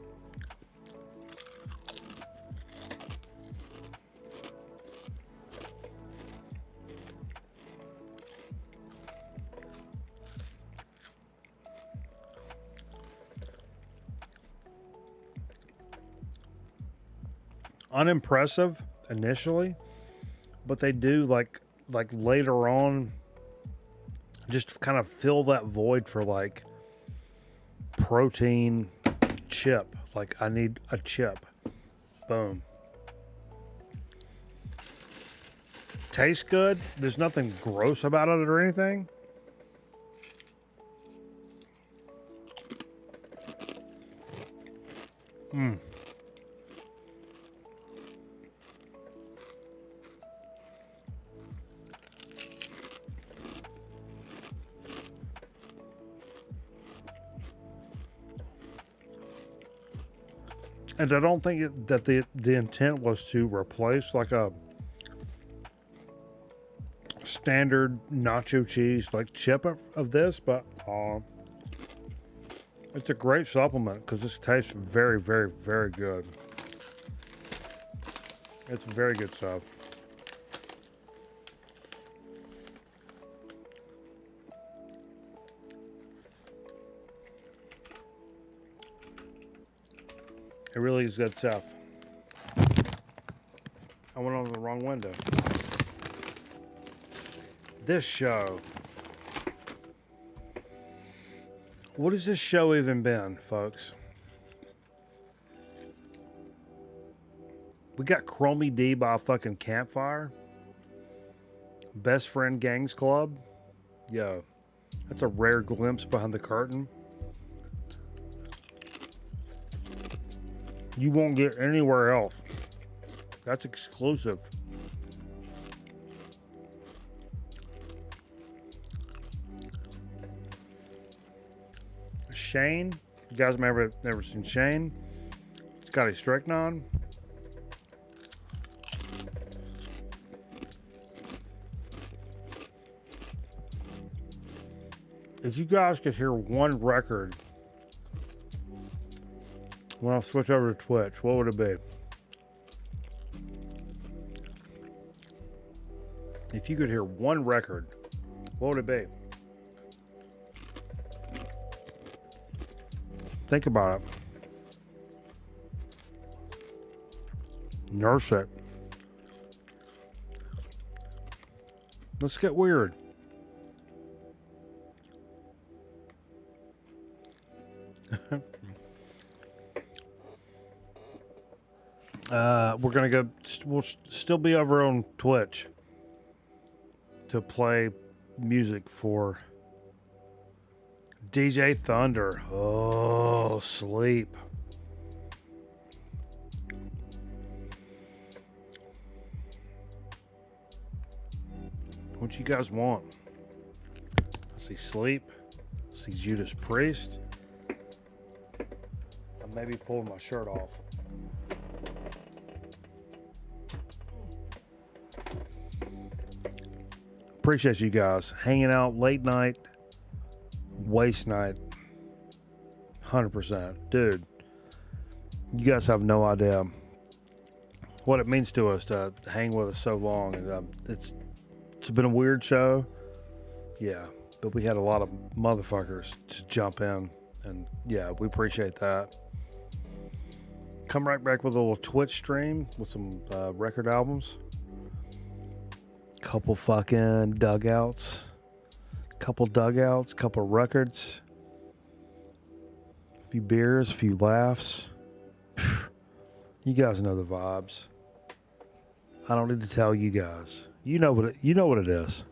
unimpressive initially, but they do like later on just kind of fill that void for like protein chip. Like I need a chip. Boom. Tastes good. There's nothing gross about it or anything. Hmm. And I don't think that the intent was to replace like a standard nacho cheese like chip of this, but it's a great supplement because this tastes very, very, very good. It's very good stuff. It really is good stuff. I went on the wrong window. This show. What has this show even been, folks? We got Chromie D by a fucking campfire. Best Friend Gangs Club. Yo, that's a rare glimpse behind the curtain. You won't get anywhere else. That's exclusive. Shane. You guys may have never seen Shane. Scotty Stricknon. If you guys could hear one record when I switch over to Twitch, what would it be? If you could hear one record, what would it be? Think about it. Nurse it. Let's get weird. We're gonna go. We'll still be over on Twitch to play music for DJ Thunder. Oh, sleep. What you guys want? I see Sleep. I see Judas Priest. I may be pulling my shirt off. Appreciate you guys hanging out late night, waste night. 100%. Dude, you guys have no idea what it means to us to hang with us so long. And it's been a weird show. Yeah, but we had a lot of motherfuckers to jump in. And yeah, we appreciate that. Come right back with a little Twitch stream with some record albums. Couple fucking dugouts. Couple records. A few beers, a few laughs. You guys know the vibes. I don't need to tell you guys. You know what it is.